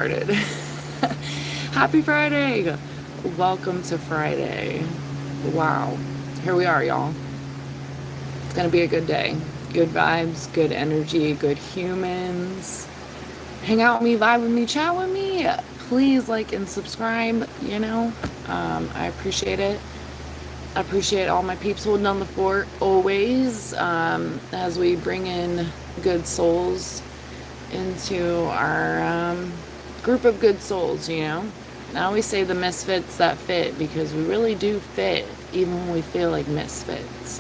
Started. Happy Friday! Welcome to Friday. Wow. Here we are, y'all. It's gonna be a good day. Good vibes, good energy, good humans. Hang out with me, vibe with me, chat with me. Please like and subscribe, I appreciate it. I appreciate all my peeps holding on the fort always, as we bring in good souls into our group of good souls. I always say the misfits that fit, because we really do fit even when we feel like misfits.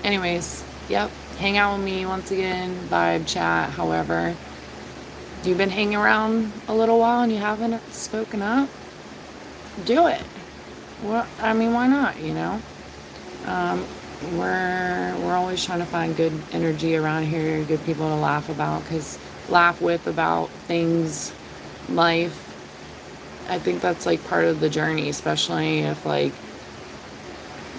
Anyways, yep, hang out with me once again, vibe, chat, however. You've been hanging around a little while and you haven't spoken up? Do it. Well, I mean, why not, We're always trying to find good energy around here, good people to laugh about things, life. I think that's like part of the journey, especially if like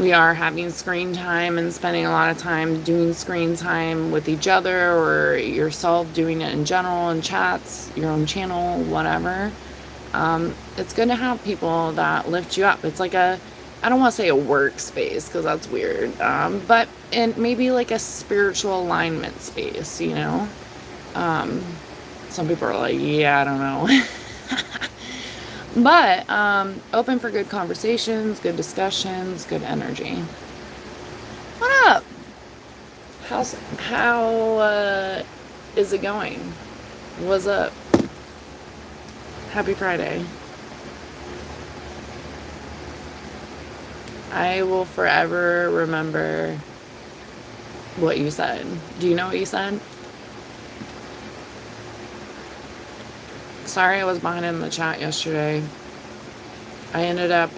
we are having screen time and spending a lot of time doing screen time with each other, or yourself doing it in general in chats, your own channel, whatever. It's good to have people that lift you up. It's like I don't want to say a workspace because that's weird, but maybe like a spiritual alignment space, Some people are like, yeah, I don't know. But open for good conversations, good discussions, good energy. What up? How is it going? What's up? Happy Friday. I will forever remember what you said. Do you know what you said? Sorry I was behind in the chat yesterday. I ended up,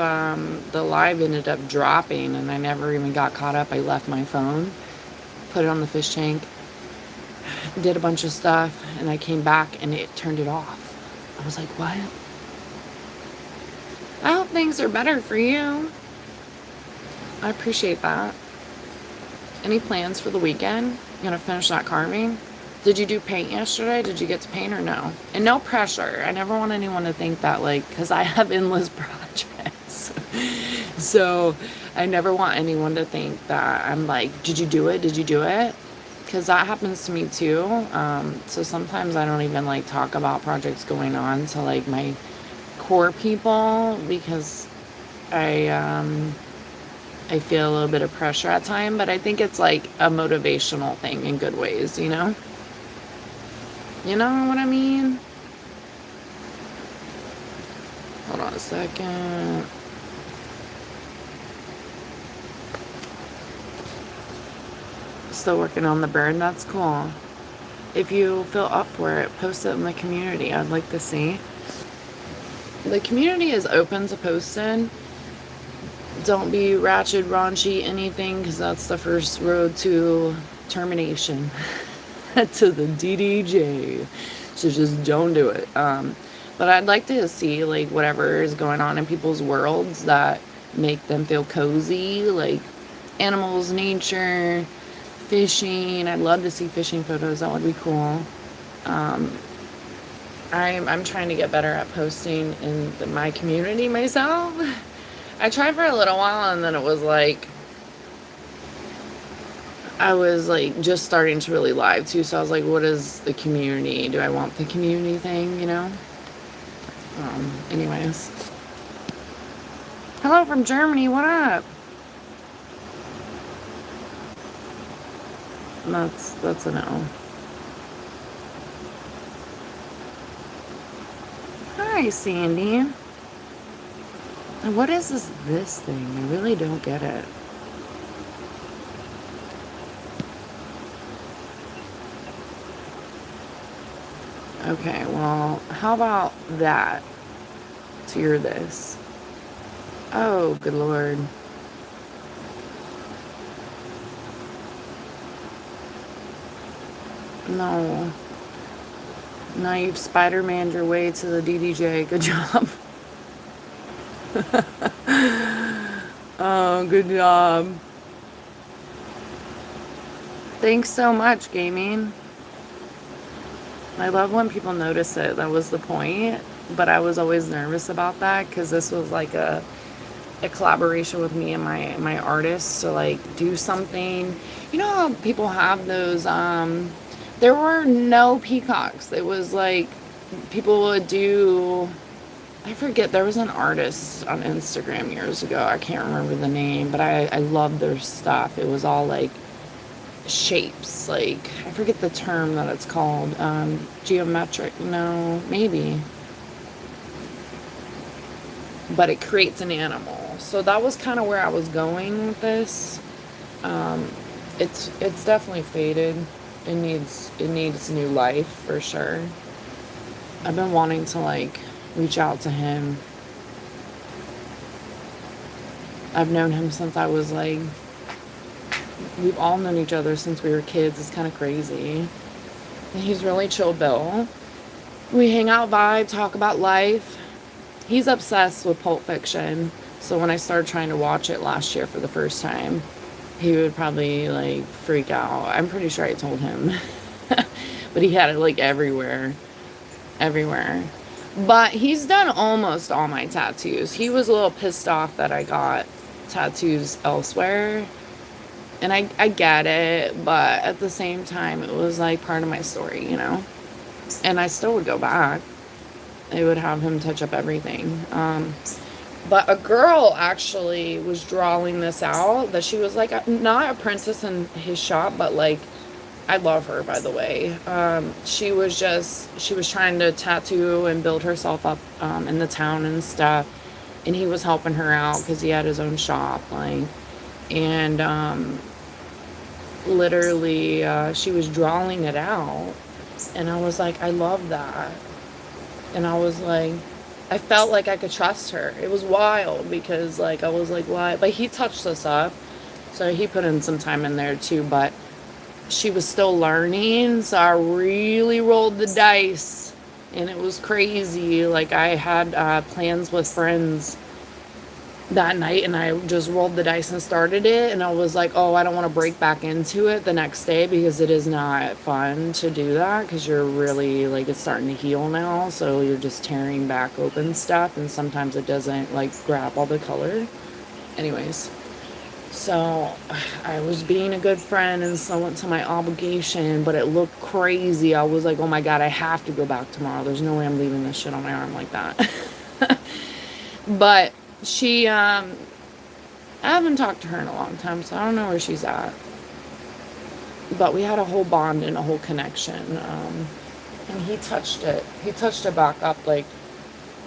the live ended up dropping and I never even got caught up. I left my phone, put it on the fish tank, did a bunch of stuff, and I came back and it turned it off. I was like, what? I hope things are better for you. I appreciate that. Any plans for the weekend? You gonna finish that carving? Did you do paint yesterday? Did you get to paint or no? And no pressure. I never want anyone to think that, like, because I have endless projects. So I never want anyone to think that I'm like, did you do it? Did you do it? Because that happens to me too. So sometimes I don't even like talk about projects going on to like my core people, because I feel a little bit of pressure at times, but I think it's like a motivational thing in good ways, You know what I mean? Hold on a second. Still working on the bird. That's cool. If you feel up for it, post it in the community. I'd like to see. The community is open to posting. Don't be ratchet, raunchy, anything, because that's the first road to termination. To the DDJ. So just don't do it. But I'd like to see like whatever is going on in people's worlds that make them feel cozy, like animals, nature, fishing. I'd love to see fishing photos. That would be cool. I'm trying to get better at posting in my community myself. I tried for a little while and then it was like I was like just starting to really live too, so I was like, what is the community? Do I want the community thing, Anyways. Hello from Germany, what up? That's a no. Hi, Sandy. And what is this thing? I really don't get it. Okay, well, how about that? To hear this. Oh, good Lord. No. Now you've Spider-Maned your way to the DDJ. Good job. Oh, good job. Thanks so much, gaming. I love when people notice it. That was the point. But I was always nervous about that because this was like a collaboration with me and my artists to like do something. You know how people have those there were no peacocks. It was like people would do, I forget, there was an artist on Instagram years ago. I can't remember the name, but I loved their stuff. It was all like shapes, like I forget the term that it's called. Geometric, no, maybe. But it creates an animal. So that was kind of where I was going with this. Um, it's definitely faded. It needs new life for sure. I've been wanting to like reach out to him. I've known him since I was like, we've all known each other since we were kids. It's kind of crazy. And he's really chill Bill. We hang out, vibe, talk about life. He's obsessed with Pulp Fiction. So when I started trying to watch it last year for the first time, he would probably like freak out. I'm pretty sure I told him. But he had it like everywhere. Everywhere. But he's done almost all my tattoos. He was a little pissed off that I got tattoos elsewhere. And I get it, but at the same time, it was like part of my story, you know? And I still would go back. I would have him touch up everything. But a girl actually was drawing this out that she was like not apprentice in his shop, but like I love her, by the way. She was trying to tattoo and build herself up in the town and stuff, and he was helping her out because he had his own shop, like, and literally she was drawing it out, and I was like, I love that, and I was like, I felt like I could trust her. It was wild because like I was like, what? But he touched us up, so he put in some time in there too, but she was still learning, so I really rolled the dice, and it was crazy. Like I had plans with friends that night, and I just rolled the dice and started it, and I was like, oh, I don't want to break back into it the next day because it is not fun to do that because you're really like, it's starting to heal now, so you're just tearing back open stuff, and sometimes it doesn't like grab all the color. Anyways, so I was being a good friend and so went to my obligation, but it looked crazy. I was like, oh my God, I have to go back tomorrow. There's no way I'm leaving this shit on my arm like that. But she, I haven't talked to her in a long time, so I don't know where she's at. But we had a whole bond and a whole connection. And he touched it. He touched it back up like,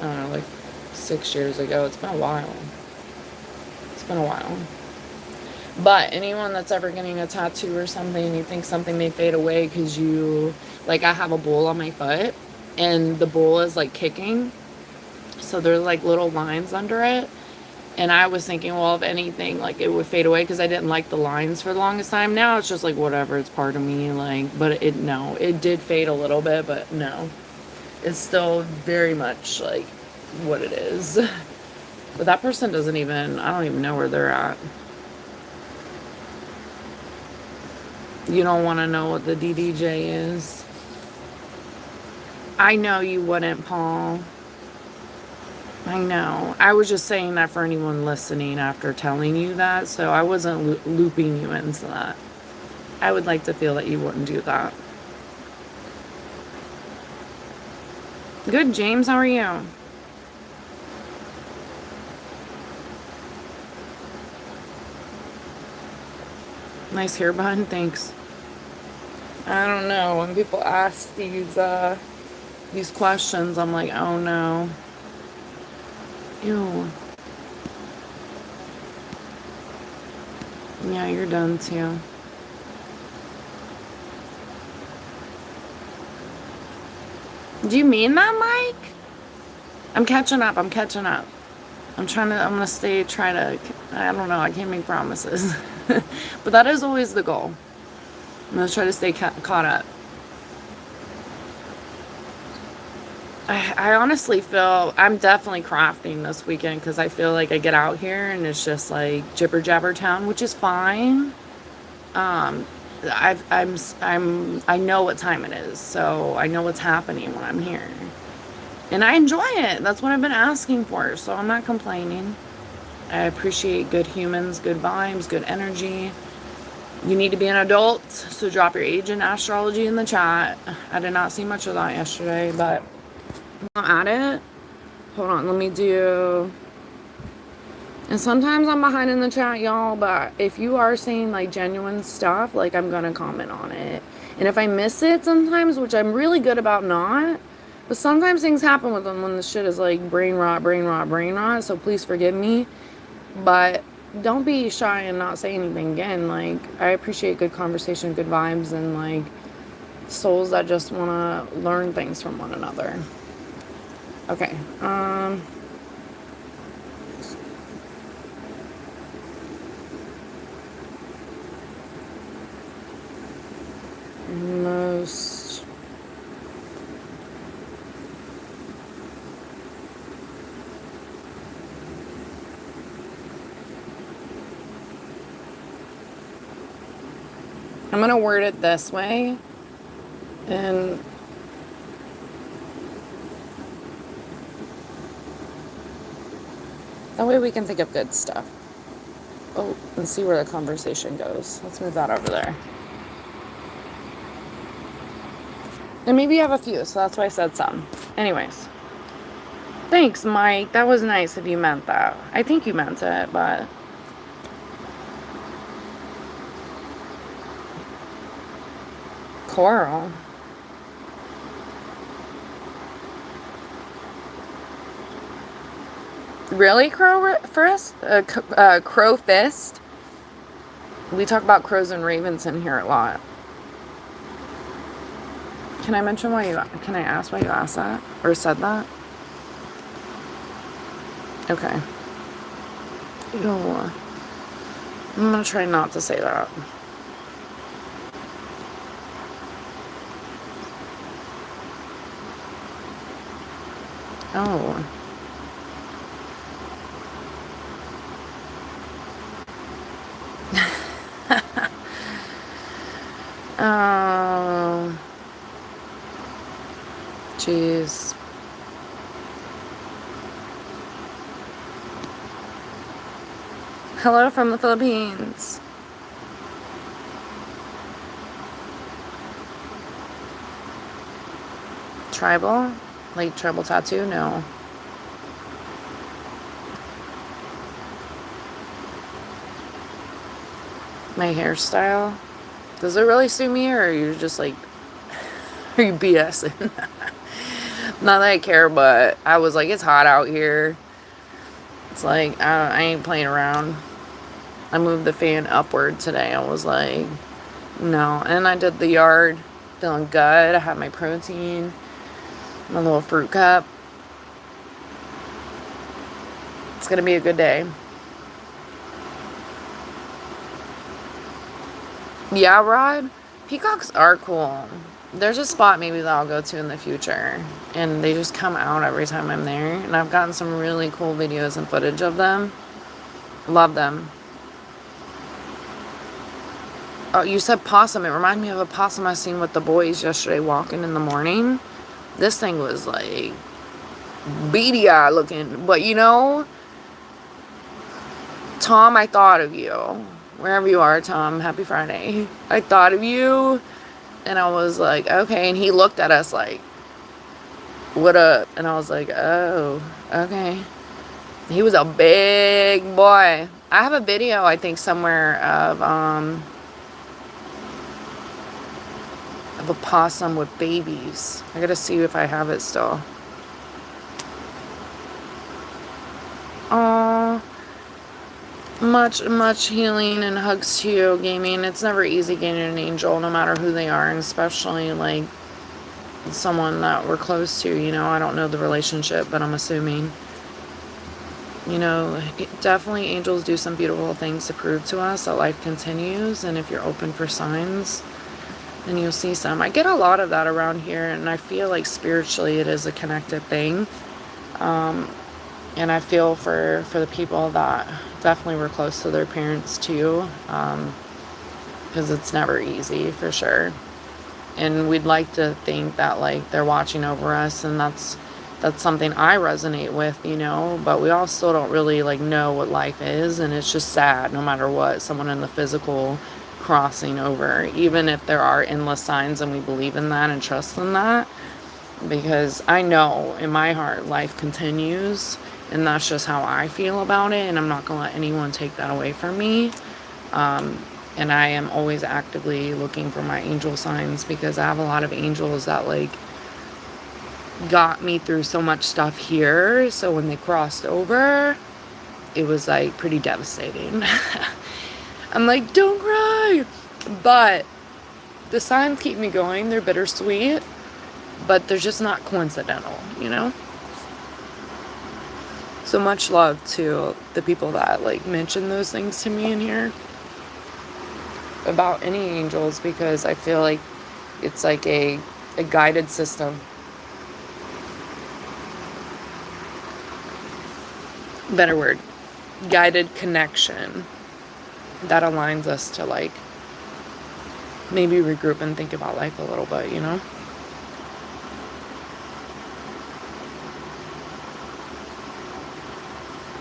I don't know, like 6 years ago. It's been a while. It's been a while. But anyone that's ever getting a tattoo or something, you think something may fade away because you, like I have a bull on my foot and the bull is like kicking. So there's like little lines under it. And I was thinking, well, if anything, like it would fade away because I didn't like the lines for the longest time. Now it's just like, whatever, it's part of me. Like, but no, it did fade a little bit, but no, it's still very much like what it is. But that person doesn't even, I don't even know where they're at. You don't want to know what the DDJ is. I know you wouldn't, Paul. I know. I was just saying that for anyone listening after telling you that, so I wasn't looping you into that. I would like to feel that you wouldn't do that. Good, James. How are you? Nice hair bun. Thanks. I don't know. When people ask these questions, I'm like, oh no. Ew. Yeah, you're done too. Do you mean that, Mike? I'm catching up. I'm catching up. I'm gonna I don't know. I can't make promises. But that is always the goal. I'm gonna try to stay caught up. I honestly feel I'm definitely crafting this weekend because I feel like I get out here and it's just like jibber jabber town, which is fine. I know what time it is, so I know what's happening when I'm here. And I enjoy it. That's what I've been asking for, so I'm not complaining. I appreciate good humans, good vibes, good energy. You need to be an adult, so drop your age in astrology in the chat. I did not see much of that yesterday, but I'm at it. Hold on, let me do... And sometimes I'm behind in the chat, y'all, but if you are saying, like, genuine stuff, like, I'm gonna comment on it. And if I miss it sometimes, which I'm really good about not, but sometimes things happen with them when the shit is, like, brain rot, brain rot, brain rot, so please forgive me. But don't be shy and not say anything. Again, like, I appreciate good conversation, good vibes, and, like, souls that just want to learn things from one another. Okay, most... I'm going to word it this way, and that way we can think of good stuff. Oh, and see where the conversation goes. Let's move that over there. And maybe you have a few, so that's why I said some. Anyways. Thanks, Mike. That was nice if you meant that. I think you meant it, but... Coral. Really, Crow Fist? Crow Fist? We talk about crows and ravens in here a lot. Can I mention why you... Can I ask why you asked that? Or said that? Okay. Ew. I'm gonna try not to say that. Oh. Oh. Jeez. Hello from the Philippines. Tribal? Like tribal tattoo? No. My hairstyle? Does it really suit me, or are you just like... Are you BSing? Not that I care, but I was like, it's hot out here. It's like, I ain't playing around. I moved the fan upward today. I was like, no. And I did the yard. Feeling good. I had my protein. My little fruit cup. It's going to be a good day. Yeah, Rod. Peacocks are cool. There's a spot maybe that I'll go to in the future, and they just come out every time I'm there, and I've gotten some really cool videos and footage of them. Love them. Oh, you said possum. It reminded me of a possum I seen with the boys yesterday walking in the morning. This thing was like beady-eye looking, but you know, Tom, I thought of you. Wherever you are, Tom, happy Friday. I thought of you. And I was like, okay. And he looked at us like, what up? And I was like, oh, okay. He was a big boy. I have a video, I think, somewhere of a possum with babies. I gotta see if I have it still. Aww. Much healing and hugs to you, gaming. It's never easy getting an angel, no matter who they are, and especially like someone that we're close to, you know. I don't know the relationship, but I'm assuming, you know, definitely angels do some beautiful things to prove to us that life continues, and if you're open for signs, then you'll see some. I get a lot of that around here, and I feel like spiritually it is a connected thing. And I feel for the people that definitely were close to their parents too. because it's never easy, for sure. And we'd like to think that, like, they're watching over us, and that's something I resonate with, you know, but we all still don't really, like, know what life is, and it's just sad, no matter what, someone in the physical crossing over, even if there are endless signs and we believe in that and trust in that, because I know in my heart life continues, and that's just how I feel about it, and I'm not gonna let anyone take that away from me. And I am always actively looking for my angel signs, because I have a lot of angels that, like, got me through so much stuff here, so when they crossed over, it was, like, pretty devastating. I'm like, don't cry, but the signs keep me going. They're bittersweet, but they're just not coincidental, you know? So much love to the people that, like, mention those things to me in here about any angels, because I feel like it's like a guided system. Better word. Guided connection that aligns us to, like, maybe regroup and think about life a little bit, you know?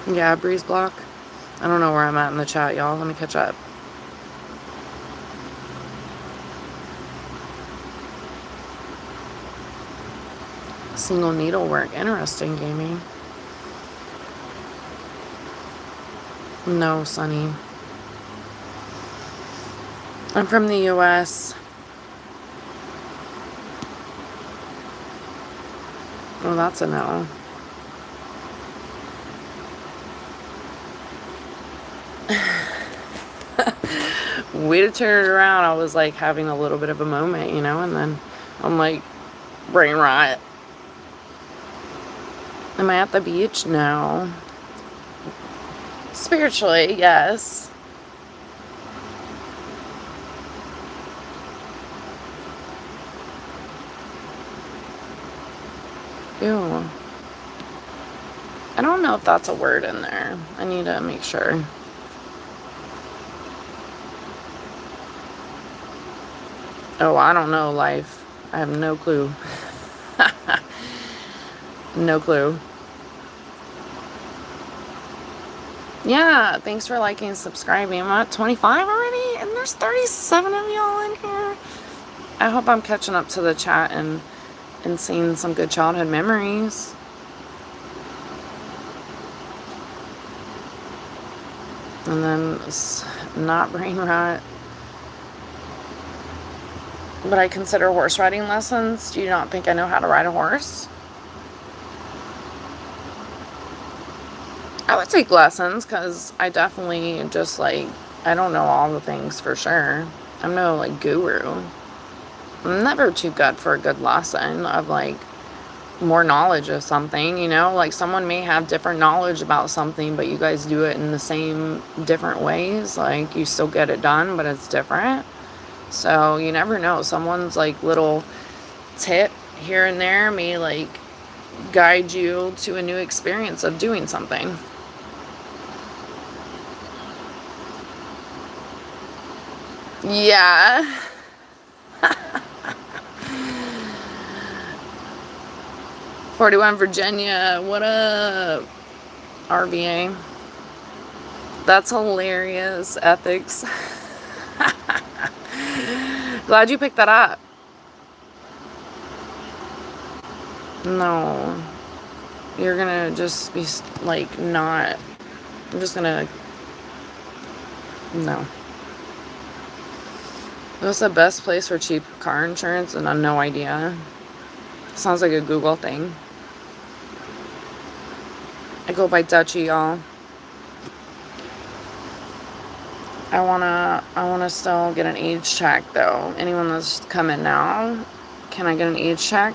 Yeah, breeze block. I don't know where I'm at in the chat, y'all. Let me catch up. Single needlework. Interesting, gaming. No, Sunny. I'm from the US. Well, that's a no. Way to turn it around. I was, like, having a little bit of a moment, you know, and then I'm like, brain rot. Am I at the beach? No. Spiritually, yes. Ew. I don't know if that's a word in there. I need to make sure. Oh, I don't know, life. I have no clue. No clue. Yeah, thanks for liking and subscribing. I'm at 25 already, and there's 37 of y'all in here. I hope I'm catching up to the chat and seeing some good childhood memories. And then it's not brain rot. But I consider horse riding lessons. Do you not think I know how to ride a horse? I would take lessons, because I definitely just, like, I don't know all the things for sure. I'm no, like, guru. I'm never too good for a good lesson of, like, more knowledge of something, you know? Like, someone may have different knowledge about something, but you guys do it in the same different ways. Like, you still get it done, but it's different. So you never know. Someone's, like, little tip here and there may, like, guide you to a new experience of doing something. Yeah. 41 Virginia. What up, RVA? That's hilarious. Ethics. Glad you picked that up. No. You're gonna just be, like, not. I'm just gonna. No. What's the best place for cheap car insurance? And I have no idea. Sounds like a Google thing. I go by Dutchie, y'all. I wanna still get an age check, though. Anyone that's coming now, can I get an age check?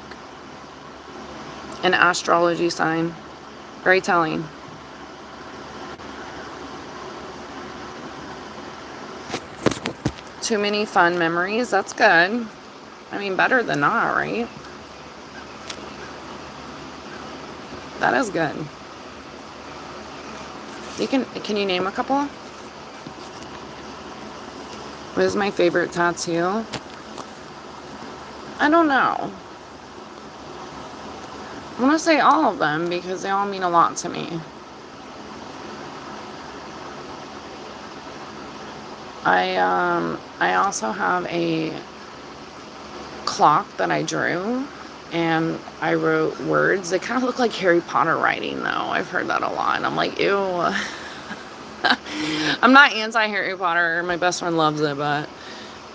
An astrology sign. Very telling. Too many fun memories. That's good. I mean, better than not, right? That is good. Can you name a couple? What is my favorite tattoo? I don't know. I want to say all of them because they all mean a lot to me. I also have a clock that I drew, and I wrote words. They kind of look like Harry Potter writing, though. I've heard that a lot, and I'm like, ew. I'm not anti-Harry Potter. My best friend loves it, but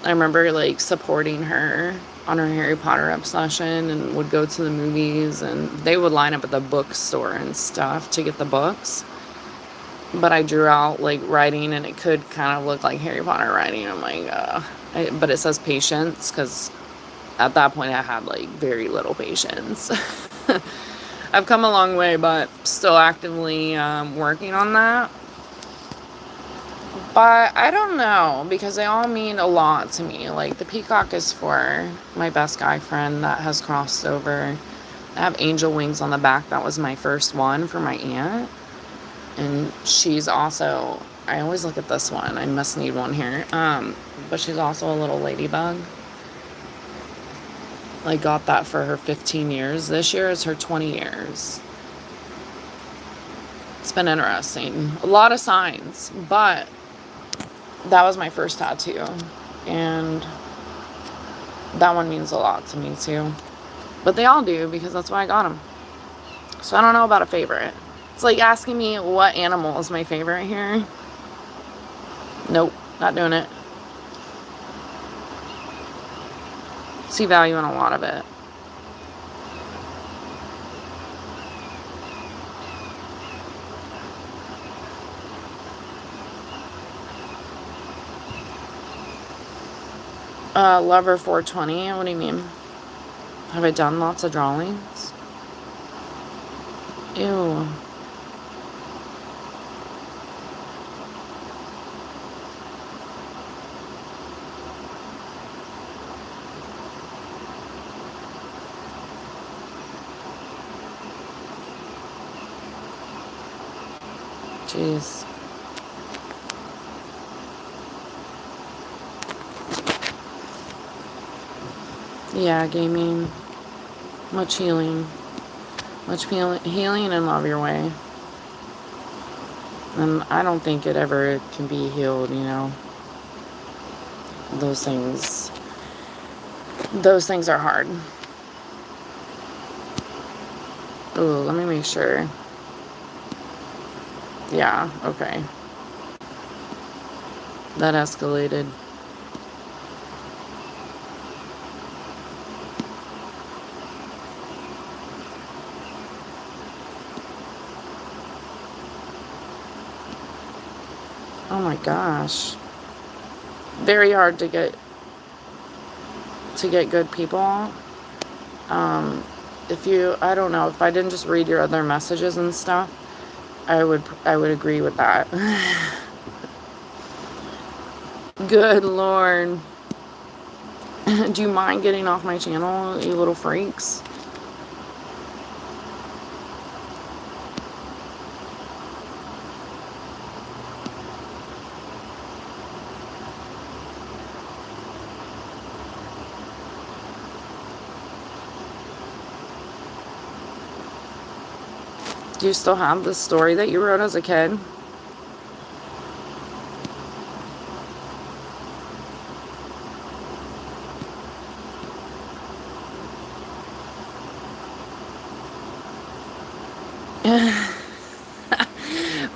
I remember, like, supporting her on her Harry Potter obsession and would go to the movies, and they would line up at the bookstore and stuff to get the books. But I drew out, like, writing, and it could kind of look like Harry Potter writing. I'm like, but it says patience, because at that point I had, like, very little patience. I've come a long way, but still actively working on that. But I don't know, because they all mean a lot to me. Like, the peacock is for my best guy friend that has crossed over. I have angel wings on the back. That was my first one for my aunt. And she's also, I always look at this one. I must need one here. But she's also a little ladybug. I got that for her 15 years. This year is her 20 years. It's been interesting. A lot of signs. But that was my first tattoo. And that one means a lot to me too. But they all do, because that's why I got them. So I don't know about a favorite. It's like asking me what animal is my favorite here. Nope, not doing it. See value in a lot of it. Lover 420, what do you mean? Have I done lots of drawings? Ew. Jeez. Yeah, gaming. Much healing. Much healing and love your way. And I don't think it ever can be healed, you know. Those things are hard. Ooh, let me make sure. Yeah, okay. That escalated. Oh my gosh. Very hard to get good people. I don't know, if I didn't just read your other messages and stuff, I would agree with that. Good Lord. Do you mind getting off my channel, you little freaks? Do you still have the story that you wrote as a kid?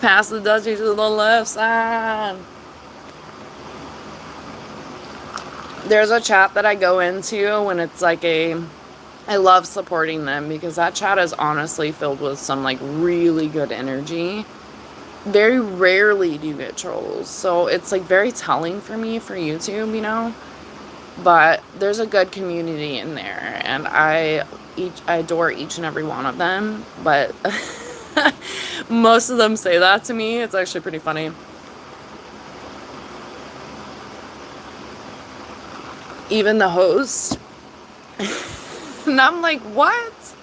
Pass the dutchie to the left side. There's a chat that I go into when it's like I love supporting them, because that chat is honestly filled with some like really good energy. Very rarely do you get trolls, so it's like very telling for me for YouTube, you know. But there's a good community in there, and I adore each and every one of them. But most of them say that to me. It's actually pretty funny. Even the host. And I'm like, what?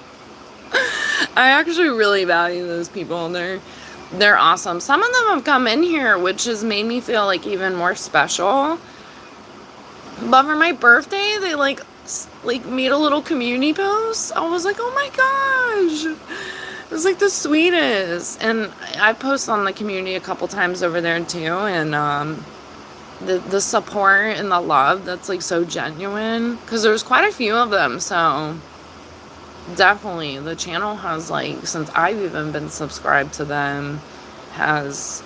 I actually really value those people. They're awesome. Some of them have come in here, which has made me feel like even more special. But for my birthday, they like made a little community post. I was like, oh my gosh. It was like the sweetest. And I post on the community a couple times over there too. And the support and the love that's like so genuine. Because there's quite a few of them. So definitely the channel has like, since I've even been subscribed to them, has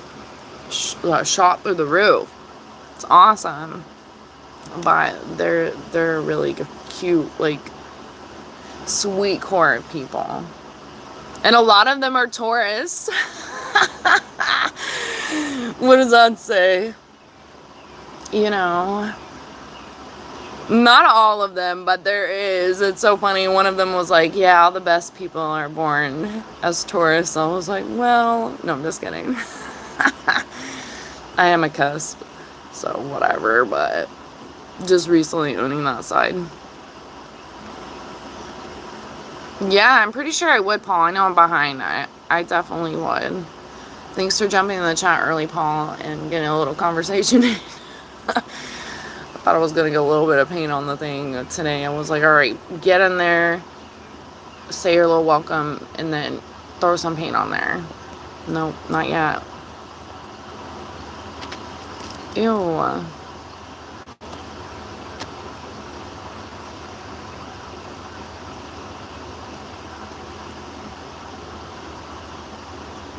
shot through the roof. It's awesome. But they're really cute, like sweet core people, and a lot of them are Taurus. What does that say? You know, not all of them, but there is. It's so funny. One of them was like, yeah, all the best people are born as Taurus. I was like, well, no, I'm just kidding. I am a cusp, so whatever, but just recently owning that side. Yeah, I'm pretty sure I would, Paul. I know I'm behind. I definitely would. Thanks for jumping in the chat early, Paul, and getting a little conversation. I thought I was going to get a little bit of paint on the thing today. I was like, all right, get in there, say your little welcome, and then throw some paint on there. Nope, not yet. Ew.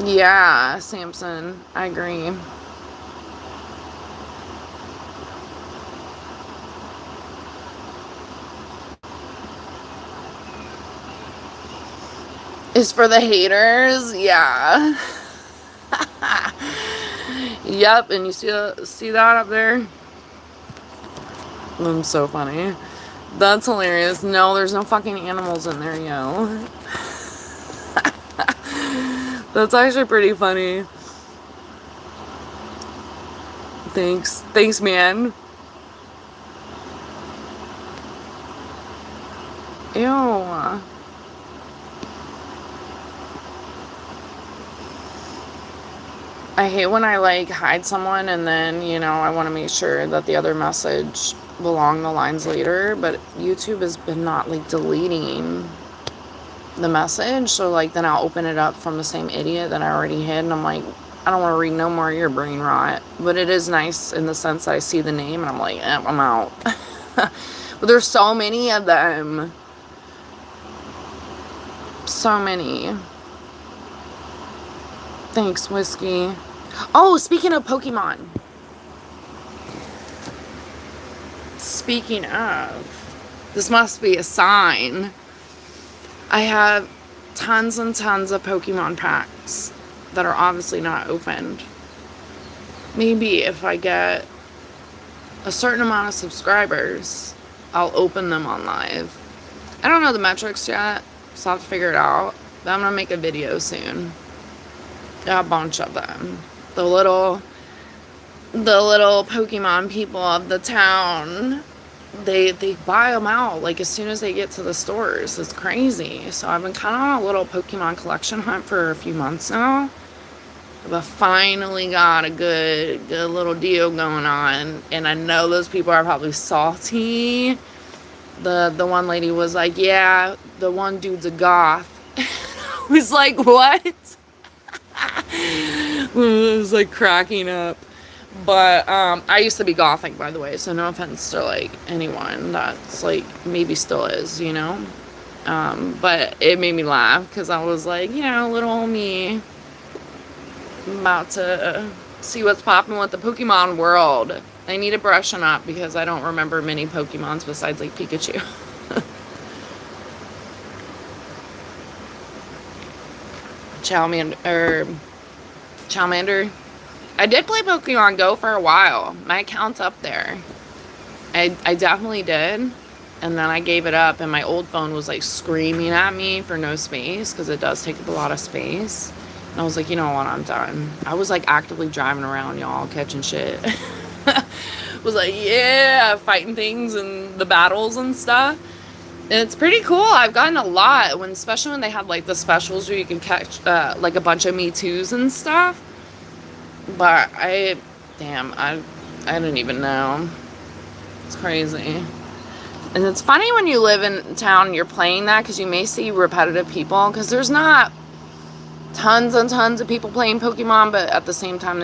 Yeah, Samson, I agree. Is for the haters, yeah. Yep, and you see that up there? I'm so funny. That's hilarious. No, there's no fucking animals in there, yo. That's actually pretty funny. Thanks, man. Ew. I hate when I like hide someone and then, you know, I want to make sure that the other message along the lines later, but YouTube has been not like deleting the message, so like then I'll open it up from the same idiot that I already hid, and I'm like, I don't want to read no more of your brain rot. But it is nice in the sense that I see the name and I'm like, I'm out. But there's so many of them. So many. Thanks, Whiskey. Oh, speaking of Pokemon. Speaking of, this must be a sign. I have tons and tons of Pokemon packs that are obviously not opened. Maybe if I get a certain amount of subscribers, I'll open them on live. I don't know the metrics yet, so I'll have to figure it out. But I'm going to make a video soon. Got a bunch of them. The little Pokemon people of the town, they buy them out like as soon as they get to the stores. It's crazy. So I've been kind of on a little Pokemon collection hunt for a few months now, but finally got a good little deal going on. And I know those people are probably salty. The one lady was like, yeah, the one dude's a goth. I was like, what? I was like cracking up. But I used to be gothic, by the way, so no offense to like anyone that's like maybe still is, you know. But it made me laugh because I was like, you know, little me, I'm about to see what's popping with the Pokemon world. I need to brushing up because I don't remember many Pokemons besides like Pikachu. Charmander. I did play Pokemon Go for a while. My account's up there. I definitely did. And then I gave it up, and my old phone was like screaming at me for no space because it does take up a lot of space. And I was like, you know what, I'm done. I was like actively driving around, y'all, catching shit. Was like, yeah, fighting things and the battles and stuff. And it's pretty cool. I've gotten a lot, especially when they have like the specials where you can catch like a bunch of Me Too's and stuff. But I didn't even know. It's crazy. And it's funny when you live in town and you're playing that, because you may see repetitive people, because there's not tons and tons of people playing Pokemon, but at the same time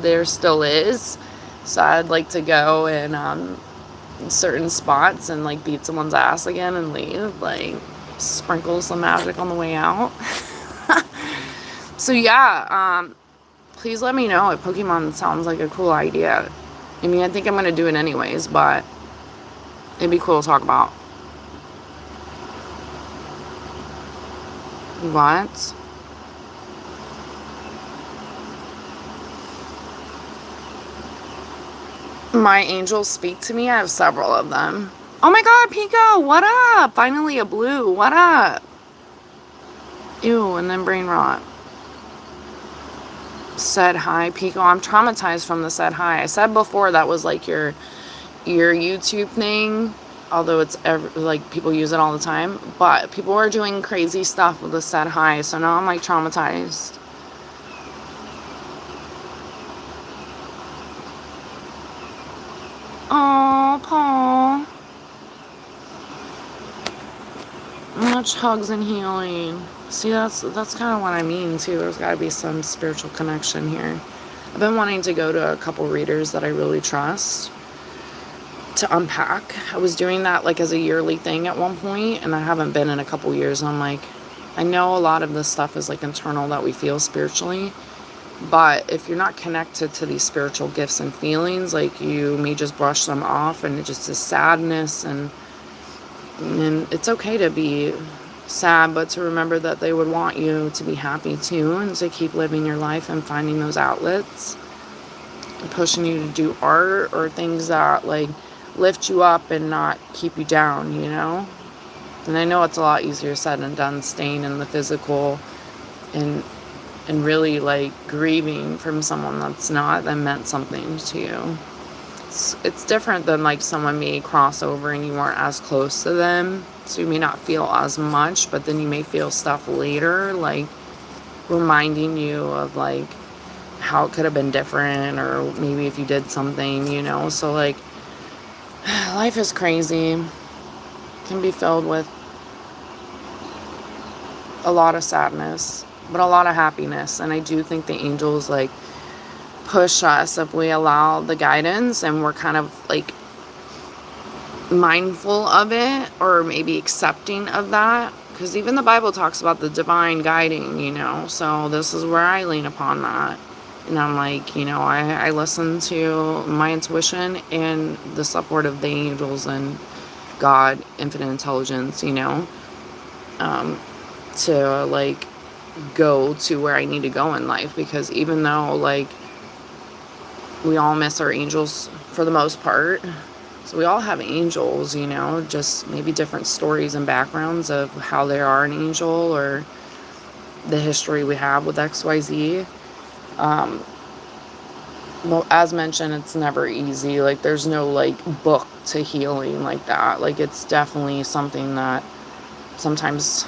there still is. So I'd like to go in certain spots and like beat someone's ass again and leave, like sprinkle some magic on the way out. So yeah, please let me know if Pokemon sounds like a cool idea. I mean, I think I'm gonna do it anyways, but it'd be cool to talk about. What? My angels speak to me. I have several of them. Oh my god, Pico, what up? Finally a blue. What up? Ew, and then brain rot. Said hi, Pico. I'm traumatized from the said hi. I said before that was like your YouTube thing, although it's like people use it all the time, but people are doing crazy stuff with the said hi, so now I'm like traumatized. Oh, Paul. Much hugs and healing. See, that's kind of what I mean too. There's got to be some spiritual connection here. I've been wanting to go to a couple readers that I really trust to unpack. I was doing that like as a yearly thing at one point, and I haven't been in a couple years. And I'm like, I know a lot of this stuff is like internal that we feel spiritually, but if you're not connected to these spiritual gifts and feelings, like you may just brush them off, and it just is sadness, and it's okay to be sad, but to remember that they would want you to be happy too, and to keep living your life and finding those outlets and pushing you to do art or things that like lift you up and not keep you down, you know? And I know it's a lot easier said than done, staying in the physical and really like grieving from someone that meant something to you. It's different than like someone may cross over and you weren't as close to them, so you may not feel as much, but then you may feel stuff later, like reminding you of like how it could have been different, or maybe if you did something, you know. So like life is crazy. It can be filled with a lot of sadness, but a lot of happiness. And I do think the angels like push us if we allow the guidance and we're kind of like mindful of it, or maybe accepting of that, because even the Bible talks about the divine guiding, you know. So this is where I lean upon that, and I'm like, you know, I listen to my intuition and the support of the angels and God, infinite intelligence, you know, to like go to where I need to go in life. Because even though like we all miss our angels for the most part, so we all have angels, you know, just maybe different stories and backgrounds of how they are an angel, or the history we have with XYZ. Well, as mentioned, it's never easy. Like there's no like book to healing like that. Like it's definitely something that sometimes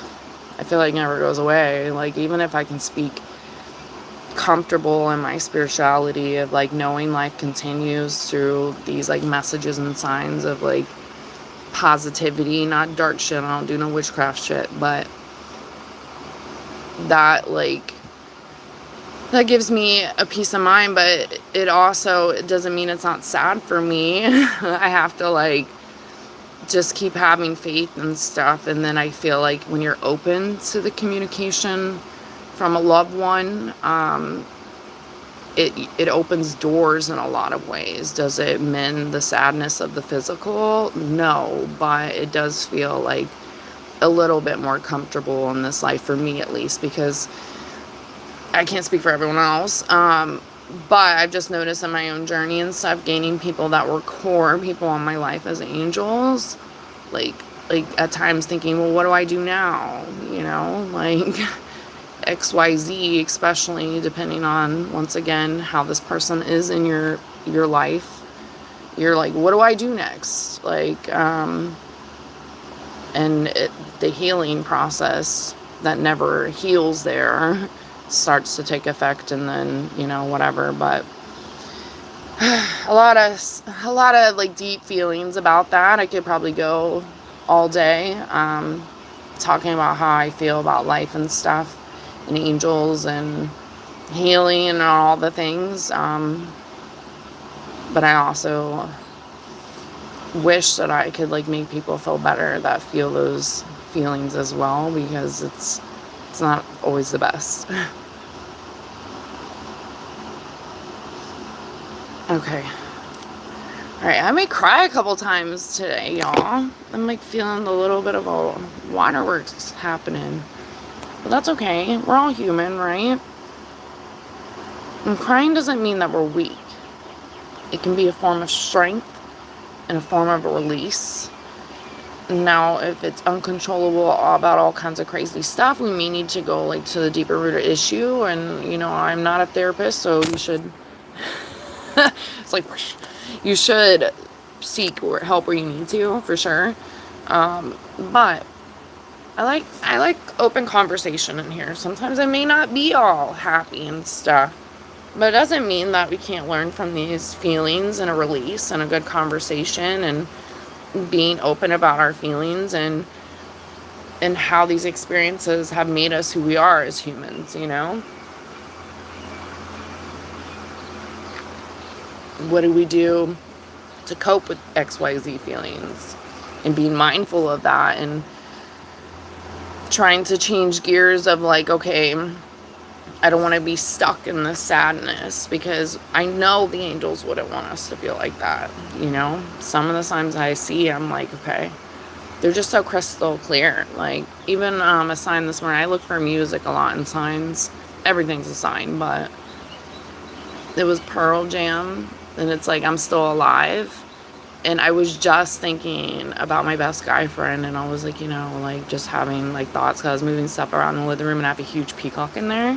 I feel like never goes away. Like even if I can speak comfortable in my spirituality of like knowing life continues through these like messages and signs of like positivity, not dark shit. I don't do no witchcraft shit, but that like that gives me a peace of mind. But it doesn't mean it's not sad for me. I have to like just keep having faith and stuff. And then I feel like when you're open to the communication from a loved one, it opens doors in a lot of ways. Does it mend the sadness of the physical? No, but it does feel like a little bit more comfortable in this life, for me at least, because I can't speak for everyone else. But I've just noticed in my own journey and stuff, gaining people that were core people in my life as angels, like at times thinking, well, what do I do now? You know, like XYZ, especially depending on, once again, how this person is in your life. You're like, what do I do next? Like, and the healing process that never heals there starts to take effect, and then, you know, whatever. But a lot of like deep feelings about that. I could probably go all day, talking about how I feel about life and stuff, and angels and healing and all the things. But I also wish that I could like make people feel better that feel those feelings as well, because it's not always the best. Okay. Alright, I may cry a couple times today, y'all. I'm like feeling a little bit of a waterworks happening. But that's okay. We're all human, right? And crying doesn't mean that we're weak. It can be a form of strength and a form of a release. Now, if it's uncontrollable about all kinds of crazy stuff, we may need to go like to the deeper rooted issue. And I'm not a therapist, so you should it's like you should seek help where you need to, for sure. But I like open conversation in here. Sometimes I may not be all happy and stuff, but it doesn't mean that we can't learn from these feelings and a release and a good conversation and being open about our feelings and how these experiences have made us who we are as humans, What do we do to cope with XYZ feelings? And being mindful of that and trying to change gears of like, okay, I don't want to be stuck in this sadness, because I know the angels wouldn't want us to feel like that, Some of the signs I see, I'm like, okay, they're just so crystal clear. Like, even a sign this morning, I look for music a lot in signs. Everything's a sign, but it was Pearl Jam, and it's like, I'm still alive. And I was just thinking about my best guy friend, and I was like, like just having like thoughts, because I was moving stuff around in the living room and I have a huge peacock in there.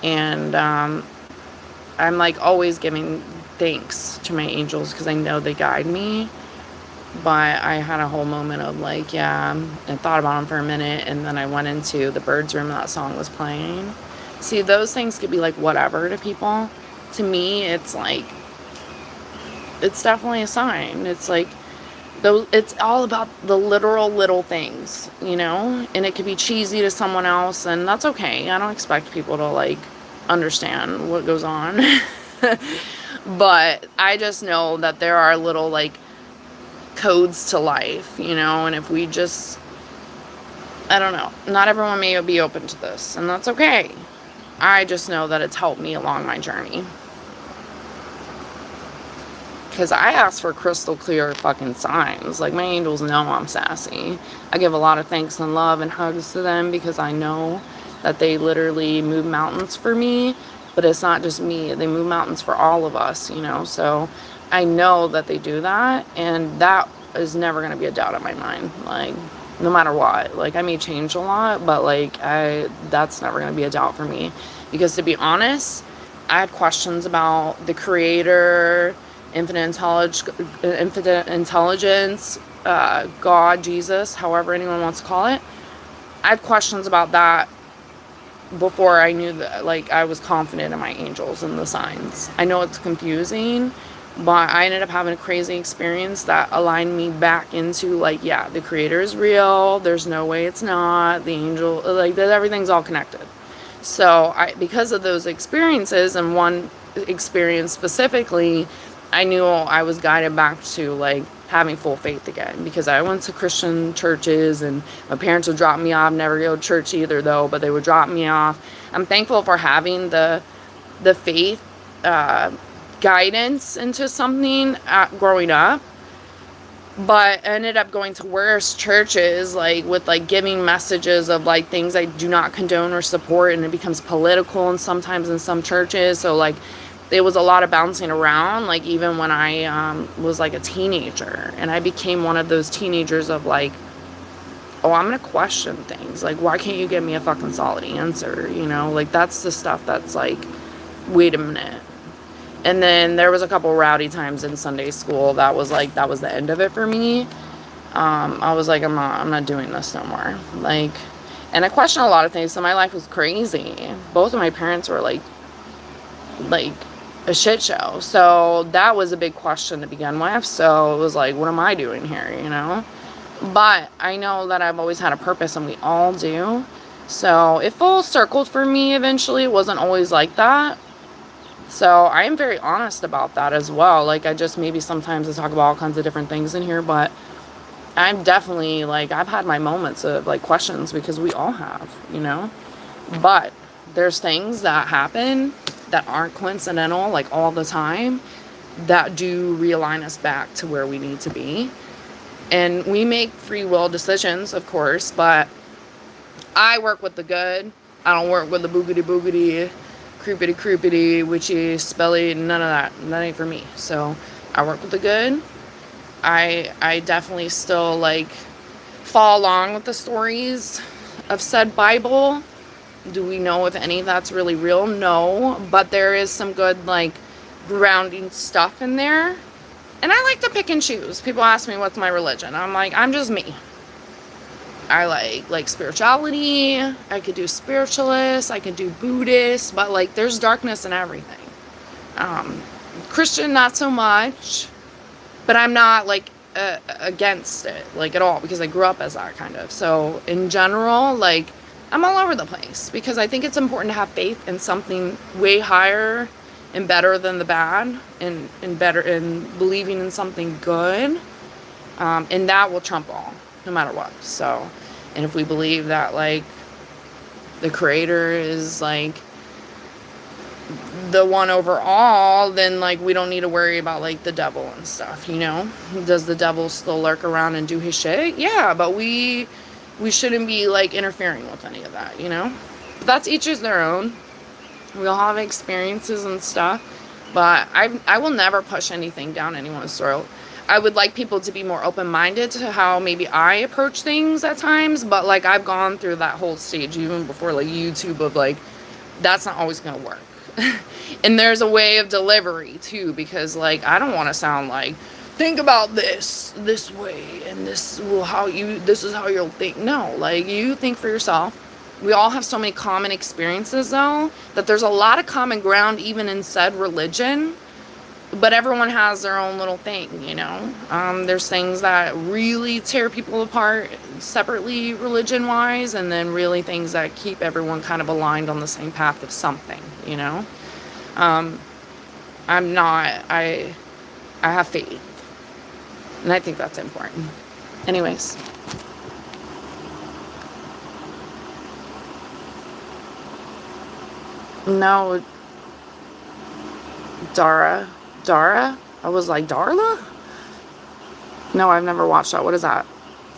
And I'm like always giving thanks to my angels, because I know they guide me. But I had a whole moment of like, yeah, I thought about them for a minute, and then I went into the birds room and that song was playing. See, those things could be like whatever to people. To me, it's like, it's definitely a sign. It's like, it's all about the literal little things, and it could be cheesy to someone else, and that's okay. I don't expect people to like understand what goes on. But I just know that there are little like codes to life, and if we just, I don't know, not everyone may be open to this, and that's okay. I just know that it's helped me along my journey. Because I ask for crystal clear fucking signs. Like, my angels know I'm sassy. I give a lot of thanks and love and hugs to them, because I know that they literally move mountains for me. But it's not just me. They move mountains for all of us, So I know that they do that. And that is never going to be a doubt in my mind. Like, no matter what. Like, I may change a lot, but like, that's never going to be a doubt for me. Because to be honest, I had questions about the creator, infinite intelligence, God, Jesus, however anyone wants to call it. I had questions about that before I knew that, like, I was confident in my angels and the signs. I know it's confusing, but I ended up having a crazy experience that aligned me back into, like, yeah, the creator is real. There's no way it's not. The angel, like, everything's all connected. So because of those experiences, and one experience specifically, I knew I was guided back to like having full faith again, because I went to Christian churches and my parents would drop me off. Never go to church either though, but they would drop me off. I'm thankful for having the faith guidance into something growing up. But I ended up going to worse churches, like with like giving messages of like things I do not condone or support, and it becomes political, and sometimes in some churches. So like, it was a lot of bouncing around, like even when I was like a teenager, and I became one of those teenagers of like, oh, I'm gonna question things. Like, why can't you give me a fucking solid answer? Like, that's the stuff that's like, wait a minute. And then there was a couple rowdy times in Sunday school that was the end of it for me. I was like, I'm not doing this no more. Like, and I questioned a lot of things. So my life was crazy. Both of my parents were like a shit show. So that was a big question to begin with. So it was like, what am I doing here, you know? But I know that I've always had a purpose, and we all do. So it full circled for me eventually. It wasn't always like that. So I am very honest about that as well. Like, I just maybe sometimes I talk about all kinds of different things in here, but I'm definitely, like, I've had my moments of, like, questions, because we all have, you know? But there's things that happen that aren't coincidental, like, all the time, that do realign us back to where we need to be. And we make free will decisions, of course, but I work with the good. I don't work with the boogity boogity, creepity creepity, witchy, spelly, none of that. That ain't for me. So I work with the good. I definitely still, like, follow along with the stories of said Bible. Do we know if any of that's really real? No. But there is some good, like, grounding stuff in there. And I like to pick and choose. People ask me what's my religion. I'm like, I'm just me. I like spirituality. I could do spiritualist. I could do Buddhist. But, like, there's darkness in everything. Christian, not so much. But I'm not, like, against it, like, at all. Because I grew up as that, kind of. So, in general, like, I'm all over the place. Because I think it's important to have faith in something way higher and better than the bad, and better, and believing in something good, and that will trump all, no matter what. So, and if we believe that, like, the creator is, like, the one overall, then, like, we don't need to worry about, like, the devil and stuff, you know? Does the devil still lurk around and do his shit? Yeah, but we shouldn't be, like, interfering with any of that, you know? But that's each is their own. We all have experiences and stuff, but I will never push anything down anyone's throat. I would like people to be more open-minded to how maybe I approach things at times, but, like, I've gone through that whole stage even before, like, YouTube, of, like, that's not always going to work. And there's a way of delivery, too, because, like, I don't want to sound like, think about this way, and this is how you'll think. No, like, you think for yourself. We all have so many common experiences, though, that there's a lot of common ground even in said religion, but everyone has their own little thing, you know? There's things that really tear people apart separately, religion-wise, and then really things that keep everyone kind of aligned on the same path of something, you know? I have faith, and I think that's important. Anyways. No, Dara? I was like, Darla? No, I've never watched that. What is that?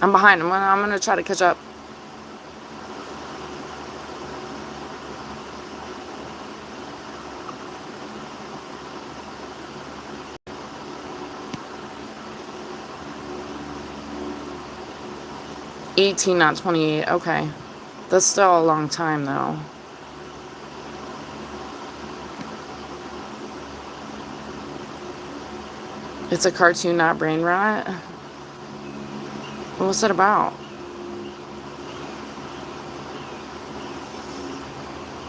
I'm behind. I'm gonna try to catch up. $18, not $28. Okay. That's still a long time, though. It's a cartoon, not brain rot. What's it about?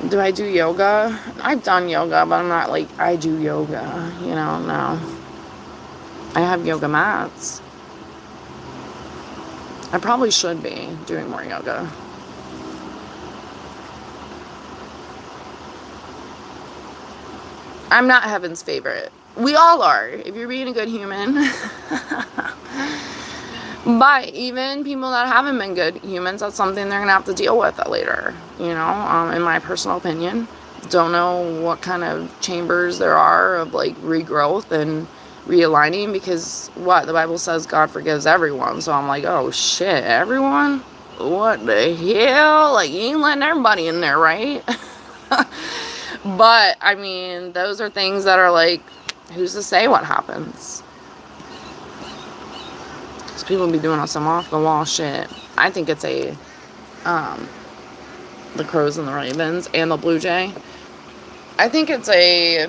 Do I do yoga? I've done yoga, but I'm not like, I do yoga, you know, no. I have yoga mats. I probably should be doing more yoga. I'm not heaven's favorite. We all are, if you're being a good human. But even people that haven't been good humans, that's something they're going to have to deal with later, you know, in my personal opinion. Don't know what kind of chambers there are of, like, regrowth and realigning, because the Bible says God forgives everyone. So I'm like, oh shit, everyone? What the hell? Like, you ain't letting everybody in there, right? But, I mean, those are things that are like, who's to say what happens? Because people be doing some off-the-wall shit. I think it's the Crows and the Ravens and the Blue Jay. I think it's a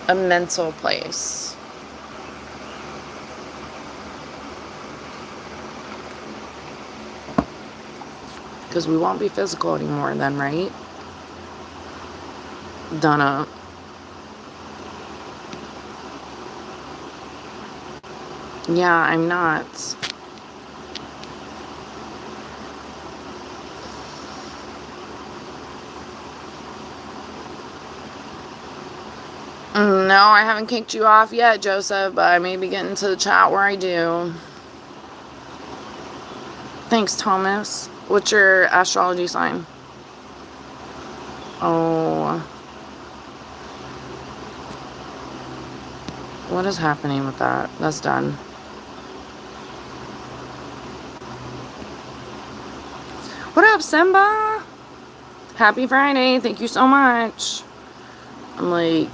mental place. Because we won't be physical anymore then, right? done up. Yeah, I'm not. No, I haven't kicked you off yet, Joseph, but I may be getting to the chat where I do. Thanks, Thomas. What's your astrology sign? Oh. What is happening with that? That's done. What up, Simba? Happy Friday. Thank you so much. I'm like,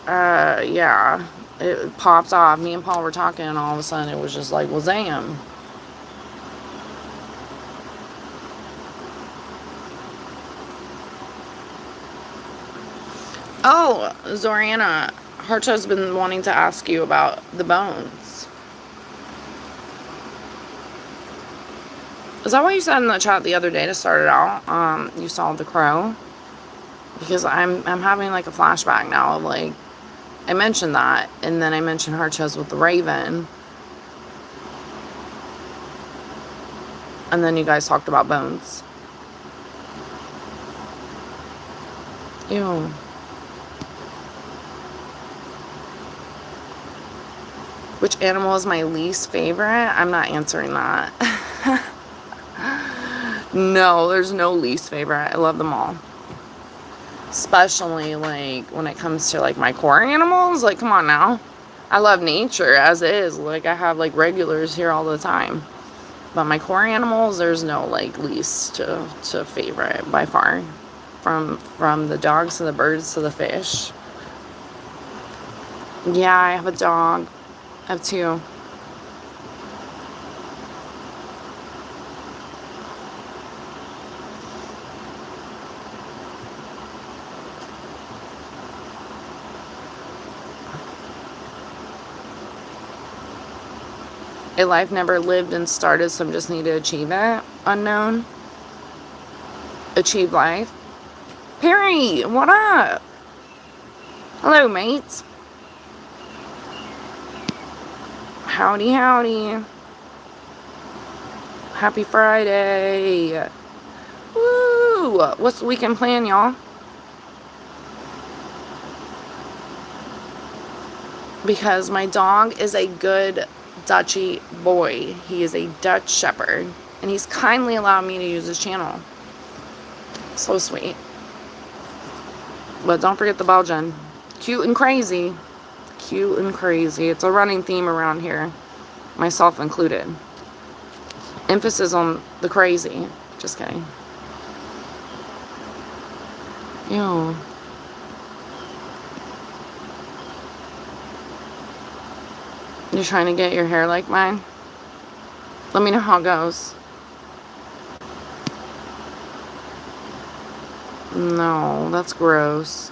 yeah. It popped off. Me and Paul were talking, and all of a sudden it was just like, well, damn. Oh, Zoriana, Harcho's been wanting to ask you about the bones. Is that what you said in the chat the other day to start it out? You saw the crow? Because I'm having like a flashback now of like, I mentioned that, and then I mentioned Harcho's with the raven. And then you guys talked about bones. Ew. Which animal is my least favorite? I'm not answering that. No, there's no least favorite. I love them all. Especially, like, when it comes to, like, my core animals. Like, come on now. I love nature as is. Like, I have, like, regulars here all the time. But my core animals, there's no, like, least to favorite by far. From the dogs to the birds to the fish. Yeah, I have a dog. I have 2. A life never lived and started, some just need to achieve it. Unknown. Achieve life. Perry, what up? Hello, mates. Howdy, howdy. Happy Friday. Woo! What's the weekend plan, y'all? Because my dog is a good Dutchy boy. He is a Dutch Shepherd. And he's kindly allowed me to use his channel. So sweet. But don't forget the Belgian. Cute and crazy. Cute and crazy. It's a running theme around here. Myself included. Emphasis on the crazy. Just kidding. Ew. You're trying to get your hair like mine? Let me know how it goes. No, that's gross.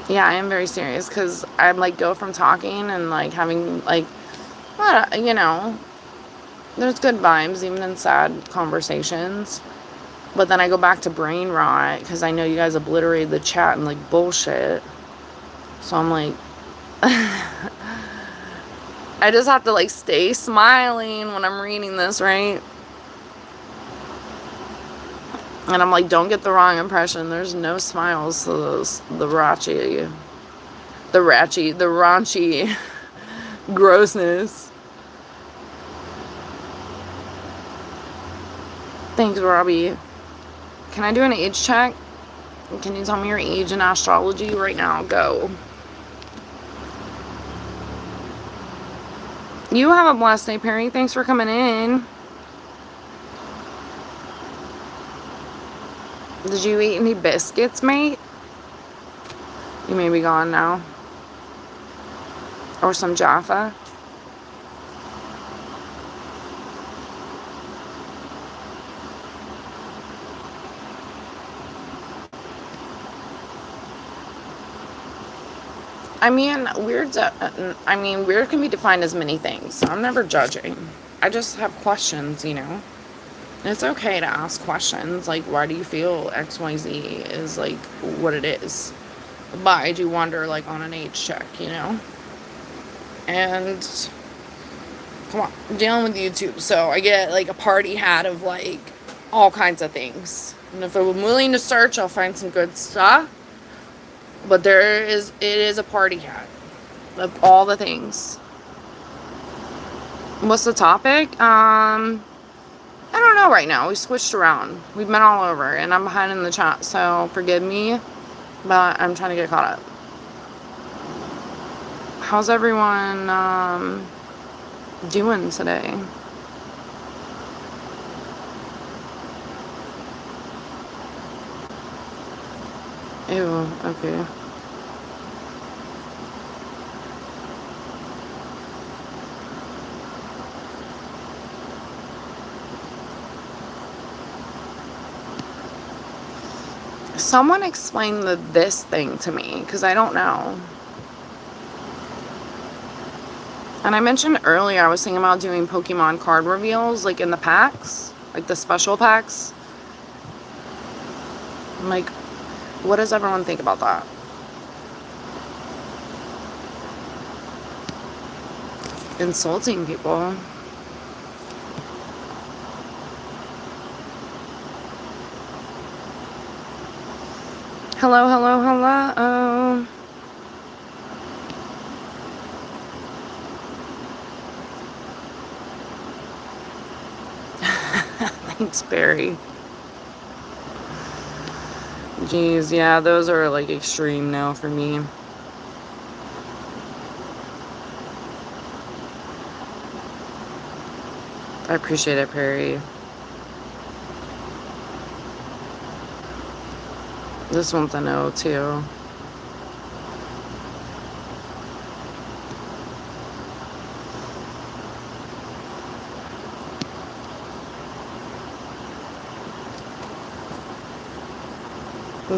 Yeah, I am very serious because I like go from talking and like having like, you know, there's good vibes even in sad conversations. But then I go back to brain rot because I know you guys obliterated the chat and like bullshit. So I'm like, I just have to like stay smiling when I'm reading this, right? And I'm like, don't get the wrong impression. There's no smiles to the raunchy grossness. Thanks, Robbie. Can I do an age check? Can you tell me your age in astrology right now? Go. You have a blessed day, Perry. Thanks for coming in. Did you eat any biscuits, mate? You may be gone now. Or some Jaffa. I mean, weird can be defined as many things. So I'm never judging. I just have questions, you know? And it's okay to ask questions. Like, why do you feel XYZ is, like, what it is? But I do wonder, like, on an age check, you know? And, come on, I'm dealing with YouTube. So I get, like, a party hat of, like, all kinds of things. And if I'm willing to search, I'll find some good stuff. But it is a party hat of all the things. What's the topic? I don't know right now. We switched around. We've been all over, and I'm behind in the chat, so forgive me, but I'm trying to get caught up. How's everyone doing today? Ew, okay. Someone explain this thing to me, because I don't know. And I mentioned earlier I was thinking about doing Pokemon card reveals, like in the packs, like the special packs. I'm like, what does everyone think about that? Insulting people. Hello, hello, hello. Thanks, Barry. Jeez, yeah, those are like extreme now for me. I appreciate it, Perry. This one's a no, too.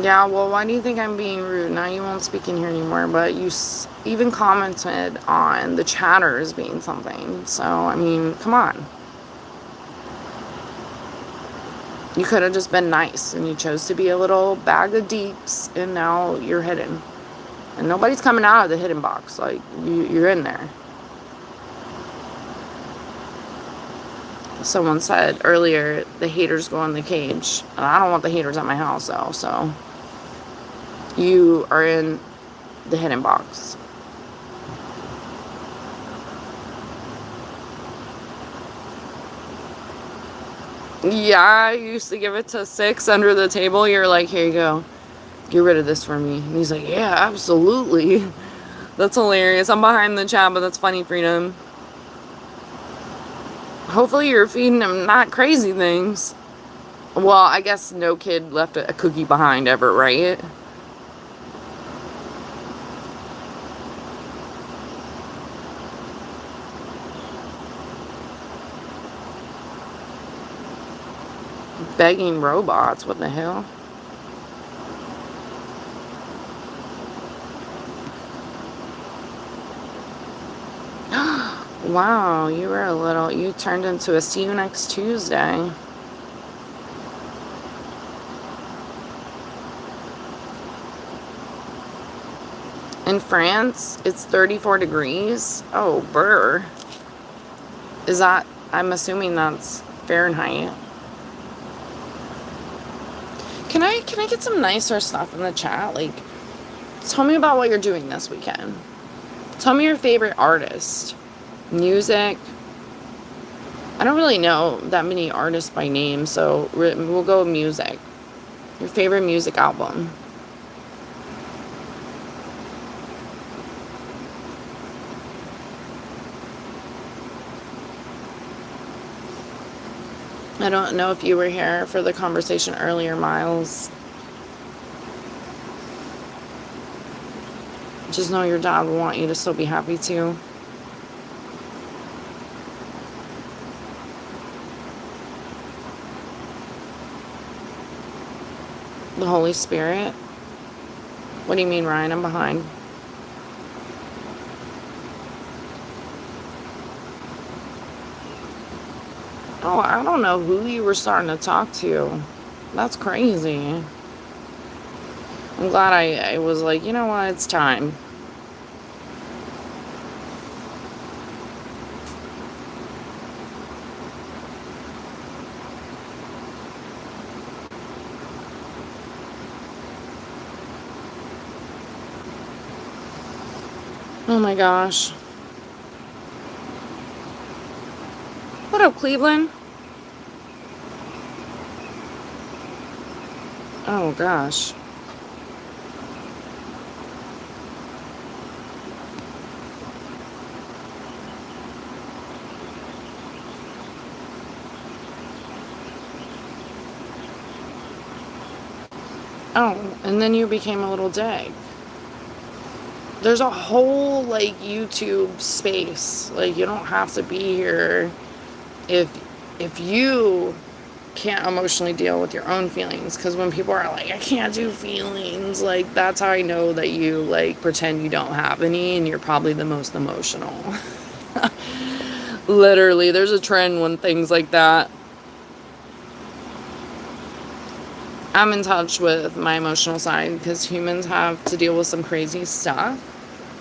Yeah, well, why do you think I'm being rude? Now you won't speak in here anymore, but you even commented on the chatters being something. So, I mean, come on. You could have just been nice, and you chose to be a little bag of deeps, and now you're hidden. And nobody's coming out of the hidden box. Like, you're in there. Someone said earlier, the haters go in the cage. And I don't want the haters at my house, though, so... You are in the hidden box. Yeah, I used to give it to 6 under the table. You're like, here you go. Get rid of this for me. And he's like, yeah, absolutely. That's hilarious. I'm behind the chat, but that's funny, Freedom. Hopefully you're feeding him not crazy things. Well, I guess no kid left a cookie behind ever, right? Begging robots, what the hell? Wow, you turned into a see you next Tuesday. In France, it's 34 degrees. Oh, brr. Is that, I'm assuming that's Fahrenheit. Can I get some nicer stuff in the chat? Like, tell me about what you're doing this weekend. Tell me your favorite artist. Music. I don't really know that many artists by name, so we'll go with music. Your favorite music album. I don't know if you were here for the conversation earlier, Miles. Just know your dad will want you to still be happy too. The Holy Spirit? What do you mean, Ryan? I'm behind. Oh, I don't know who you were starting to talk to. That's crazy. I'm glad I was like, you know what, it's time. Oh my gosh. What up, Cleveland? Oh gosh. Oh, and then you became a little dig. There's a whole like YouTube space. Like you don't have to be here if you can't emotionally deal with your own feelings, because when people are like, I can't do feelings, like that's how I know that you like pretend you don't have any and you're probably the most emotional. Literally, there's a trend when things like that. I'm in touch with my emotional side because humans have to deal with some crazy stuff.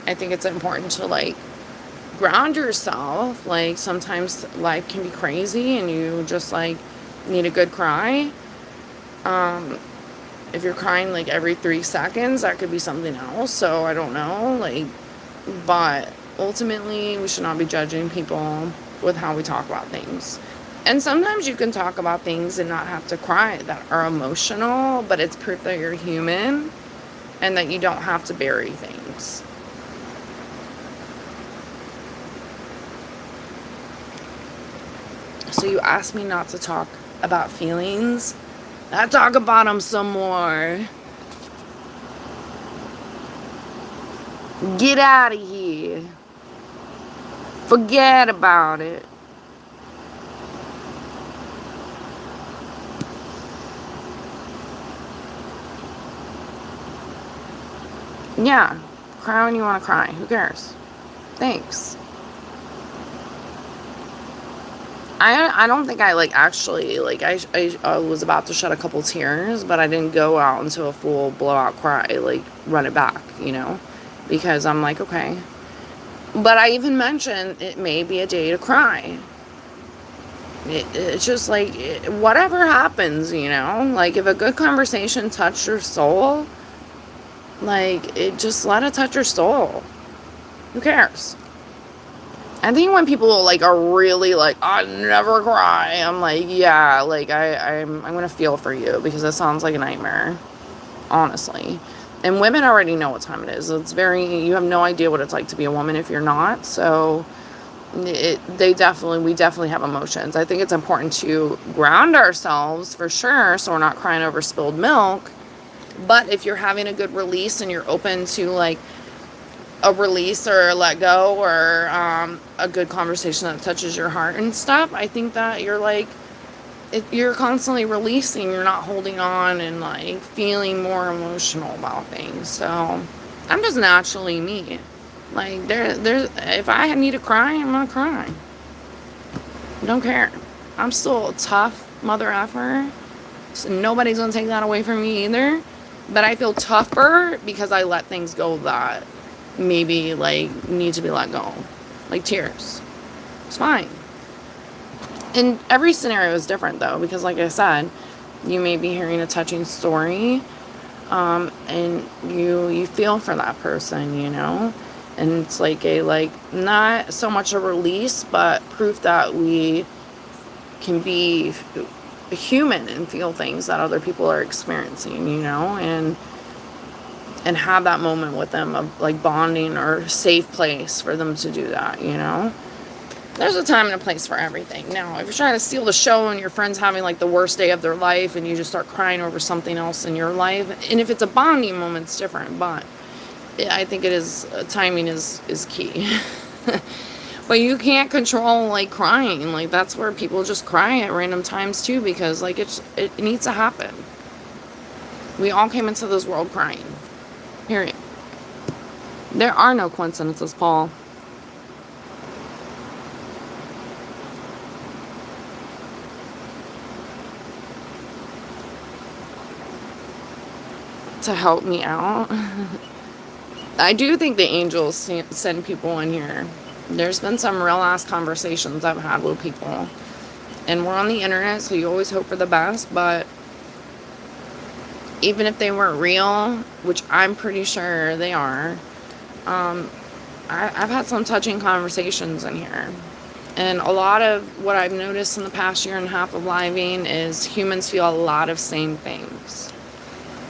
I think it's important to like ground yourself. Like sometimes life can be crazy and you just like need a good cry. If you're crying like every 3 seconds, that could be something else. So I don't know, like, but ultimately we should not be judging people with how we talk about things. And sometimes you can talk about things and not have to cry that are emotional, but it's proof that you're human and that you don't have to bury things. So you asked me not to talk about feelings. I'll talk about them some more. Get out of here. Forget about it. Yeah, cry when you want to cry. Who cares? Thanks. I don't think I like actually like I was about to shed a couple tears, but I didn't go out into a full blowout cry, like run it back, you know, because I'm like, okay. But I even mentioned it may be a day to cry. It's just like whatever happens, you know, like if a good conversation touched your soul, like it just let it touch your soul. Who cares? I think when people like are really like, I never cry, I'm like, yeah, like I'm gonna feel for you because it sounds like a nightmare, honestly. And women already know what time it is. It's you have no idea what it's like to be a woman if you're not. So we definitely have emotions. I think it's important to ground ourselves for sure, so we're not crying over spilled milk. But if you're having a good release and you're open to like a release or a let go or a good conversation that touches your heart and stuff, I think that you're like, you're constantly releasing, you're not holding on and like feeling more emotional about things. So I'm just naturally me. Like if I need to cry, I'm gonna cry. Don't care. I'm still a tough mother effer. So nobody's gonna take that away from me either. But I feel tougher because I let things go that maybe like need to be let go, like tears. It's fine. And every scenario is different though, because like I said, you may be hearing a touching story, and you feel for that person, you know, and it's like not so much a release, but proof that we can be human and feel things that other people are experiencing, you know, and have that moment with them of like bonding or safe place for them to do that, you know. There's a time and a place for everything. Now, if you're trying to steal the show and your friend's having like the worst day of their life and you just start crying over something else in your life, and if it's a bonding moment, it's different, but I think it is, timing is key. But you can't control like crying. Like that's where people just cry at random times too, because like it needs to happen. We all came into this world crying. Period. There are no coincidences, Paul. to help me out. I do think the angels send people in here. There's been some real ass conversations I've had with people. And we're on the internet, so you always hope for the best. But even if they weren't real, which I'm pretty sure they are, I've had some touching conversations in here. And a lot of what I've noticed in the past year and a half of living is humans feel a lot of same things.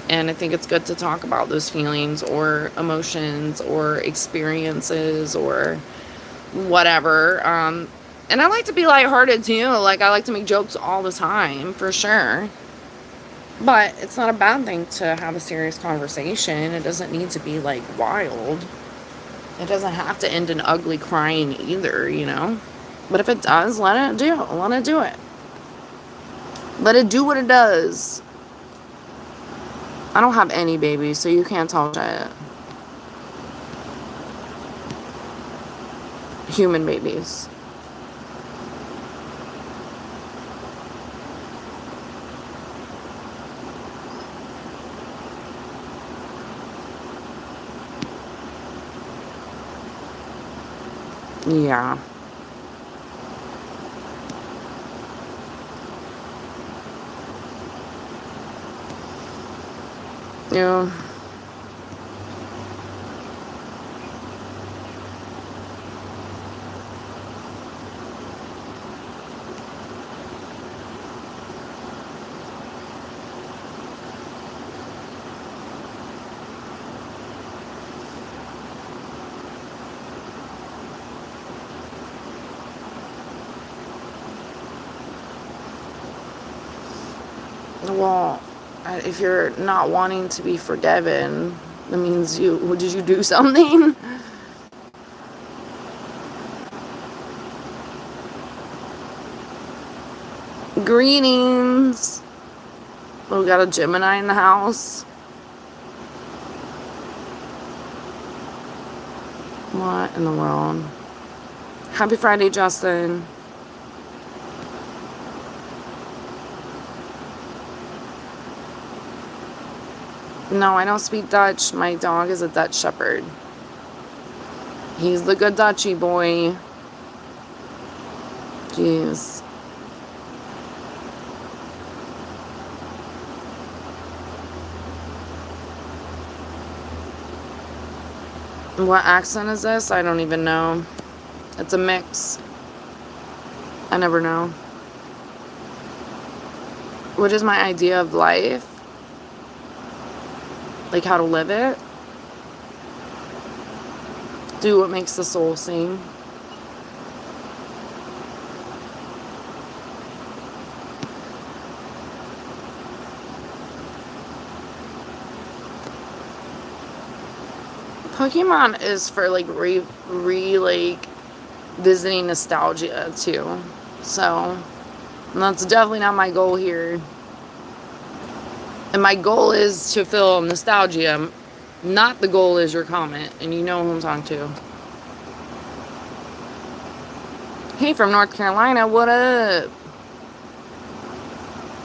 And I think it's good to talk about those feelings or emotions or experiences or whatever. And I like to be lighthearted too. Like, I like to make jokes all the time, for sure. But it's not a bad thing to have a serious conversation. It doesn't need to be, like, wild. It doesn't have to end in ugly crying either, you know? But if it does, let it do it. Let it do what it does. I don't have any babies, so you can't talk shit. Human babies. Yeah. Yeah. Well, if you're not wanting to be forgiven, that means did you do something? Greetings. We got a Gemini in the house. What in the world? Happy Friday, Justin. No, I don't speak Dutch. My dog is a Dutch Shepherd. He's the good Dutchy boy. Jeez. What accent is this? I don't even know. It's a mix. I never know. What is my idea of life? Like how to live it? Do what makes the soul sing. Pokemon is for like like visiting nostalgia too. So that's definitely not my goal here. And my goal is to feel nostalgia. Not the goal is your comment. And you know who I'm talking to. Hey, from North Carolina, what up?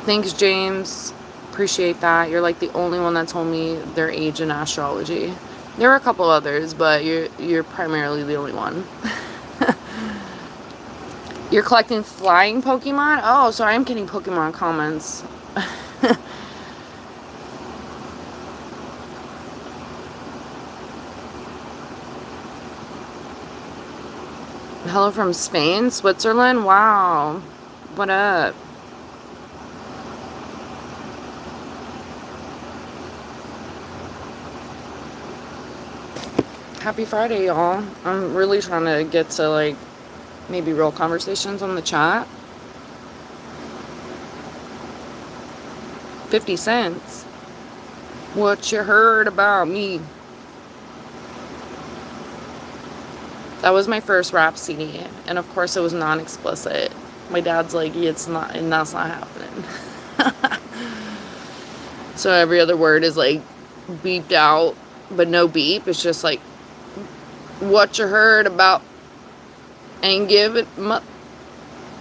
Thanks, James. Appreciate that. You're like the only one that told me their age in astrology. There are a couple others, but you're primarily the only one. You're collecting flying Pokemon? Oh, so I am getting Pokemon comments. Hello from Spain, Switzerland? Wow. What up? Happy Friday, y'all. I'm really trying to get to, like, maybe real conversations on the chat. 50 cents. What you heard about me? That was my first rap CD, and of course it was non-explicit. My dad's like, it's not, and that's not happening. So every other word is like beeped out, but no beep. It's just like, what you heard about, and give it,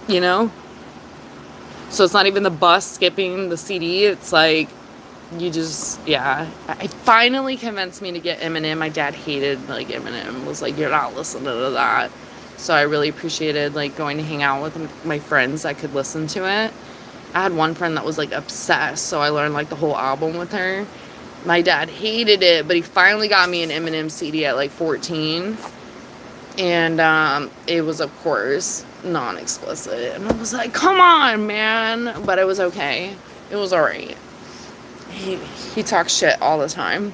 you know? So it's not even the bus skipping the CD. It's like you just, yeah. I finally convinced me to get Eminem. My dad hated, like, Eminem. Was like, you're not listening to that. So I really appreciated, like, going to hang out with my friends that could listen to it. I had one friend that was, like, obsessed, so I learned, like, the whole album with her. My dad hated it, but he finally got me an Eminem CD at, like, 14. And it was, of course, non-explicit. And I was like, come on, man. But it was okay. It was alright. He talks shit all the time.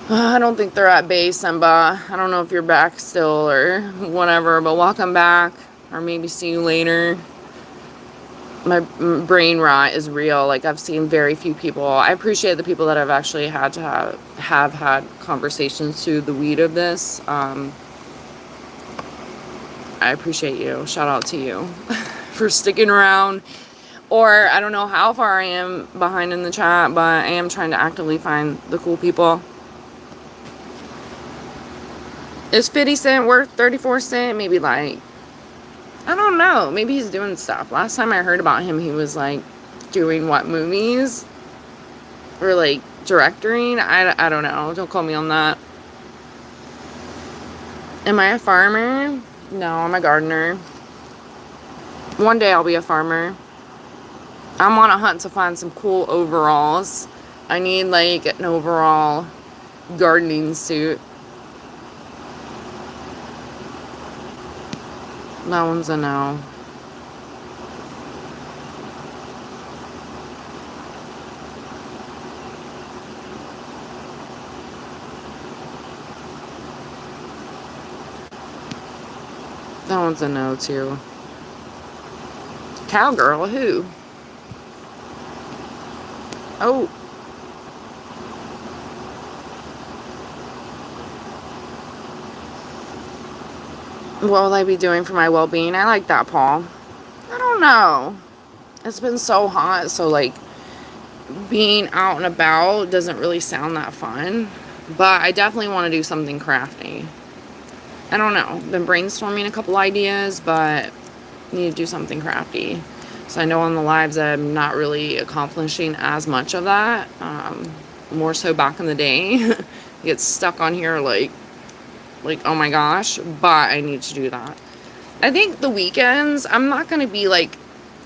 I don't think they're at base, Simba. I don't know if you're back still or whatever, but welcome back. Or maybe see you later. My brain rot is real. Like, I've seen very few people. I appreciate the people that I've actually had to have had conversations to the weed of this. I appreciate you. Shout out to you for sticking around. Or I don't know how far I am behind in the chat, but I am trying to actively find the cool people. Is 50 Cent worth 34 cents? Maybe, like, I don't know. Maybe he's doing stuff. Last time I heard about him, he was, like, doing what, movies? Or, like, directing? I don't know. Don't call me on that. Am I a farmer? No, I'm a gardener. One day I'll be a farmer. I'm on a hunt to find some cool overalls. I need, like, an overall gardening suit. That one's a no. That one's a no, too. Cowgirl, who? Oh. What will I be doing for my well-being? I like that, Paul. I don't know. It's been so hot, so, like, being out and about doesn't really sound that fun. But I definitely want to do something crafty. I don't know. Been brainstorming a couple ideas, but need to do something crafty. So I know on the lives I'm not really accomplishing as much of that. More so back in the day. Get stuck on here like, oh my gosh. But I need to do that. I think the weekends, I'm not going to be, like,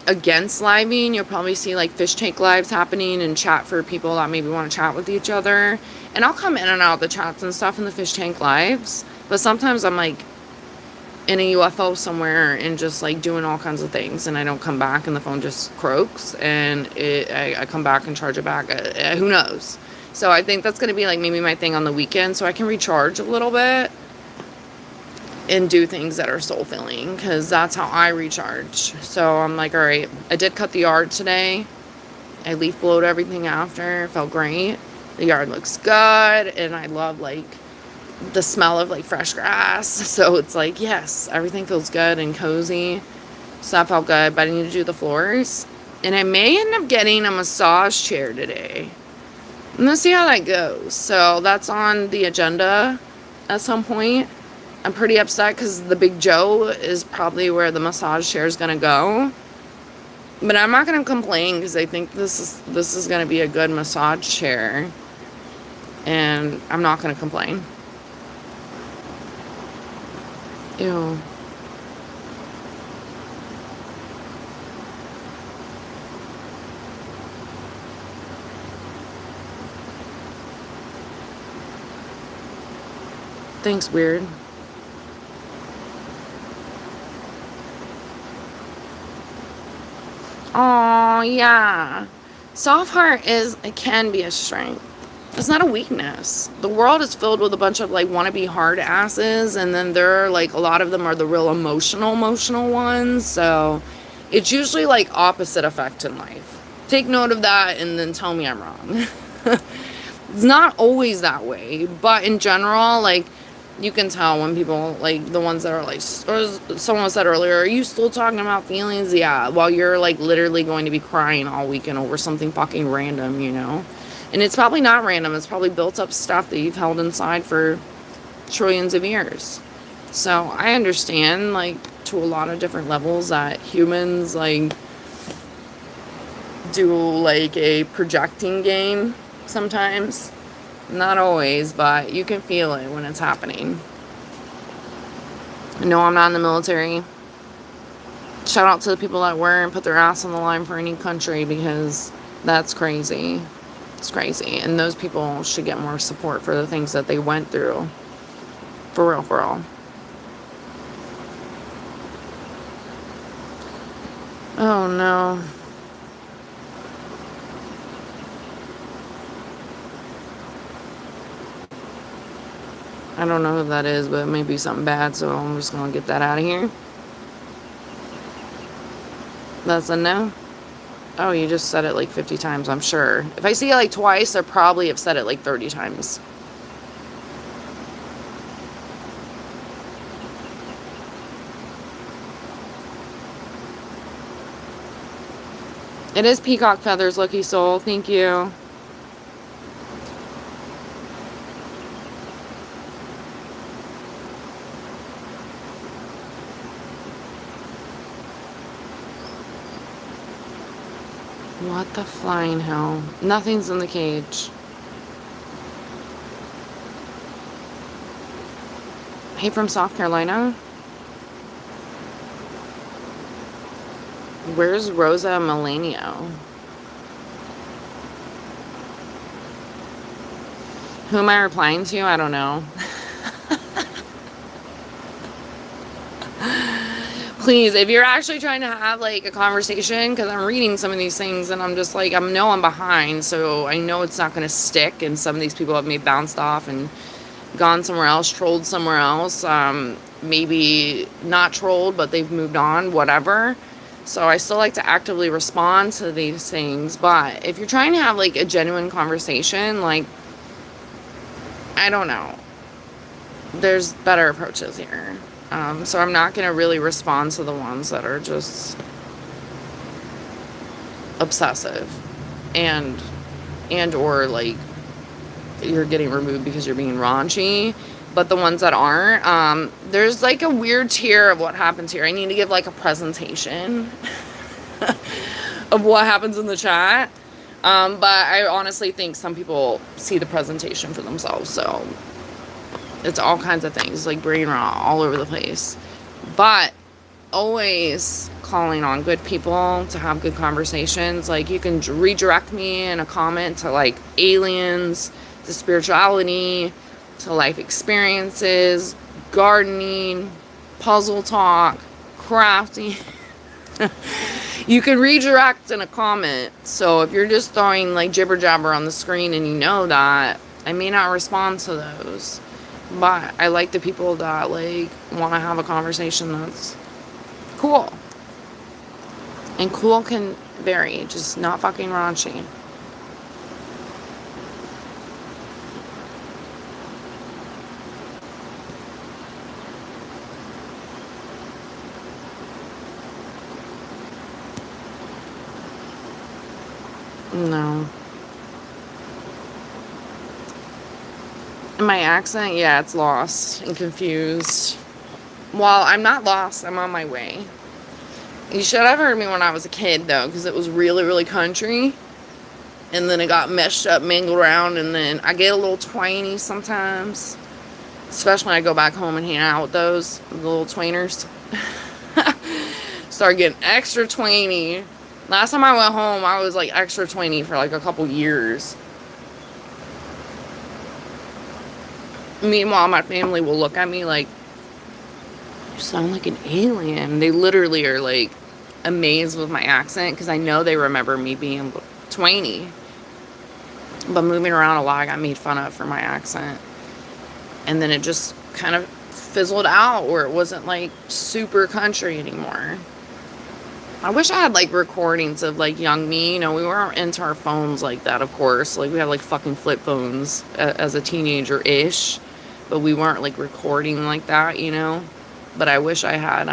against living. You'll probably see, like, fish tank lives happening and chat for people that maybe want to chat with each other. And I'll come in and out of the chats and stuff in the fish tank lives. But sometimes I'm, like, in a UFO somewhere and just, like, doing all kinds of things, and I don't come back and the phone just croaks, and I come back and charge it back. Who knows? So I think that's going to be, like, maybe my thing on the weekend, so I can recharge a little bit and do things that are soul filling, because that's how I recharge. So I'm like, all right, I did cut the yard today. I leaf blowed everything after. It felt great. The yard looks good, and I love, like, the smell of, like, fresh grass. So it's like, yes, everything feels good and cozy. So that felt good, but I need to do the floors. And I may end up getting a massage chair today. I'm gonna see how that goes. So that's on the agenda at some point. I'm pretty upset because the Big Joe is probably where the massage chair is gonna go. But I'm not gonna complain because I think this is gonna be a good massage chair. And I'm not gonna complain. Ew. Thanks, weird. Oh, yeah. Soft heart it can be a strength. It's not a weakness. The world is filled with a bunch of, like, wannabe hard asses, and then there are, like, a lot of them are the real emotional ones. So it's usually, like, opposite effect in life. Take note of that and then tell me I'm wrong. It's not always that way, but in general, like, you can tell when people, like, the ones that are like, or someone said earlier, are you still talking about feelings? Yeah, while you're, like, literally going to be crying all weekend over something fucking random, you know? And it's probably not random. It's probably built up stuff that you've held inside for trillions of years. So I understand, like, to a lot of different levels that humans, like, do like a projecting game sometimes. Not always, but you can feel it when it's happening. No, I'm not in the military. Shout out to the people that were and put their ass on the line for any country, because that's crazy. It's crazy. And those people should get more support for the things that they went through. For real, for real. Oh no. I don't know who that is, but it may be something bad, so I'm just gonna get that out of here. That's a no? Oh, you just said it like 50 times, I'm sure. If I see it like twice, I probably have said it like 30 times. It is peacock feathers, Lucky Soul. Thank you. What the flying hell? Nothing's in the cage. Hey, from South Carolina? Where's Rosa Melanio? Who am I replying to? I don't know. Please, if you're actually trying to have like a conversation, because I'm reading some of these things and I'm just like, I'm behind, so I know it's not going to stick, and some of these people have maybe bounced off and gone somewhere else, trolled somewhere else, maybe not trolled, but they've moved on, whatever. So I still like to actively respond to these things, but if you're trying to have like a genuine conversation, like, I don't know, there's better approaches here. So I'm not going to really respond to the ones that are just obsessive and or like you're getting removed because you're being raunchy. But the ones that aren't, there's like a weird tier of what happens here. I need to give like a presentation of what happens in the chat. But I honestly think some people see the presentation for themselves. So it's all kinds of things, like brain rot all over the place. But always calling on good people to have good conversations. Like, you can redirect me in a comment to like aliens, to spirituality, to life experiences, gardening, puzzle talk, crafting. You can redirect in a comment. So if you're just throwing like jibber jabber on the screen and you know that, I may not respond to those. But I like the people that like want to have a conversation that's cool. And cool can vary, just not fucking raunchy. No. My accent, yeah, it's lost and confused. Well, I'm not lost. I'm on my way. You should have heard me when I was a kid, though, because it was really, really country. And then it got meshed up, mangled around, and then I get a little twangy sometimes. Especially when I go back home and hang out with those little twainers. Start getting extra twangy. Last time I went home, I was like extra twangy for like a couple years. Meanwhile, my family will look at me like, you sound like an alien. They literally are like amazed with my accent, because I know they remember me being twangy. But moving around a lot, I got made fun of for my accent. And then it just kind of fizzled out, where it wasn't like super country anymore. I wish I had like recordings of like young me. You know, we weren't into our phones like that, of course. Like, we had like fucking flip phones as a teenager-ish. But we weren't like recording like that, you know. But I wish I had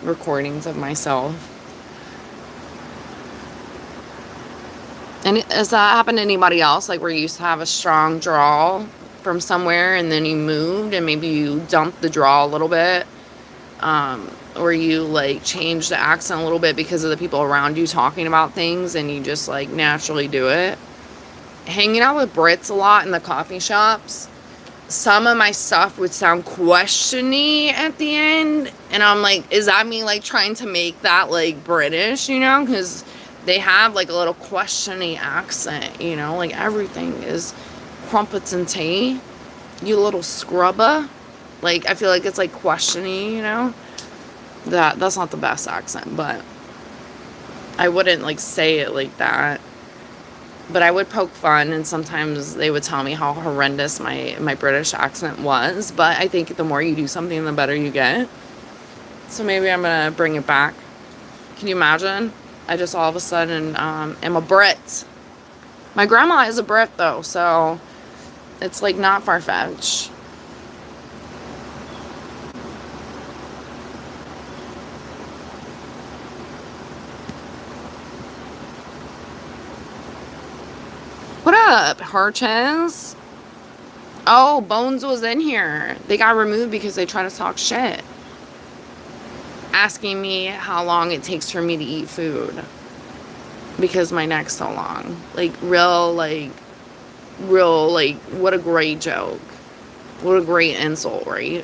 recordings of myself. And has that happened to anybody else? Like, where you used to have a strong drawl from somewhere and then you moved and maybe you dumped the drawl a little bit or you like change the accent a little bit because of the people around you talking about things and you just like naturally do it. Hanging out with Brits a lot in the coffee shops, some of my stuff would sound questiony at the end, and I'm like, is that me like trying to make that like British, you know, because they have like a little questiony accent, you know, like everything is crumpets and tea, you little scrubber. Like I feel like it's like questiony, you know. That's not the best accent, but I wouldn't like say it like that. But I would poke fun, and sometimes they would tell me how horrendous my British accent was. But I think the more you do something, the better you get. So maybe I'm gonna bring it back. Can you imagine? I just all of a sudden am a Brit. My grandma is a Brit though, so it's like not far-fetched. What up, Harches? Oh, Bones was in here. They got removed because they tried to talk shit. Asking me how long it takes for me to eat food. Because my neck's so long. Like, what a great joke. What a great insult, right?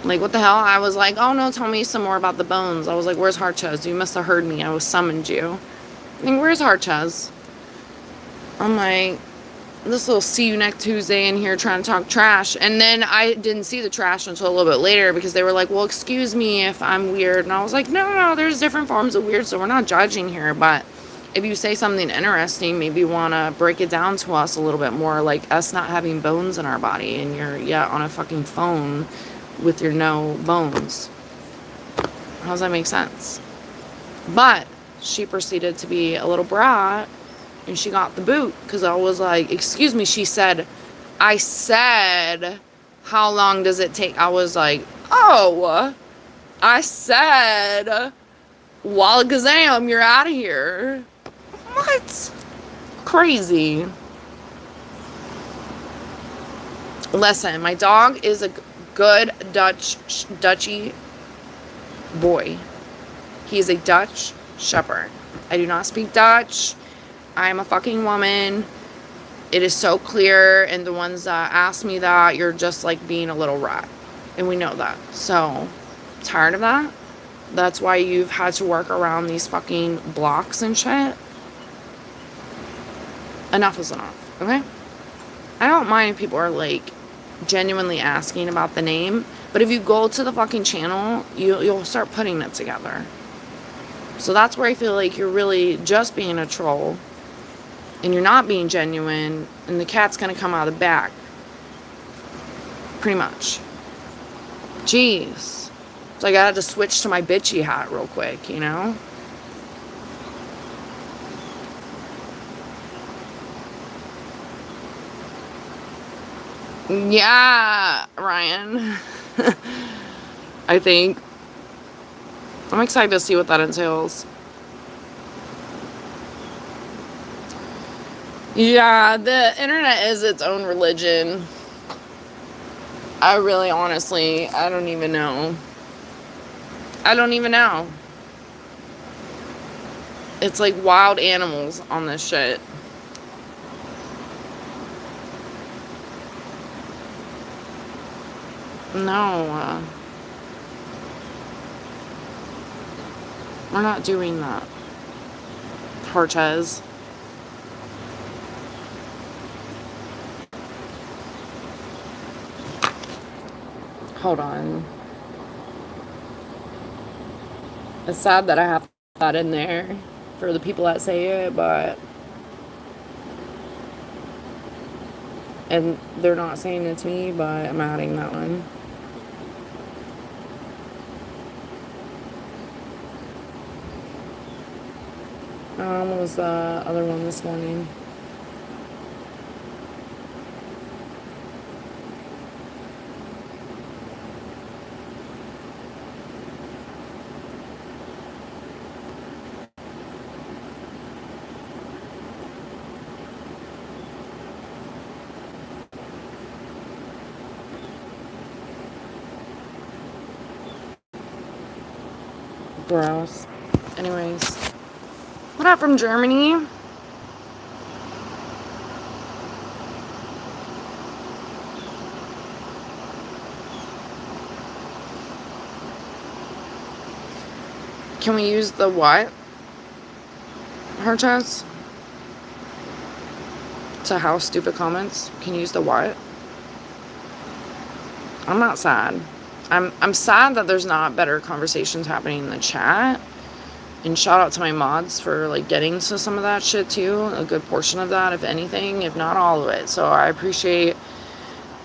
Like, what the hell? I was like, oh no, tell me some more about the Bones. I was like, where's Harches? You must have heard me. I was summoned you. Like, where's Harches? I'm like, this little see you next Tuesday in here trying to talk trash. And then I didn't see the trash until a little bit later because they were like, well, excuse me if I'm weird. And I was like, no, there's different forms of weird, so we're not judging here. But if you say something interesting, maybe you want to break it down to us a little bit more, like us not having bones in our body and you're, on a fucking phone with your no bones. How does that make sense? But she proceeded to be a little brat. And she got the boot because I was like, excuse me. She said, I said, how long does it take? I was like, oh, I said, Walakazam, you're out of here. What? Crazy. Listen, my dog is a good Dutchy boy. He is a Dutch Shepherd. I do not speak Dutch. I'm a fucking woman. It is so clear. And the ones that ask me that, you're just like being a little rat. And we know that. So, tired of that. That's why you've had to work around these fucking blocks and shit. Enough is enough. Okay? I don't mind if people are like genuinely asking about the name. But if you go to the fucking channel, you'll start putting it together. So that's where I feel like you're really just being a troll. And you're not being genuine, and the cat's gonna come out of the bag. Pretty much. Jeez. So I had to switch to my bitchy hat real quick, you know? Yeah, Ryan. I think. I'm excited to see what that entails. Yeah, the internet is its own religion. I really, honestly, I don't even know. It's like wild animals on this shit. No, we're not doing that. Harches. Hold on. It's sad that I have that in there for the people that say it, but and they're not saying it to me, but I'm adding that one. What was the other one this morning? Gross. Anyways. What up from Germany? Can we use the what? Herchas? To house stupid comments? Can you use the what? I'm not sad. I'm sad that there's not better conversations happening in the chat. And shout out to my mods for like getting to some of that shit too. A good portion of that, if anything, if not all of it. So I appreciate.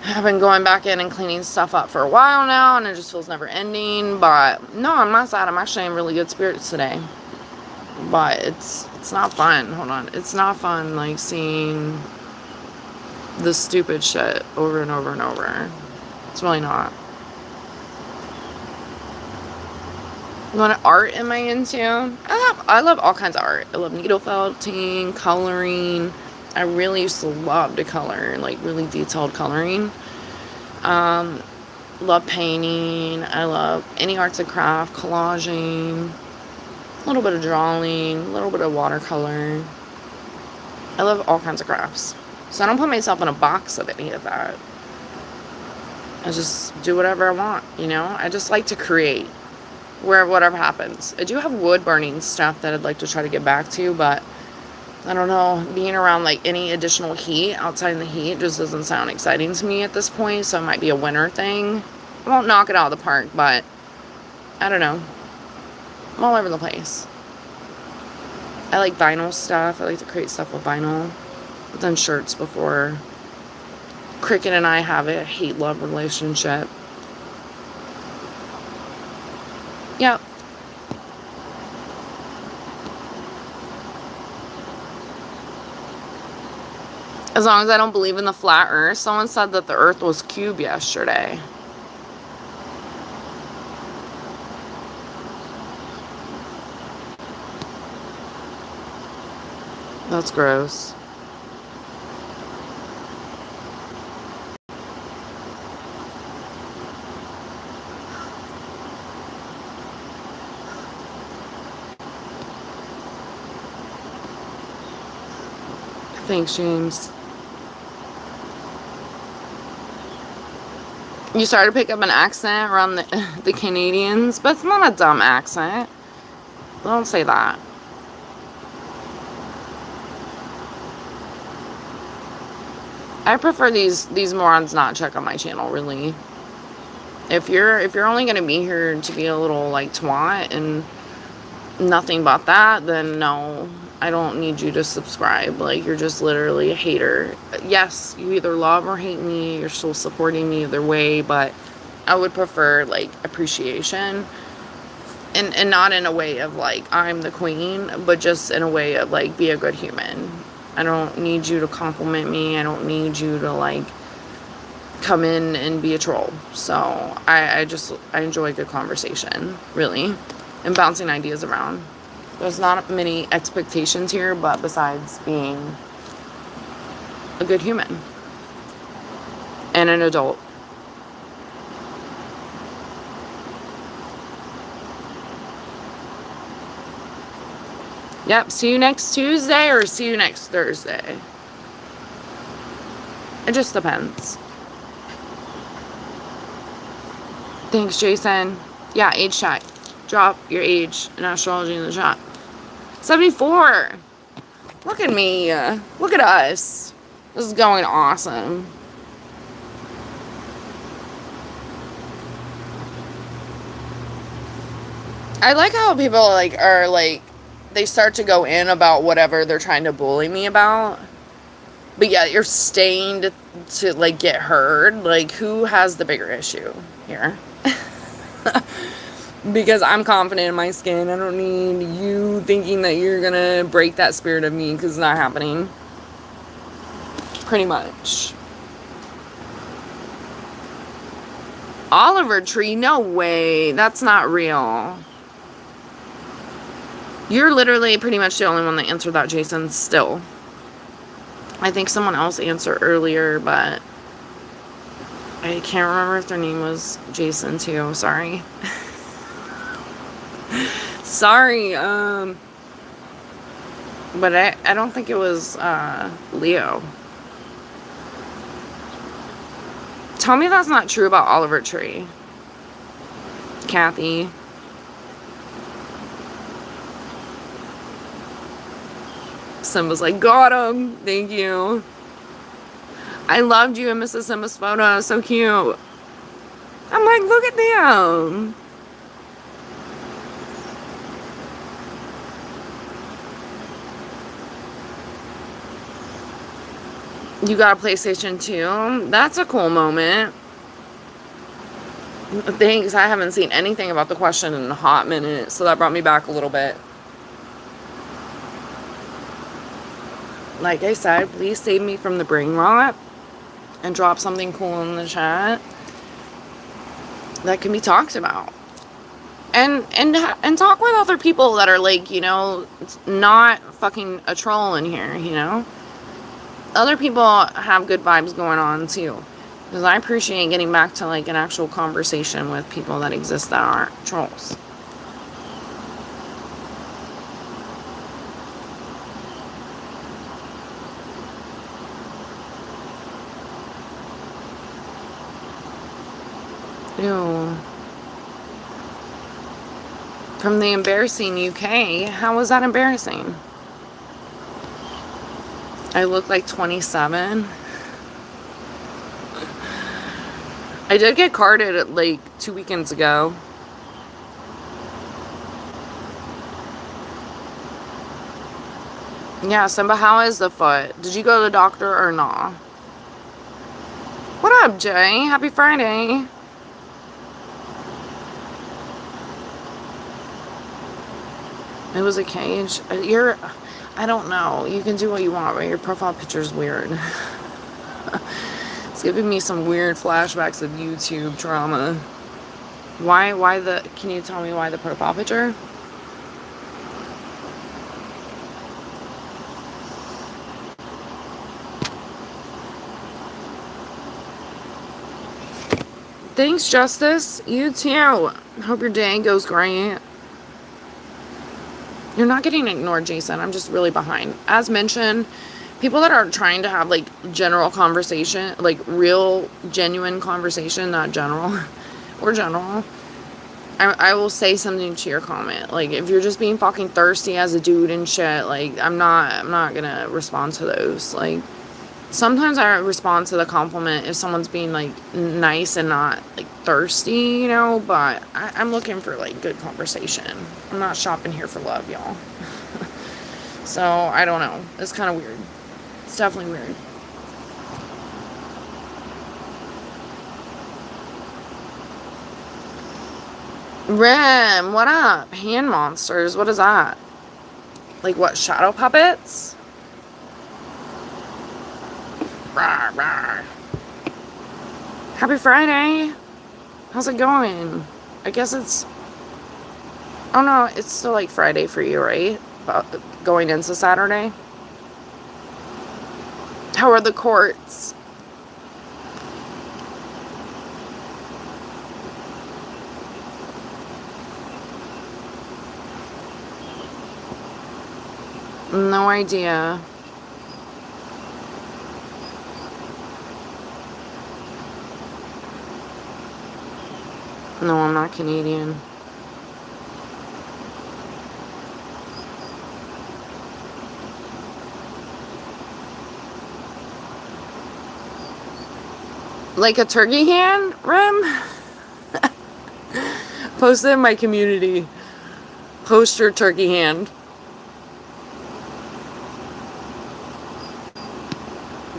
I've been going back in and cleaning stuff up for a while now, and it just feels never ending. But no, I'm not sad. I'm actually in really good spirits today. But it's not fun. Hold on. It's not fun like seeing the stupid shit over and over and over. It's really not. What art am I into? I love all kinds of art. I love needle felting, coloring. I really used to love to color, like really detailed coloring. Love painting. I love any arts and craft, collaging, a little bit of drawing, a little bit of watercolor. I love all kinds of crafts. So I don't put myself in a box of any of that. I just do whatever I want, you know? I just like to create. Whatever happens. I do have wood burning stuff that I'd like to try to get back to, but I don't know, being around like any additional heat outside in the heat just doesn't sound exciting to me at this point, so it might be a winter thing. I won't knock it out of the park, but I don't know. I'm all over the place. I like vinyl stuff. I like to create stuff with vinyl. I've done shirts before. Cricket and I have a hate-love relationship. Yep. As long as I don't believe in the flat earth. Someone said that the earth was cube yesterday. That's gross. Thanks, James. You started to pick up an accent around the Canadians, but it's not a dumb accent. Don't say that. I prefer these morons not check on my channel, really. If you're only gonna be here to be a little like twat and nothing but that, then no. I don't need you to subscribe. Like, you're just literally a hater. Yes, you either love or hate me. You're still supporting me either way, but I would prefer, like, appreciation. And not in a way of, like, I'm the queen, but just in a way of, like, be a good human. I don't need you to compliment me. I don't need you to, like, come in and be a troll. So, I enjoy good conversation, really. And bouncing ideas around. There's not many expectations here, but besides being a good human and an adult. Yep, see you next Tuesday or see you next Thursday. It just depends. Thanks, Jason. Yeah, age chat. Drop your age and astrology in the chat. 74. Look at me. Look at us. This is going awesome. I like how people are they start to go in about whatever they're trying to bully me about. But yeah, you're staying to like get heard. Like, who has the bigger issue here? Because I'm confident in my skin. I don't need you thinking that you're gonna break that spirit of me, because it's not happening. Pretty much. Oliver Tree? No way. That's not real. You're literally pretty much the only one that answered that, Jason, still. I think someone else answered earlier, but I can't remember if their name was Jason too. Sorry. Sorry, but I don't think it was, Leo. Tell me that's not true about Oliver Tree. Kathy. Simba's like, got him. Thank you. I loved you in Mrs. Simba's photo. So cute. I'm like, look at them. You got a PlayStation 2? That's a cool moment. Thanks. I haven't seen anything about the question in a hot minute, so that brought me back a little bit. Like I said, please save me from the brain rot and drop something cool in the chat that can be talked about. And talk with other people that are like, you know, not fucking a troll in here, you know? Other people have good vibes going on too. Because I appreciate getting back to like an actual conversation with people that exist that aren't trolls. Ew. From the embarrassing UK, how was that embarrassing? I look like 27. I did get carded like 2 weekends ago. Yeah, Simba, how is the foot? Did you go to the doctor or not? What up, Jay? Happy Friday. It was a cage. I don't know. You can do what you want, but your profile picture's weird. It's giving me some weird flashbacks of YouTube trauma. Can you tell me why the profile picture? Thanks, Justice. You too. Hope your day goes great. You're not getting ignored, Jason. I'm just really behind. As mentioned, people that are trying to have like general conversation, like real, genuine conversation, not general, or general, I will say something to your comment. Like, if you're just being fucking thirsty as a dude and shit, like, I'm not gonna respond to those. Like, sometimes I respond to the compliment if someone's being, like, nice and not, like, thirsty, you know? But I'm looking for, like, good conversation. I'm not shopping here for love, y'all. So, I don't know. It's kind of weird. It's definitely weird. Rim, what up? Hand monsters, what is that? Like, what, shadow puppets? Rawr, rawr. Happy Friday. How's it going? I guess it's... Oh no, it's still like Friday for you, right? Going into Saturday? How are the courts? No idea. No, I'm not Canadian. Like a turkey hand, Rim? Post it in my community. Post your turkey hand.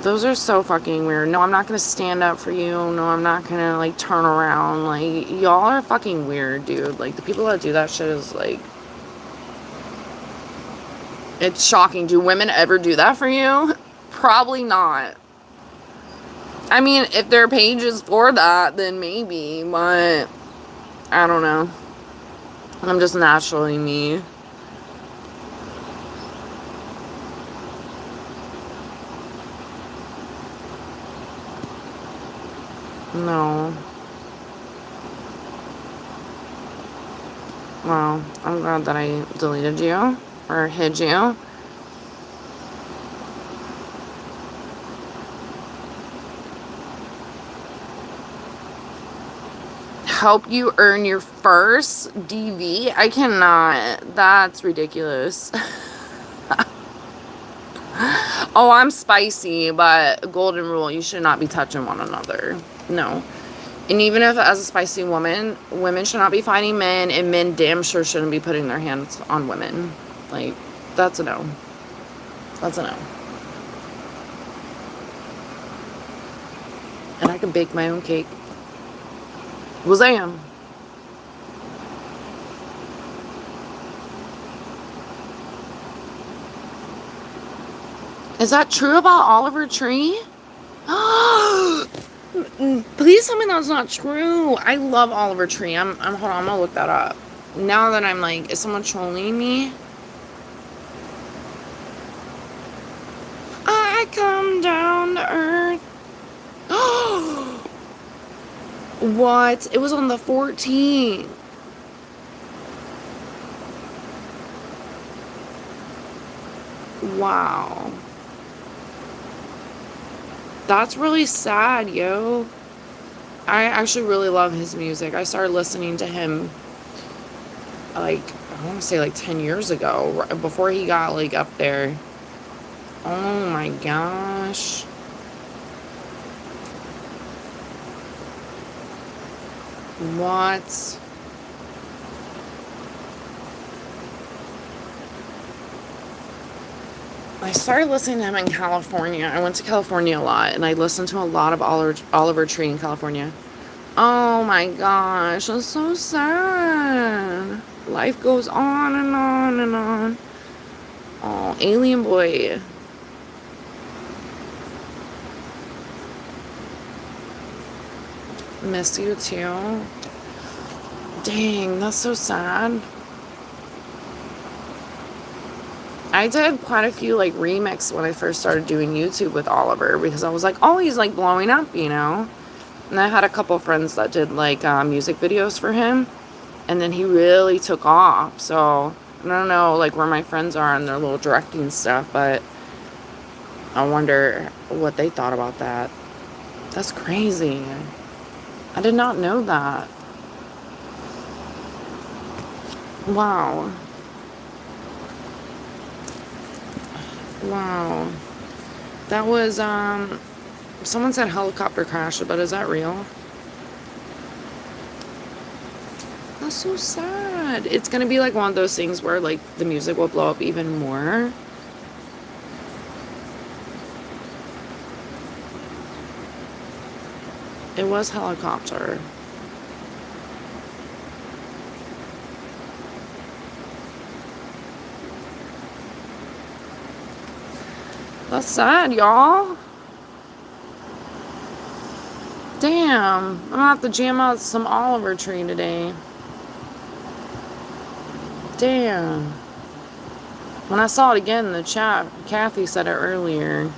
Those are so fucking weird. No, I'm not gonna stand up for you. No, I'm not gonna, like, turn around. Like, y'all are fucking weird, dude. Like, the people that do that shit is, like... It's shocking. Do women ever do that for you? Probably not. I mean, if their page is for that, then maybe, but... I don't know. I'm just naturally me. No. Well, I'm glad that I deleted you or hid you. Help you earn your first DV? I cannot. That's ridiculous. Oh, I'm spicy, but golden rule, you should not be touching one another. No. And even if as a spicy woman, women should not be fighting men, and men damn sure shouldn't be putting their hands on women. Like, that's a no. That's a no. And I can bake my own cake. Was I am. Is that true about Oliver Tree? Please tell me that's not true. I love Oliver Tree. Hold on, I'm gonna look that up. Now that I'm like, is someone trolling me? I come down to earth. What? It was on the 14th. Wow. That's really sad, yo. I actually really love his music. I started listening to him, like, I want to say like 10 years ago, before he got, like, up there. Oh my gosh. What? I started listening to him in California. I went to California a lot, and I listened to a lot of Oliver Tree in California. Oh my gosh, that's so sad. Life goes on and on and on. Oh, Alien Boy. Miss you too. Dang, that's so sad. I did quite a few like remix when I first started doing YouTube with Oliver, because I was like, oh, he's like blowing up, you know? And I had a couple friends that did like music videos for him, and then he really took off. So I don't know like where my friends are and their little directing stuff, but I wonder what they thought about that. That's crazy. I did not know that. Wow. Wow. That was, someone said helicopter crash, but is that real? That's so sad. It's gonna be like one of those things where, like, the music will blow up even more. It was helicopter. That's sad, y'all. Damn. I'm gonna have to jam out some Oliver Tree today. Damn. When I saw it again in the chat, Kathy said it earlier.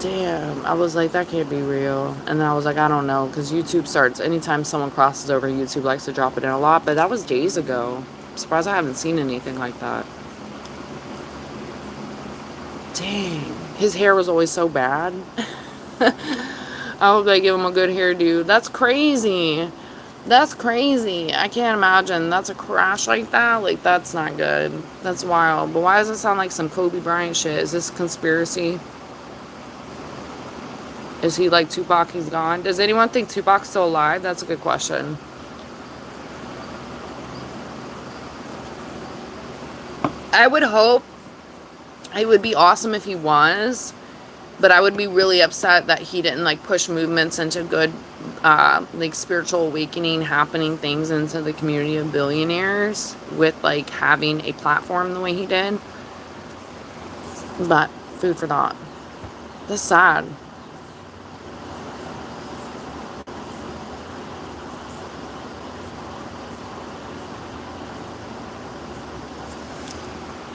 Damn. I was like, that can't be real. And then I was like, I don't know, because YouTube starts, anytime someone crosses over, YouTube likes to drop it in a lot. But that was days ago. I'm surprised I haven't seen anything like that. Dang. His hair was always so bad. I hope they give him a good hairdo. That's crazy. That's crazy. I can't imagine. That's a crash like that. Like, that's not good. That's wild. But why does it sound like some Kobe Bryant shit? Is this conspiracy? Is he like Tupac? He's gone? Does anyone think Tupac's still alive? That's a good question. I would hope. It would be awesome if he was. But I would be really upset that he didn't like push movements into good like spiritual awakening happening things into the community of billionaires with like having a platform the way he did. But food for thought. That's sad.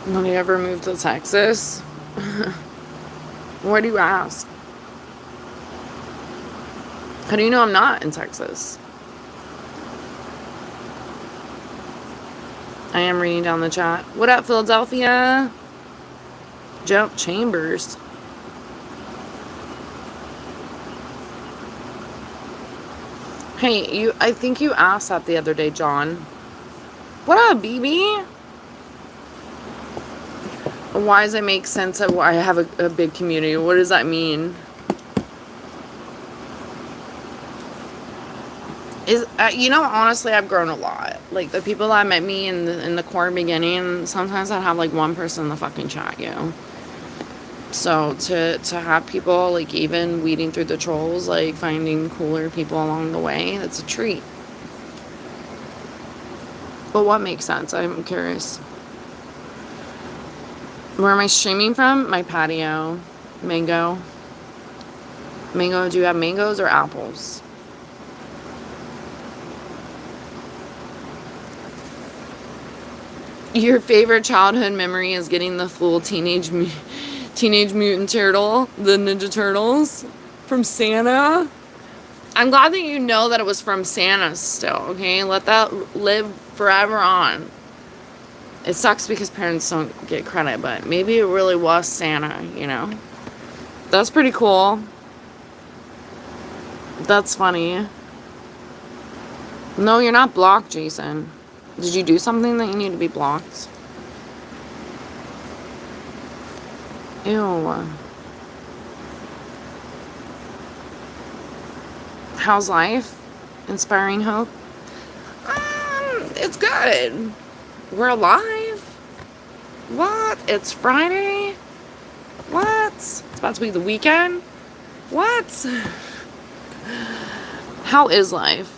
Have you ever moved to Texas? Why do you ask? How do you know I'm not in Texas? I am reading down the chat. What up, Philadelphia? Jump Chambers. Hey, I think you asked that the other day, John. What up, BB? Why does it make sense that I have a big community? What does that mean? Honestly, I've grown a lot. Like, the people that met me in the core beginning, sometimes I'd have, like, one person in the fucking chat, So, to have people, like, even weeding through the trolls, like, finding cooler people along the way, that's a treat. But what makes sense? I'm curious. Where am I streaming from? My patio. Mango. Mango, do you have mangoes or apples? Your favorite childhood memory is getting the full Teenage Mutant Turtle, the Ninja Turtles, from Santa. I'm glad that you know that it was from Santa still, okay? Let that live forever on. It sucks because parents don't get credit, but maybe it really was Santa, That's pretty cool. That's funny. No, you're not blocked, Jason. Did you do something that you need to be blocked? Ew. How's life? Inspiring hope? It's good. We're alive. What? It's Friday? What? It's about to be the weekend? What? How is life?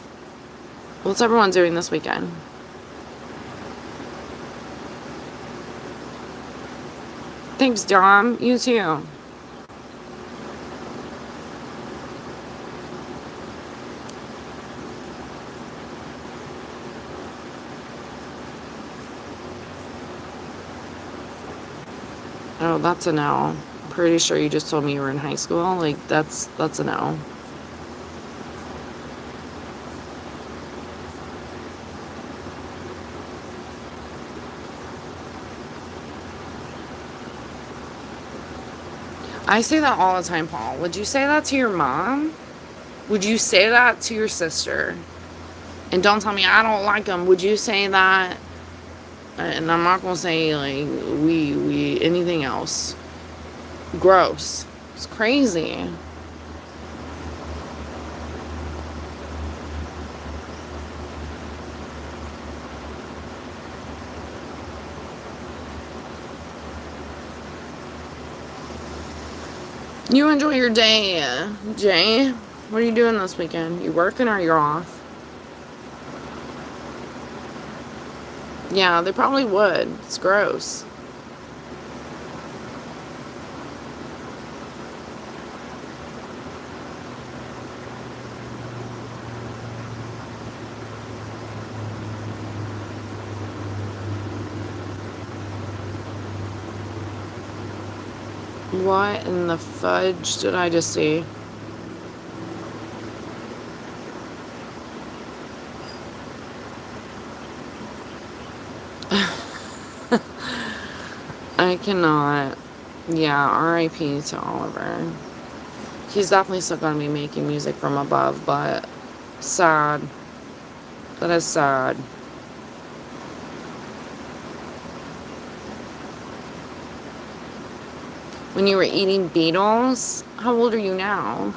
What's everyone doing this weekend? Thanks, Dom. You too. Oh, that's a no. Pretty sure you just told me you were in high school. Like, that's a no. I say that all the time, Paul. Would you say that to your mom? Would you say that to your sister? And don't tell me I don't like them. Would you say that? And I'm not gonna say like we anything else. Gross. It's crazy. You enjoy your day, Jay. What are you doing this weekend? You working or you're off? Yeah, they probably would. It's gross. What in the fudge did I just see? I cannot. Yeah, R.I.P. to Oliver. He's definitely still going to be making music from above, but sad. That is sad. When you were eating beetles? How old are you now?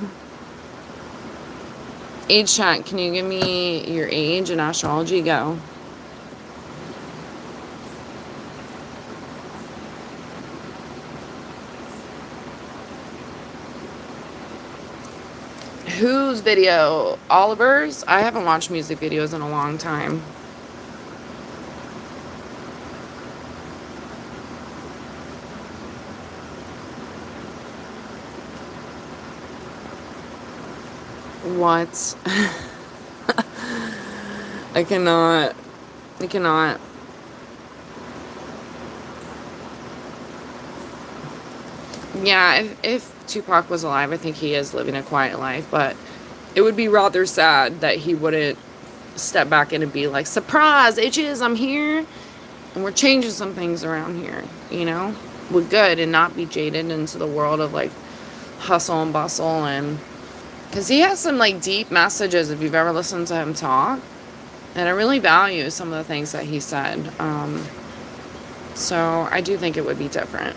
Age check. Can you give me your age and astrology? Go. Whose video? Oliver's? I haven't watched music videos in a long time. What? I cannot. I cannot. Yeah, if Tupac was alive, I think he is living a quiet life, but it would be rather sad that he wouldn't step back in and be like, surprise, itches, I'm here. And we're changing some things around here, you know? We're good and not be jaded into the world of like hustle and bustle. And because he has some like deep messages if you've ever listened to him talk. And I really value some of the things that he said. So I do think it would be different.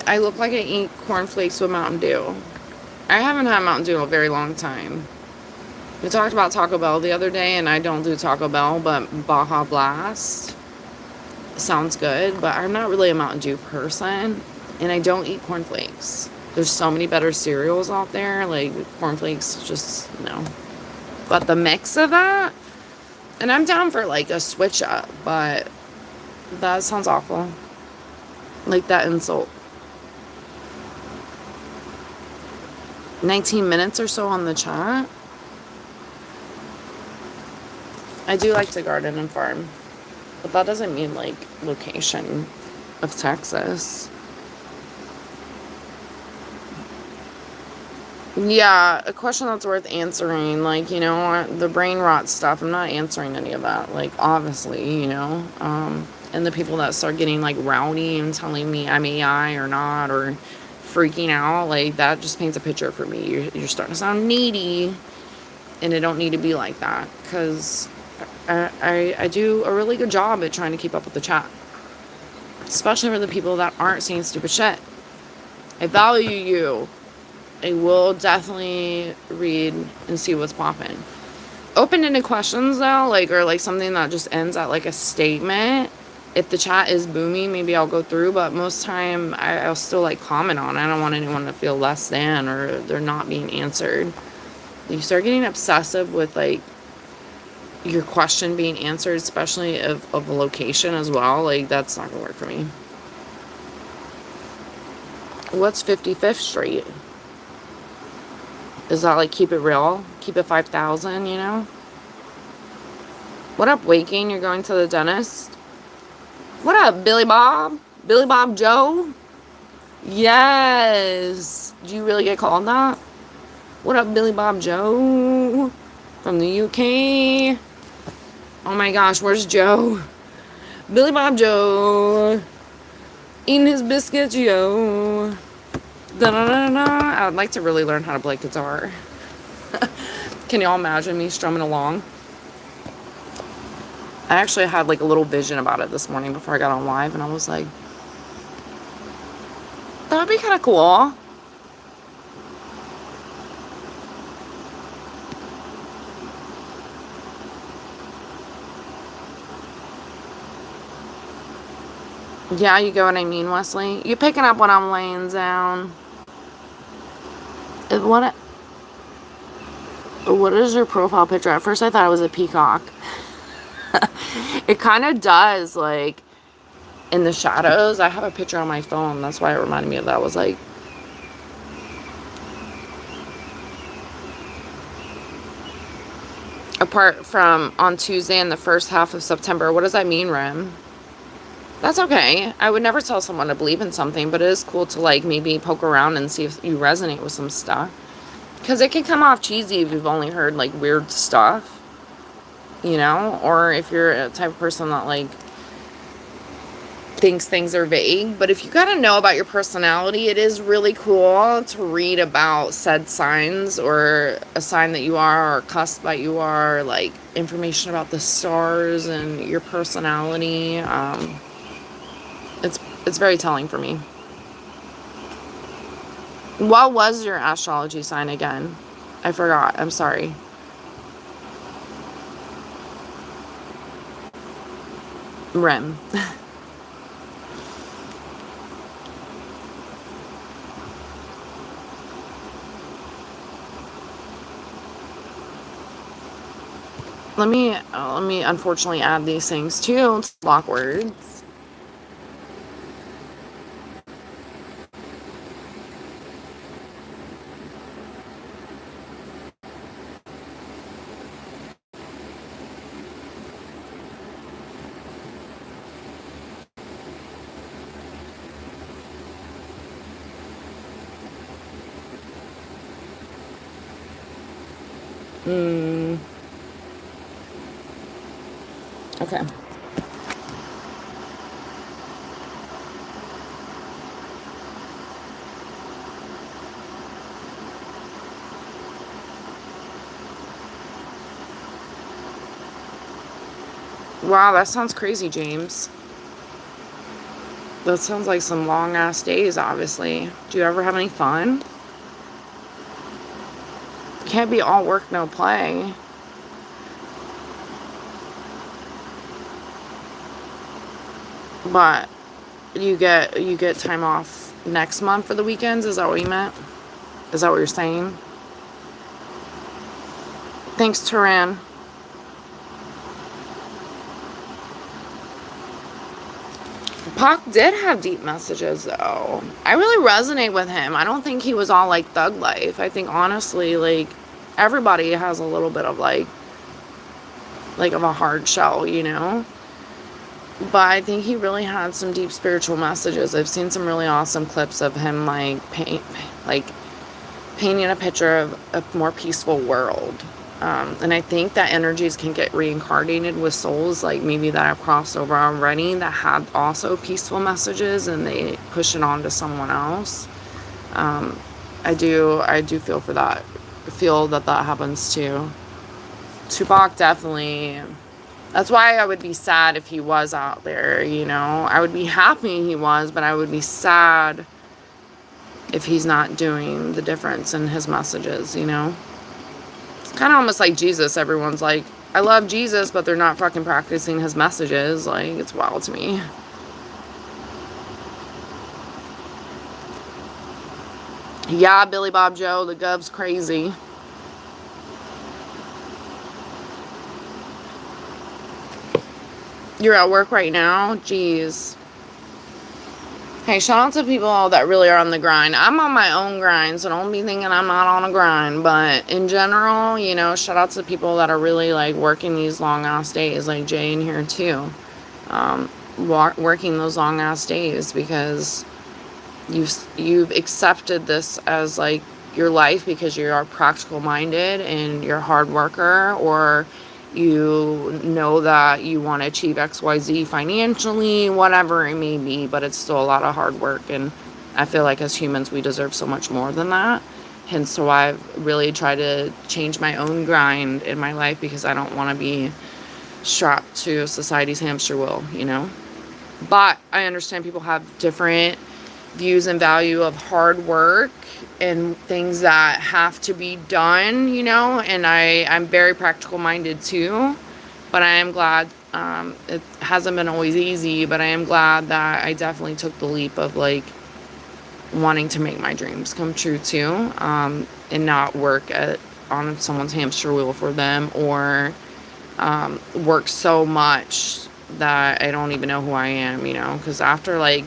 I look like I eat cornflakes with Mountain Dew. I haven't had Mountain Dew in a very long time. We talked about Taco Bell the other day, and I don't do Taco Bell, but Baja Blast sounds good, but I'm not really a Mountain Dew person, and I don't eat cornflakes. There's so many better cereals out there, like cornflakes, just no. But the mix of that, and I'm down for like a switch up, but that sounds awful. Like that insult. 19 minutes or so on the chat. I do like to garden and farm, but that doesn't mean like location of Texas. Yeah, a question that's worth answering. Like, you know, the brain rot stuff, I'm not answering any of that. Like, obviously, you know. And the people that start getting, like, rowdy and telling me I'm AI or not, or freaking out, like, that just paints a picture for me. You're starting to sound needy, and it don't need to be like that. Because I do a really good job at trying to keep up with the chat. Especially for the people that aren't saying stupid shit. I value you. I will definitely read and see what's popping. Open-ended questions though, like, or like something that just ends at like a statement. If the chat is booming, maybe I'll go through, but most time I'll still like comment on it. I don't want anyone to feel less than or they're not being answered. You start getting obsessive with like your question being answered, especially of a location as well. Like, that's not gonna work for me. What's 55th Street? Is that like keep it real? Keep it 5,000, you know? What up, Waking? You're going to the dentist? What up, Billy Bob? Billy Bob Joe? Yes. Do you really get called that? What up, Billy Bob Joe? From the UK? Oh my gosh, where's Joe? Billy Bob Joe. Eating his biscuits, yo. Da-da-da-da. I would like to really learn how to play guitar. Can y'all imagine me strumming along? I actually had like a little vision about it this morning before I got on live, and I was like, that would be kind of cool. Yeah, you get what I mean, Wesley? You picking up what I'm laying down? What is your profile picture? At first I thought it was a peacock. It kind of does, like, in the shadows. I have a picture on my phone. That's why it reminded me of that. It was like, apart from on Tuesday in the first half of September. What does that mean, Rim? That's okay. I would never tell someone to believe in something, but it is cool to, like, maybe poke around and see if you resonate with some stuff. Because it can come off cheesy if you've only heard, like, weird stuff, you know? Or if you're a type of person that, like, thinks things are vague. But if you gotta know about your personality, it is really cool to read about said signs, or a sign that you are, or a cusp that you are, like, information about the stars and your personality. It's very telling for me. What was your astrology sign again? I forgot. I'm sorry. Rim. Let me unfortunately add these things too. It's block words. Mm, okay. Wow, that sounds crazy, James. That sounds like some long ass days, obviously. Do you ever have any fun? Can't be all work, no play. But you get time off next month for the weekends? Is that what you meant? Is that what you're saying? Thanks, Turan. Pac did have deep messages, though. I really resonate with him. I don't think he was all like thug life. I think honestly, like, everybody has a little bit of like of a hard shell, you know? But I think he really had some deep spiritual messages. I've seen some really awesome clips of him like painting a picture of a more peaceful world. And I think that energies can get reincarnated with souls like maybe that have crossed over already that had also peaceful messages and they push it on to someone else. I do feel for that. I feel that happens too. Tupac definitely. That's why I would be sad if he was out there, you know. I would be happy he was, but I would be sad if he's not doing the difference in his messages, you know. It's kind of almost like Jesus. Everyone's like, I love Jesus, but they're not fucking practicing his messages. Like, it's wild to me. Yeah, Billy Bob Joe, the gov's crazy. You're at work right now? Jeez. Hey, shout out to people that really are on the grind. I'm on my own grind, so don't be thinking I'm not on a grind. But in general, you know, shout out to people that are really like working these long ass days, like Jay in here too. Working those long ass days because you've accepted this as like your life because you are practical minded and you're a hard worker, or you know that you want to achieve XYZ financially, whatever it may be, but it's still a lot of hard work. And I feel like as humans, we deserve so much more than that. Hence, so I've really tried to change my own grind in my life because I don't want to be strapped to society's hamster wheel, you know? But I understand people have different views and value of hard work and things that have to be done, you know, and I'm very practical minded too, but I am glad, it hasn't been always easy, but I am glad that I definitely took the leap of like wanting to make my dreams come true too, and not work on someone's hamster wheel for them, or work so much that I don't even know who I am, you know, because after like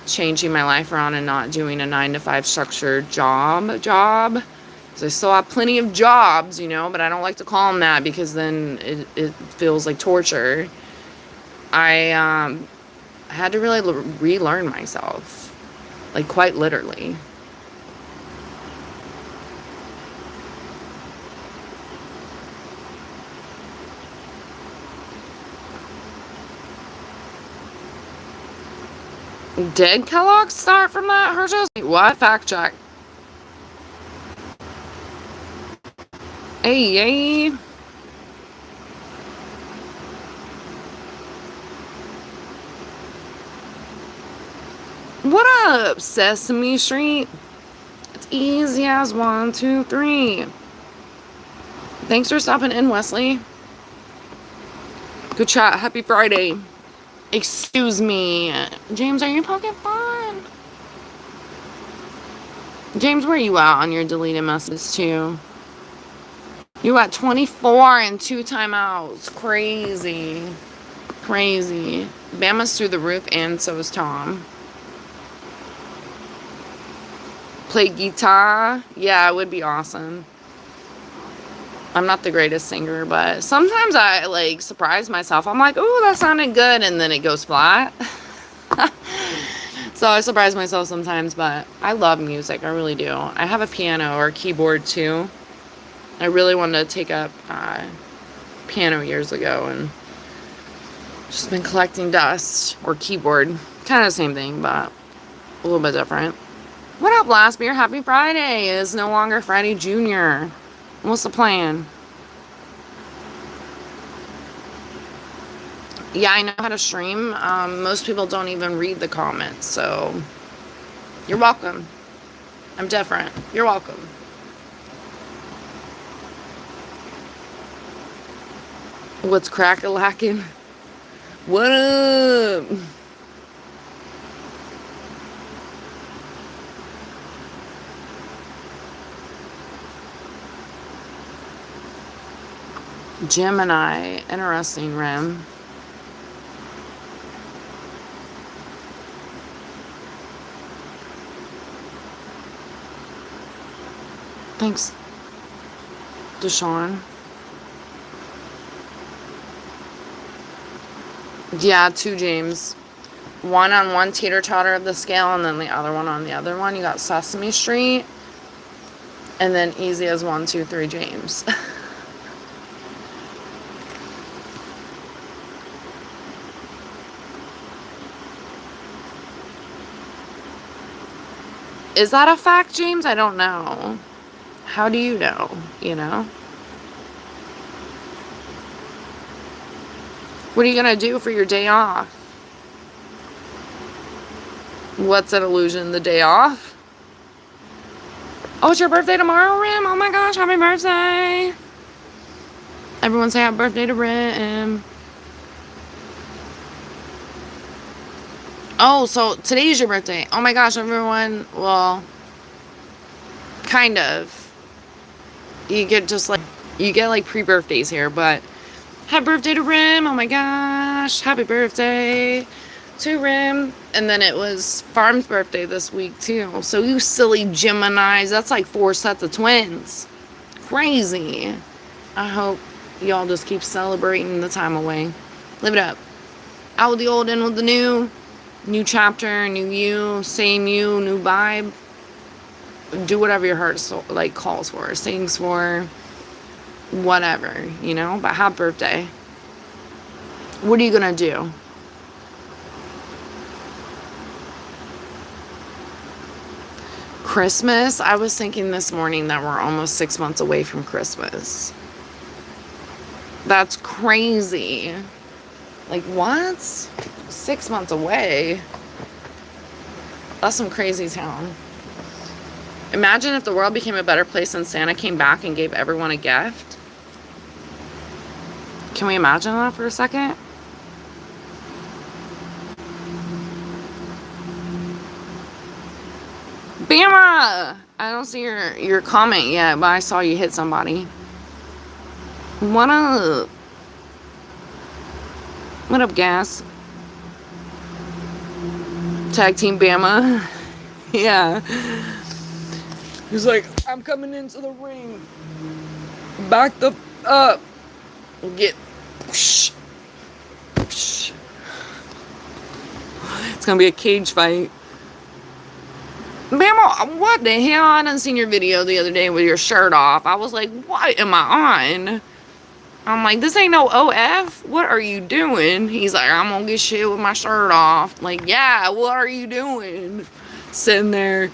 changing my life around and not doing a 9-to-5 structured job, because I still have plenty of jobs, you know, but I don't like to call them that because then it feels like torture. I had to really relearn myself, like quite literally. Did Kellogg start from that? Hershey's? What? Fact check. Hey, yay. What up, Sesame Street? It's easy as 1, 2, 3. Thanks for stopping in, Wesley. Good chat. Happy Friday. Excuse me. James, are you poking fun? James, where you at on your deleted messages too? You at 24 and 2 timeouts. Crazy. Crazy. Bama's through the roof and so is Tom. Play guitar? Yeah, it would be awesome. I'm not the greatest singer, but sometimes I like surprise myself. I'm like, ooh, that sounded good, and then it goes flat. So I surprise myself sometimes, but I love music. I really do. I have a piano or a keyboard too. I really wanted to take up piano years ago and just been collecting dust, or keyboard. Kind of the same thing, but a little bit different. What up, Last Beer? Happy Friday. It's no longer Friday Jr. What's the plan? Yeah, I know how to stream. Most people don't even read the comments, so you're welcome. I'm different. You're welcome. What's crack-a-lackin'? What up? Gemini. Interesting, Rim. Thanks, Deshaun. Yeah, 2 James. One on one teeter-totter of the scale, and then the other one on the other one. You got Sesame Street. And then easy as 1, 2, 3 James. Is that a fact, James? I don't know. How do you know? You know? What are you going to do for your day off? What's an illusion? The day off? Oh, it's your birthday tomorrow, Rim? Oh my gosh, happy birthday. Everyone say happy birthday to Rim. Oh, so today's your birthday. Oh my gosh, everyone. Well, kind of. You get like pre-birthdays here, but happy birthday to Rim. Oh my gosh. Happy birthday to Rim. And then it was Farm's birthday this week too. So you silly Geminis, that's like 4 sets of twins. Crazy. I hope y'all just keep celebrating the time away. Live it up. Out with the old, in with the new. New chapter, new you, same you, new vibe. Do whatever your heart like calls for, sings for, whatever, you know. But happy birthday. What are you gonna do? Christmas? I was thinking this morning that we're almost 6 months away from Christmas. That's crazy. Like, what? 6 months away? That's some crazy town. Imagine if the world became a better place and Santa came back and gave everyone a gift. Can we imagine that for a second? Bama! I don't see your comment yet, but I saw you hit somebody. What up? What up, Gas? Tag Team Bama. Yeah. He's like, I'm coming into the ring. Back the up. Get. It's gonna be a cage fight. Bama, what the hell? I done seen your video the other day with your shirt off. I was like, what am I on? I'm like, this ain't no OF. What are you doing? He's like, I'm gonna get shit with my shirt off. Like, yeah, what are you doing? Sitting there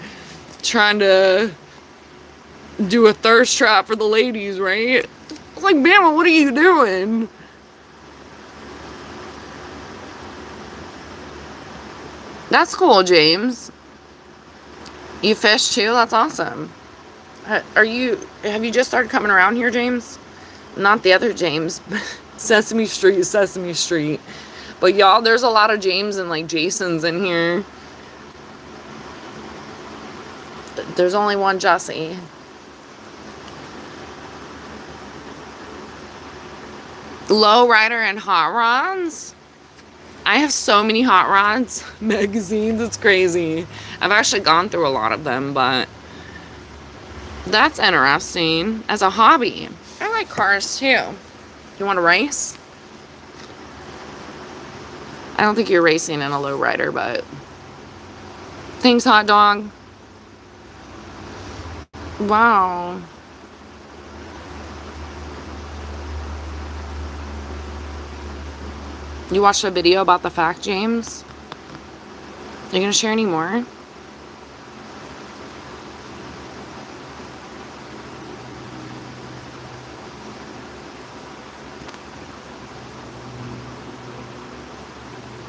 trying to do a thirst trap for the ladies, right? I was like, Bama, what are you doing? That's cool, James. You fish too? That's awesome. Have you just started coming around here, James? Not the other James. Sesame Street, Sesame Street. But y'all, there's a lot of James and like Jasons in here. There's only one Jesse. Low Rider and Hot Rods? I have so many Hot Rods magazines. It's crazy. I've actually gone through a lot of them, but that's interesting as a hobby. I like cars too. You want to race? I don't think you're racing in a low rider, but thanks, hot dog. Wow. You watched a video about the fact, James? Are you going to share any more?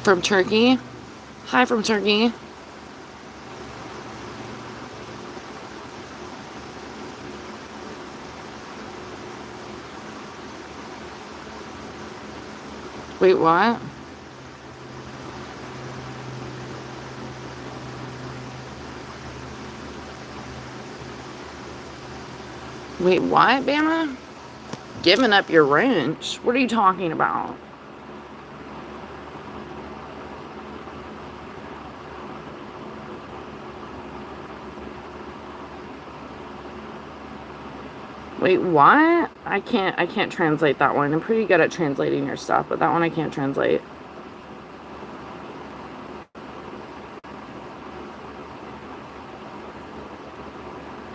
From Turkey? Hi from Turkey. Wait, what? Wait, what, Bama? Giving up your ranch? What are you talking about? Wait, what? I can't translate that one. I'm pretty good at translating your stuff, but that one I can't translate.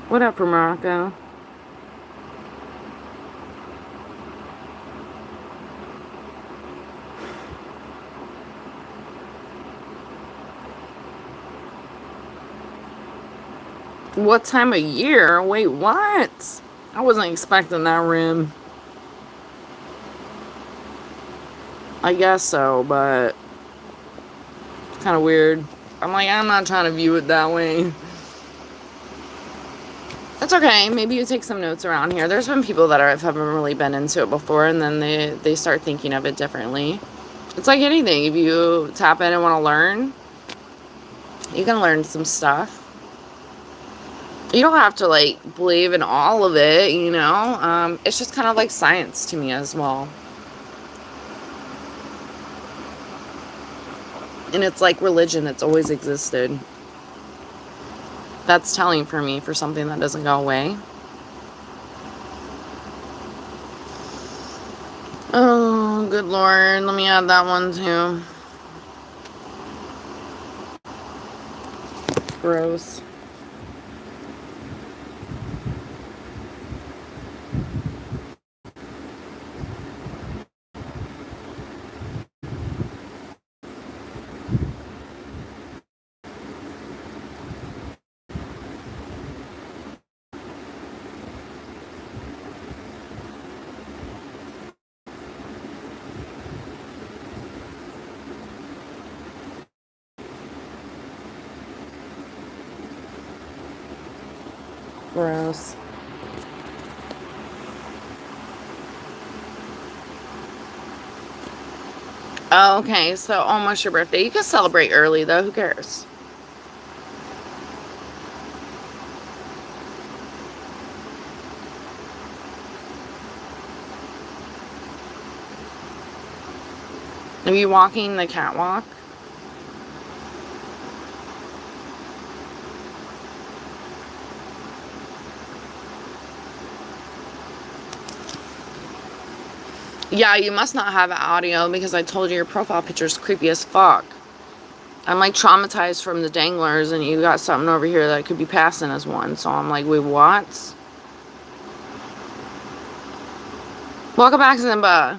What up for Morocco? What time of year? Wait, what? I wasn't expecting that rim. I guess so, but it's kind of weird. I'm like, I'm not trying to view it that way. It's okay. Maybe you take some notes around here. There's been people that haven't really been into it before, and then they start thinking of it differently. It's like anything. If you tap in and want to learn, you can learn some stuff. You don't have to, like, believe in all of it, you know? It's just kind of like science to me as well. And it's like religion. It's always existed. That's telling for me for something that doesn't go away. Oh, good Lord. Let me add that one, too. Gross. Gross. Oh, okay, so almost your birthday. You can celebrate early, though. Who cares? Are you walking the catwalk? Yeah, you must not have audio because I told you your profile picture is creepy as fuck. I'm like traumatized from the danglers, and you got something over here that could be passing as one. So I'm like, wait, what? Welcome back, Zimba.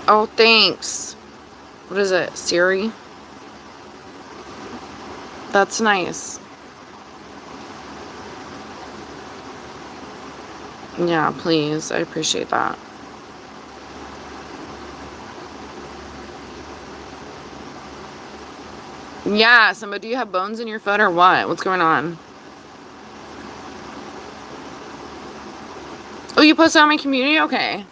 Oh, thanks. What is it? Siri? That's nice. Yeah, please. I appreciate that. Yeah, somebody, do you have bones in your foot or what? What's going on? Oh, you posted on my community? Okay.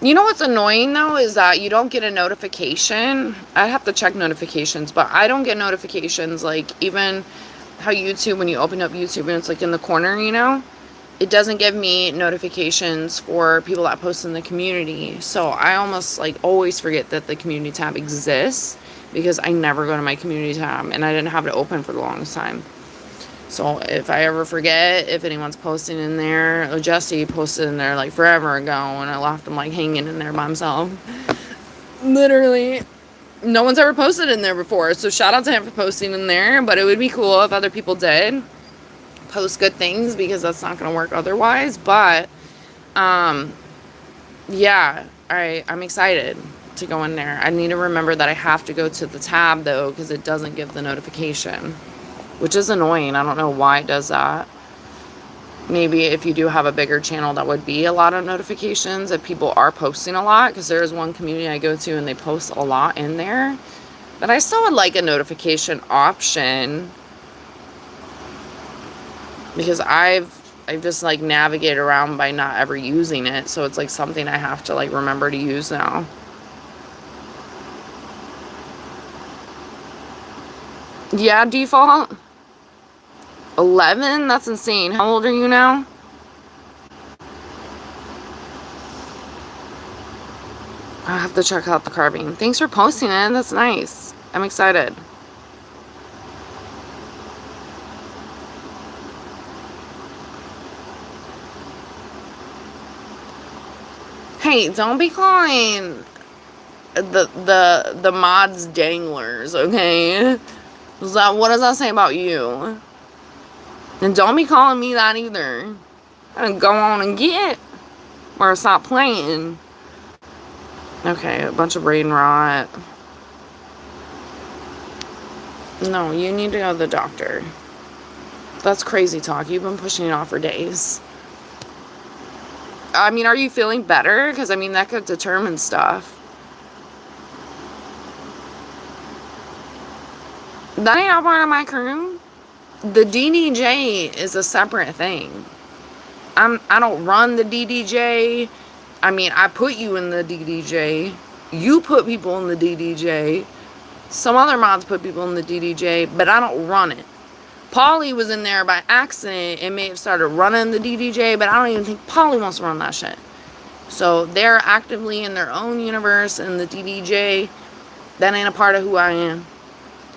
You know what's annoying, though, is that you don't get a notification. I have to check notifications, but I don't get notifications, like, even how YouTube, when you open up YouTube and it's, like, in the corner, you know? It doesn't give me notifications for people that post in the community. So I almost, like, always forget that the community tab exists because I never go to my community tab, and I didn't have it open for the longest time. So if I ever forget, if anyone's posting in there, Jesse posted in there like forever ago, and I left him like hanging in there by himself. Literally, no one's ever posted in there before. So shout out to him for posting in there. But it would be cool if other people did post good things because that's not going to work otherwise. But, yeah, I'm excited to go in there. I need to remember that I have to go to the tab, though, because it doesn't give the notification, which is annoying. I don't know why it does that. Maybe if you do have a bigger channel, that would be a lot of notifications if people are posting a lot, because there is one community I go to and they post a lot in there. But I still would like a notification option, because I've just like navigated around by not ever using it, so it's like something I have to like remember to use now. Yeah, default 11. That's insane. How old are you now? I have to check out the carving. Thanks for posting it. That's nice. I'm excited. Hey, don't be calling the mods danglers, okay? What does that say about you? And don't be calling me that either. And go on and get, or stop playing. Okay, a bunch of brain rot. No, you need to go to the doctor. That's crazy talk. You've been pushing it off for days. I mean, are you feeling better? Because, I mean, that could determine stuff. That ain't all part of my crew. The DDJ is a separate thing. I don't run the DDJ. I mean, I put you in the DDJ. You put people in the DDJ. Some other mods put people in the DDJ, but I don't run it. Polly was in there by accident and may have started running the DDJ, but I don't even think Polly wants to run that shit. So they're actively in their own universe, and the DDJ, that ain't a part of who I am.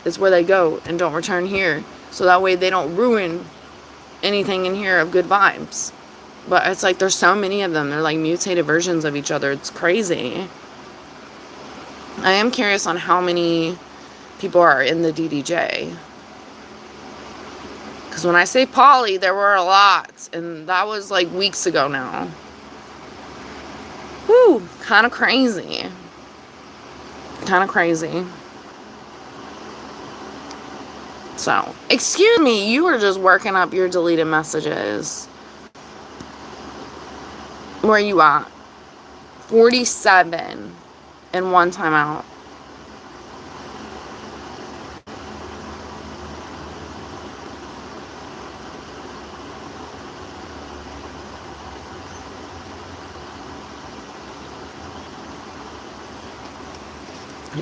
It's where they go and don't return here. So that way they don't ruin anything in here of good vibes. But it's like there's so many of them. They're like mutated versions of each other. It's crazy. I am curious on how many people are in the DDJ. Because when I say Polly, there were a lot. And that was like weeks ago now. Whew, kind of crazy. Kind of crazy. So, excuse me, you were just working up your deleted messages. Where are you at? 47 and one timeout.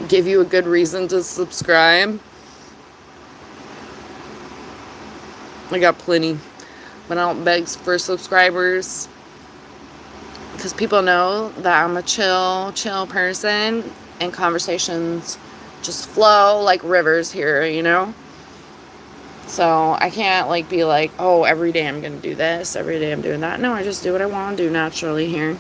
Give you a good reason to subscribe. I got plenty, but I don't beg for subscribers because people know that I'm a chill person, and conversations just flow like rivers here, you know? So I can't like be like, oh, every day I'm gonna do this, every day I'm doing that. No, I just do what I want to do naturally here.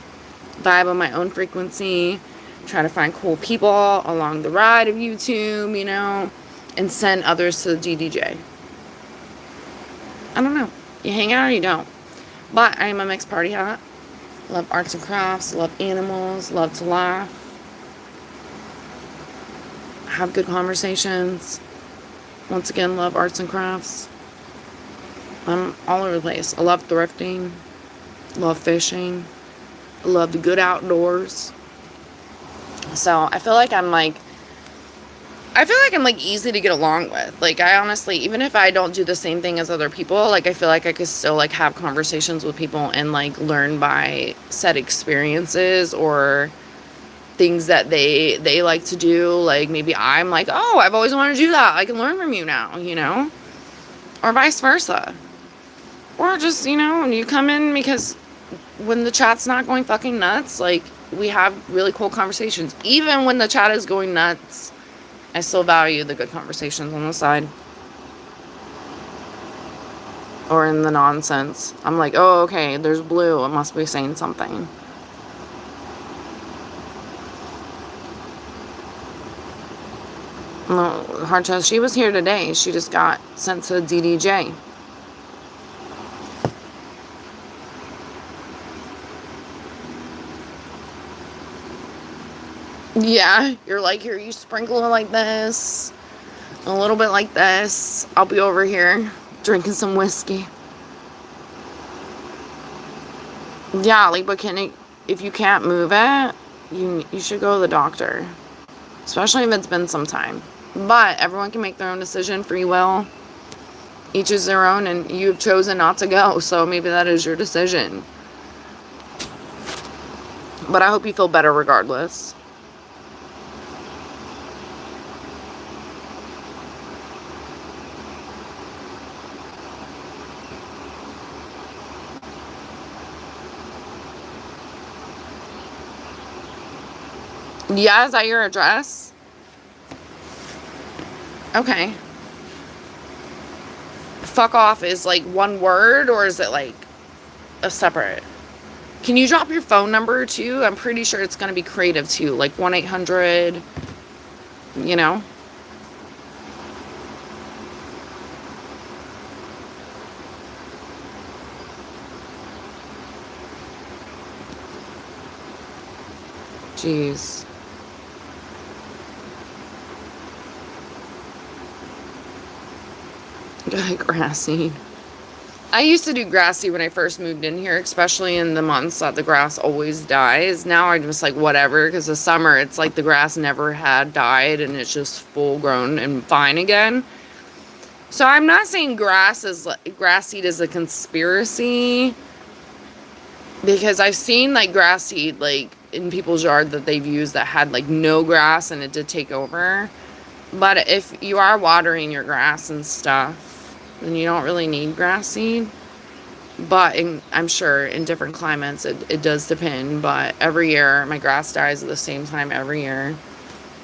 Vibe on my own frequency, try to find cool people along the ride of YouTube, you know, and send others to the DDJ. I don't know. You hang out or you don't. But I am a mixed party hat. Love arts and crafts. Love animals. Love to laugh. Have good conversations. Once again, love arts and crafts. I'm all over the place. I love thrifting. Love fishing. I love the good outdoors. So I feel like I'm easy to get along with. Like, I honestly, even if I don't do the same thing as other people, like, I feel like I could still, like, have conversations with people and, like, learn by said experiences or things that they like to do. Like, maybe I'm like, oh, I've always wanted to do that. I can learn from you now, you know? Or vice versa. Or just, you know, you come in because when the chat's not going fucking nuts, like, we have really cool conversations. Even when the chat is going nuts, I still value the good conversations on the side. Or in the nonsense. I'm like, oh, okay, there's Blue. It must be saying something. No, Hard Chest, she was here today. She just got sent to DDJ. Yeah, you're like, here, you sprinkle it like this, a little bit like this. I'll be over here drinking some whiskey. Yeah, like, but if you can't move it, you should go to the doctor, especially if it's been some time. But everyone can make their own decision, free will. Each is their own, and you've chosen not to go, so maybe that is your decision. But I hope you feel better regardless. Yeah, is that your address? Okay. Fuck off is like one word, or is it like a separate? Can you drop your phone number too? I'm pretty sure it's going to be creative too, like 1-800, you know? Jeez. Grass seed. I used to do grass seed when I first moved in here, especially in the months that the grass always dies. Now I'm just like, whatever, because the summer, it's like the grass never had died and it's just full grown and fine again. So I'm not saying grass seed is a conspiracy, because I've seen like grass seed like in people's yard that they've used that had like no grass and it did take over. But if you are watering your grass and stuff, then you don't really need grass seed. But I'm sure in different climates it does depend. But every year my grass dies at the same time every year.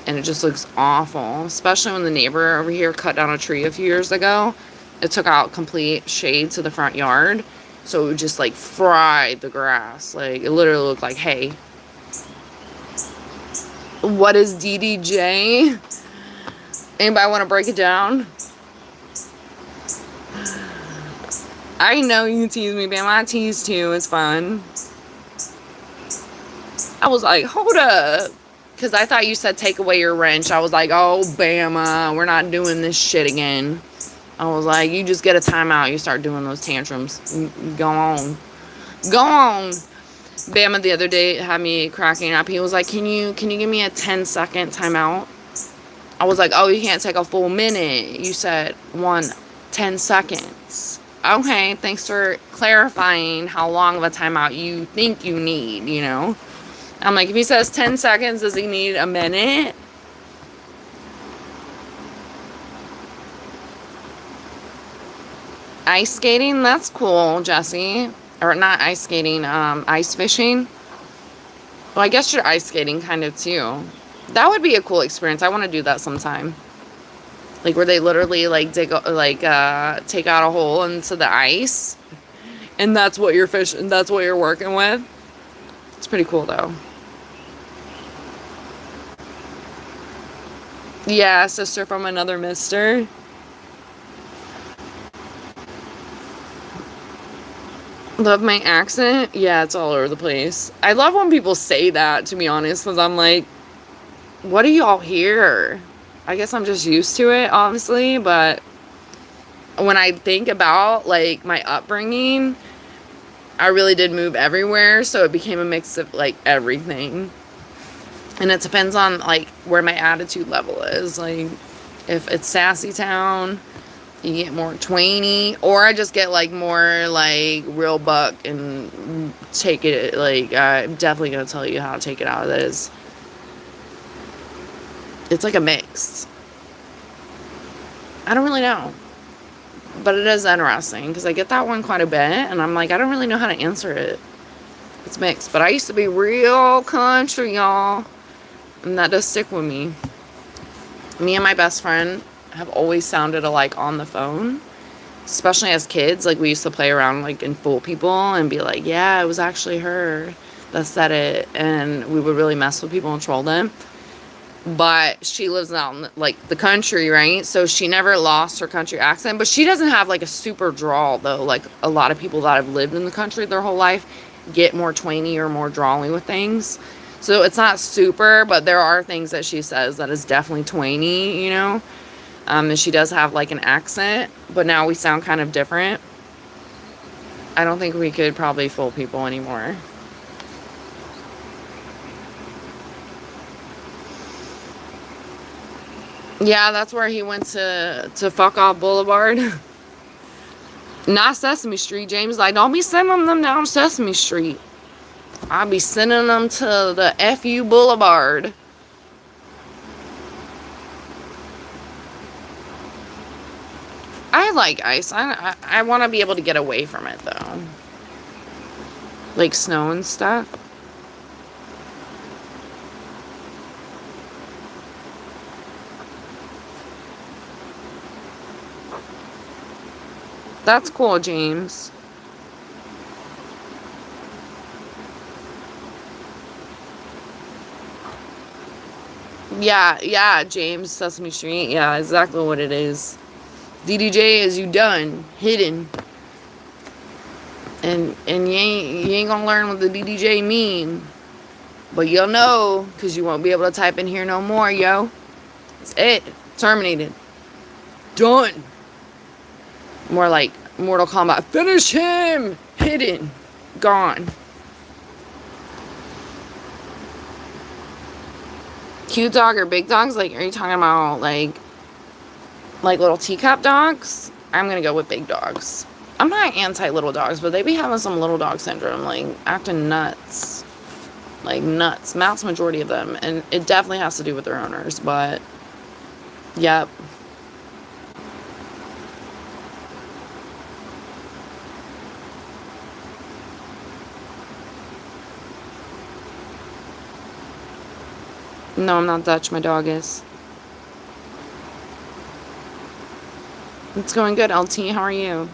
And it just looks awful. Especially when the neighbor over here cut down a tree a few years ago. It took out complete shade to the front yard. So it would just like fry the grass. Like it literally looked like hay. What is DDJ? Anybody want to break it down? I know you tease me, Bama. I tease too. It's fun. I was like, hold up. Because I thought you said take away your wrench. I was like, oh, Bama, we're not doing this shit again. I was like, you just get a timeout. You start doing those tantrums. Go on. Go on. Bama the other day had me cracking up. He was like, can you give me a 10-second timeout? I was like, oh, you can't take a full minute. You said 10 seconds. Okay, thanks for clarifying how long of a timeout you think you need, you know? I'm like, if he says 10 seconds, does he need a minute? Ice skating? That's cool, Jesse. Or not ice skating, ice fishing. Well, I guess you're ice skating kind of too. That would be a cool experience. I want to do that sometime. Like where they literally like take out a hole into the ice, and that's what you're fishing. That's what you're working with. It's pretty cool though. Yeah, sister from another mister. Love my accent? Yeah, it's all over the place. I love when people say that, to be honest, because I'm like, what do y'all hear? I guess I'm just used to it, honestly, but when I think about, like, my upbringing, I really did move everywhere, so it became a mix of, like, everything. And it depends on, like, where my attitude level is. Like, if it's sassy town, you get more twangy, or I just get, like, more, like, real buck and take it, like, I'm definitely gonna tell you how to take it out of this. It's like a mix. I don't really know. But it is interesting, because I get that one quite a bit, and I'm like, I don't really know how to answer it. It's mixed. But I used to be real country, y'all. And that does stick with me. Me and my best friend have always sounded alike on the phone. Especially as kids. Like, we used to play around, like, and fool people and be like, yeah, it was actually her that said it. And we would really mess with people and troll them. But she lives out in, like, the country, right? So she never lost her country accent. But she doesn't have, like, a super drawl, though. Like, a lot of people that have lived in the country their whole life get more twangy or more drawly with things. So it's not super, but there are things that she says that is definitely twangy, you know? And she does have like an accent, but now we sound kind of different. I don't think we could probably fool people anymore. Yeah, that's where he went to fuck off Boulevard. Not Sesame Street. James like, don't be sending them down Sesame Street. I'll be sending them to the FU Boulevard. I like ice. I want to be able to get away from it, though. Like snow and stuff. That's cool, James. Yeah, James, Sesame Street. Yeah, exactly what it is. DDJ is you done, hidden. And you ain't gonna learn what the DDJ mean. But you'll know, because you won't be able to type in here no more, yo. That's it. Terminated. Done. More like Mortal Kombat. Finish him! Hidden. Gone. Cute dog or big dogs? Like, are you talking about, like little teacup dogs? I'm gonna go with big dogs. I'm not anti-little dogs, but they be having some little dog syndrome, like, acting nuts. Like, nuts. Mass majority of them. And it definitely has to do with their owners, but... Yep. No, I'm not Dutch. My dog is. It's going good, LT. How are you?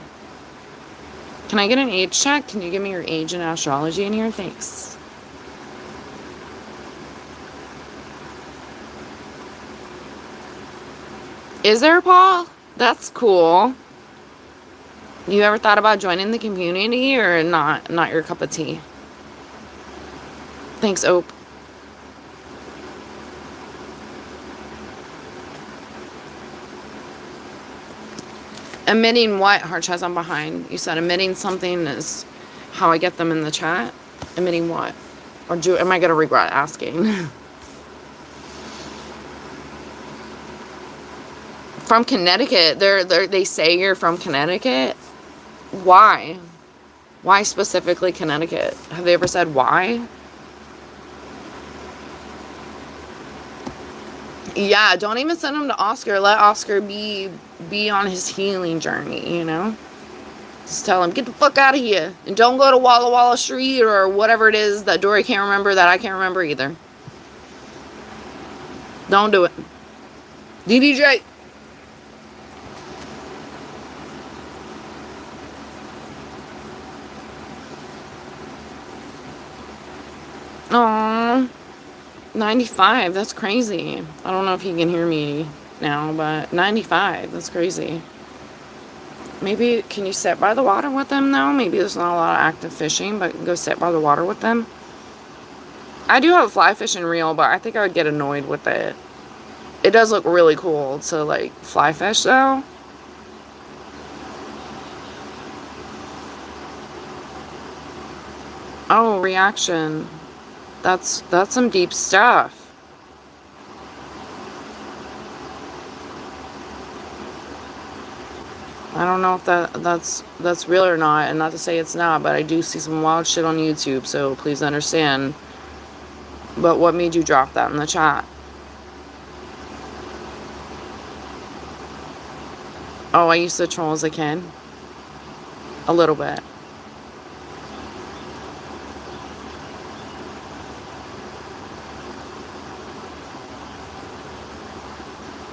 Can I get an age check? Can you give me your age and astrology in here? Thanks. Is there, Paul? That's cool. You ever thought about joining the community or not? Not your cup of tea. Thanks, Ope. Emitting what? Heart chest, I'm behind. You said emitting something is how I get them in the chat. Emitting what? Or am I going to regret asking? From Connecticut. They say you're from Connecticut? Why? Why specifically Connecticut? Have they ever said why? Yeah, don't even send him to Oscar. Let Oscar be on his healing journey, you know? Just tell him, get the fuck out of here. And don't go to Walla Walla Street or whatever it is that Dory can't remember that I can't remember either. Don't do it. DDJ. Aww. 95, that's crazy. I don't know if you can hear me now, but 95, that's crazy. Maybe, can you sit by the water with them, though? Maybe there's not a lot of active fishing, but go sit by the water with them. I do have a fly fishing reel, but I think I would get annoyed with it. It does look really cool to, like, fly fish, though. Oh, reaction. That's some deep stuff. I don't know if that's real or not, and not to say it's not, but I do see some wild shit on YouTube, so please understand. But what made you drop that in the chat? Oh, I used to troll as a kid. A little bit.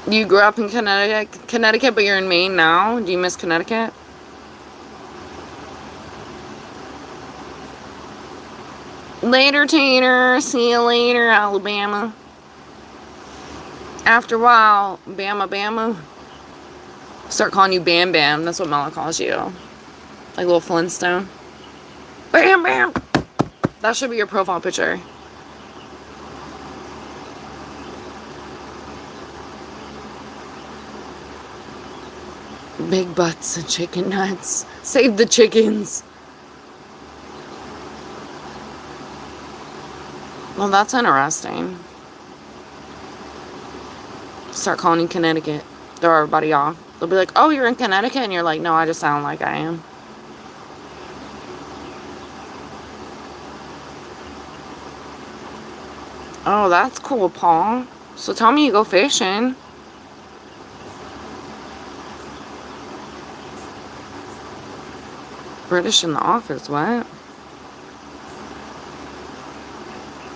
You grew up in Connecticut, but you're in Maine now? Do you miss Connecticut? Later, Tater. See you later, Alabama. After a while, Bama. Start calling you Bam Bam. That's what Mela calls you. Like little Flintstone. Bam Bam. That should be your profile picture. Big butts and chicken nuts. Save the chickens. Well, that's interesting. Start calling you Connecticut. Throw everybody off. They'll be like, oh, you're in Connecticut? And you're like, no, I just sound like I am. Oh, that's cool, Paul. So tell me you go fishing. British in the office, what?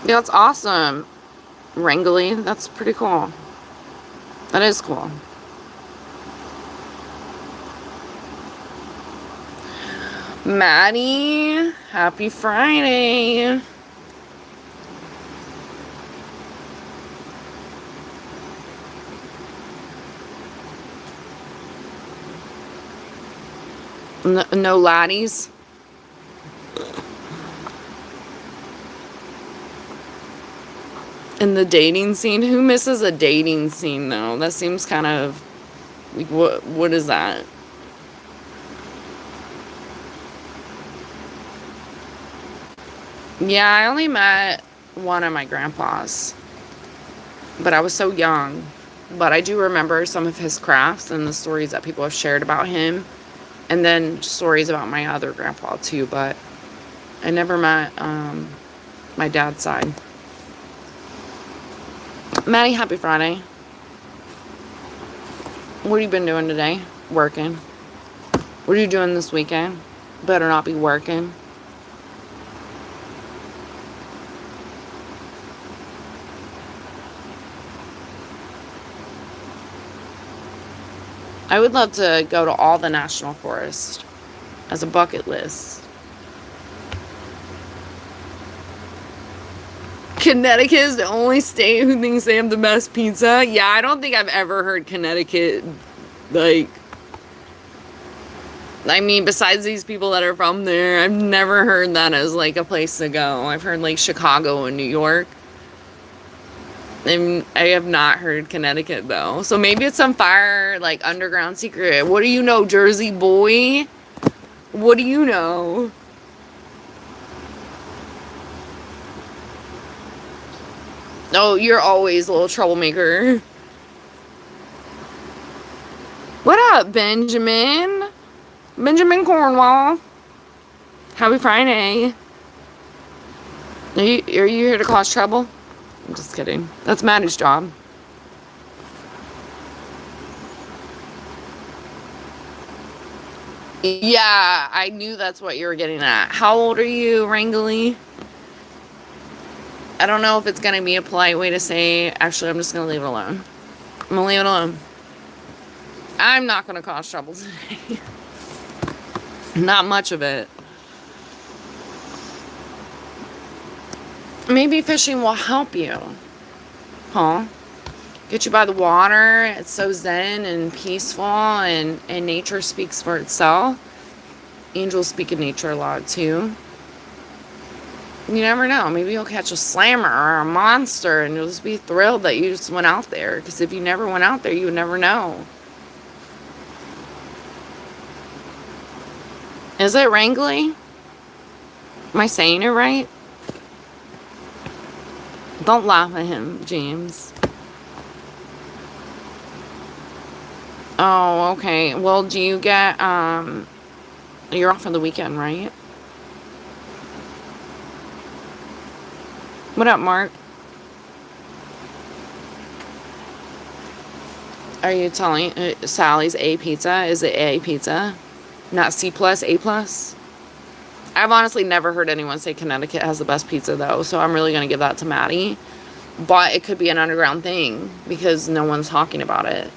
Yeah, that's awesome. Wrangly, that's pretty cool. That is cool. Maddie, happy Friday. No laddies. In the dating scene, who misses a dating scene though? That seems kind of like, what is that? Yeah, I only met one of my grandpas, but I was so young. But I do remember some of his crafts and the stories that people have shared about him, and then stories about my other grandpa too, but I never met my dad's side. Maddie, happy Friday. What have you been doing today? Working. What are you doing this weekend? Better not be working. I would love to go to all the national forests as a bucket list. Connecticut is the only state who thinks they have the best pizza. Yeah, I don't think I've ever heard Connecticut, like, I mean, besides these people that are from there, I've never heard that as, like, a place to go. I've heard, like, Chicago and New York. And I have not heard Connecticut, though. So maybe it's some fire, like, underground secret. What do you know, Jersey boy? What do you know? Oh, you're always a little troublemaker. What up, Benjamin? Benjamin Cornwall. Happy Friday. Are you here to cause trouble? I'm just kidding. That's Maddie's job. Yeah, I knew that's what you were getting at. How old are you, Wrangly? I don't know if it's going to be a polite way to say, actually, I'm just going to leave it alone. I'm going to leave it alone. I'm not going to cause trouble today. Not much of it. Maybe fishing will help you. Huh? Get you by the water. It's so zen and peaceful, and nature speaks for itself. Angels speak in nature a lot, too. You never know. Maybe you'll catch a slammer or a monster, and you'll just be thrilled that you just went out there. Because if you never went out there, you would never know. Is it Wrangly? Am I saying it right? Don't laugh at him, James. Oh, okay. Well, do you get, you're off for the weekend, right? What up, Mark? Are you telling Sally's A pizza? Is it A pizza? Not C plus, A plus? I've honestly never heard anyone say Connecticut has the best pizza, though, so I'm really going to give that to Maddie. But it could be an underground thing because no one's talking about it.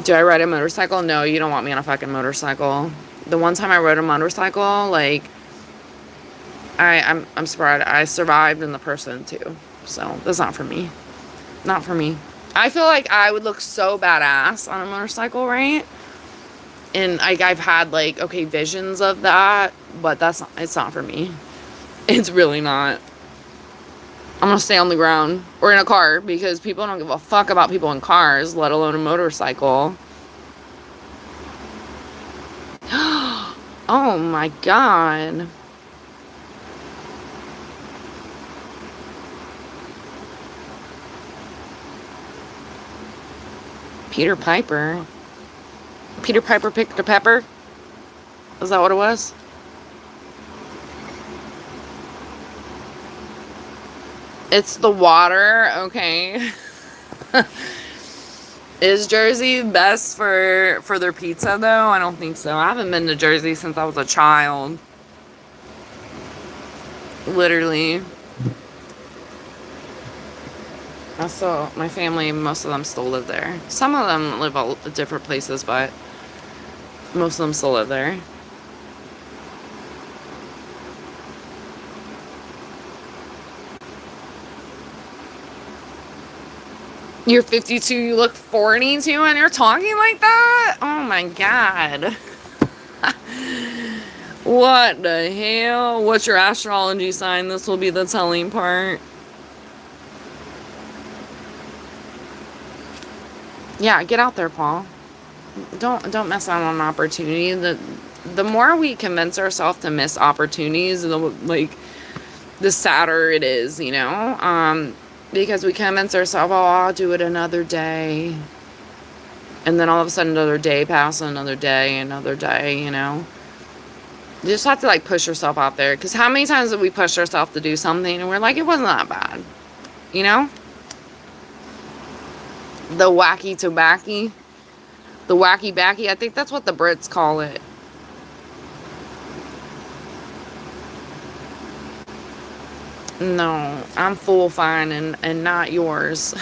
Do I ride a motorcycle? No, you don't want me on a fucking motorcycle. The one time I rode a motorcycle, like, I'm surprised. I survived in the person, too. So, that's not for me. Not for me. I feel like I would look so badass on a motorcycle, right? And, like, I've had, like, okay, visions of that, but it's not for me. It's really not. I'm gonna stay on the ground or in a car because people don't give a fuck about people in cars, let alone a motorcycle. Oh my God. Peter Piper. Peter Piper picked a pepper? Is that what it was? It's the water, okay. Is Jersey best for their pizza though? I don't think so. I haven't been to Jersey since I was a child. Literally. My family, most of them still live there. Some of them live all different places, but most of them still live there. You're 52, you look 42, and you're talking like that? Oh my God. What the hell? What's your astrology sign? This will be the telling part. Yeah, get out there, Paul. Don't miss out on an opportunity. The more we convince ourselves to miss opportunities, the sadder it is, you know? Because we convince ourselves, oh, I'll do it another day. And then all of a sudden another day passes, another day, you know? You just have to, like, push yourself out there. Because how many times have we pushed ourselves to do something and we're like, it wasn't that bad? You know? The wacky tobacco. The wacky backy. I think that's what the Brits call it. No, I'm full fine and not yours.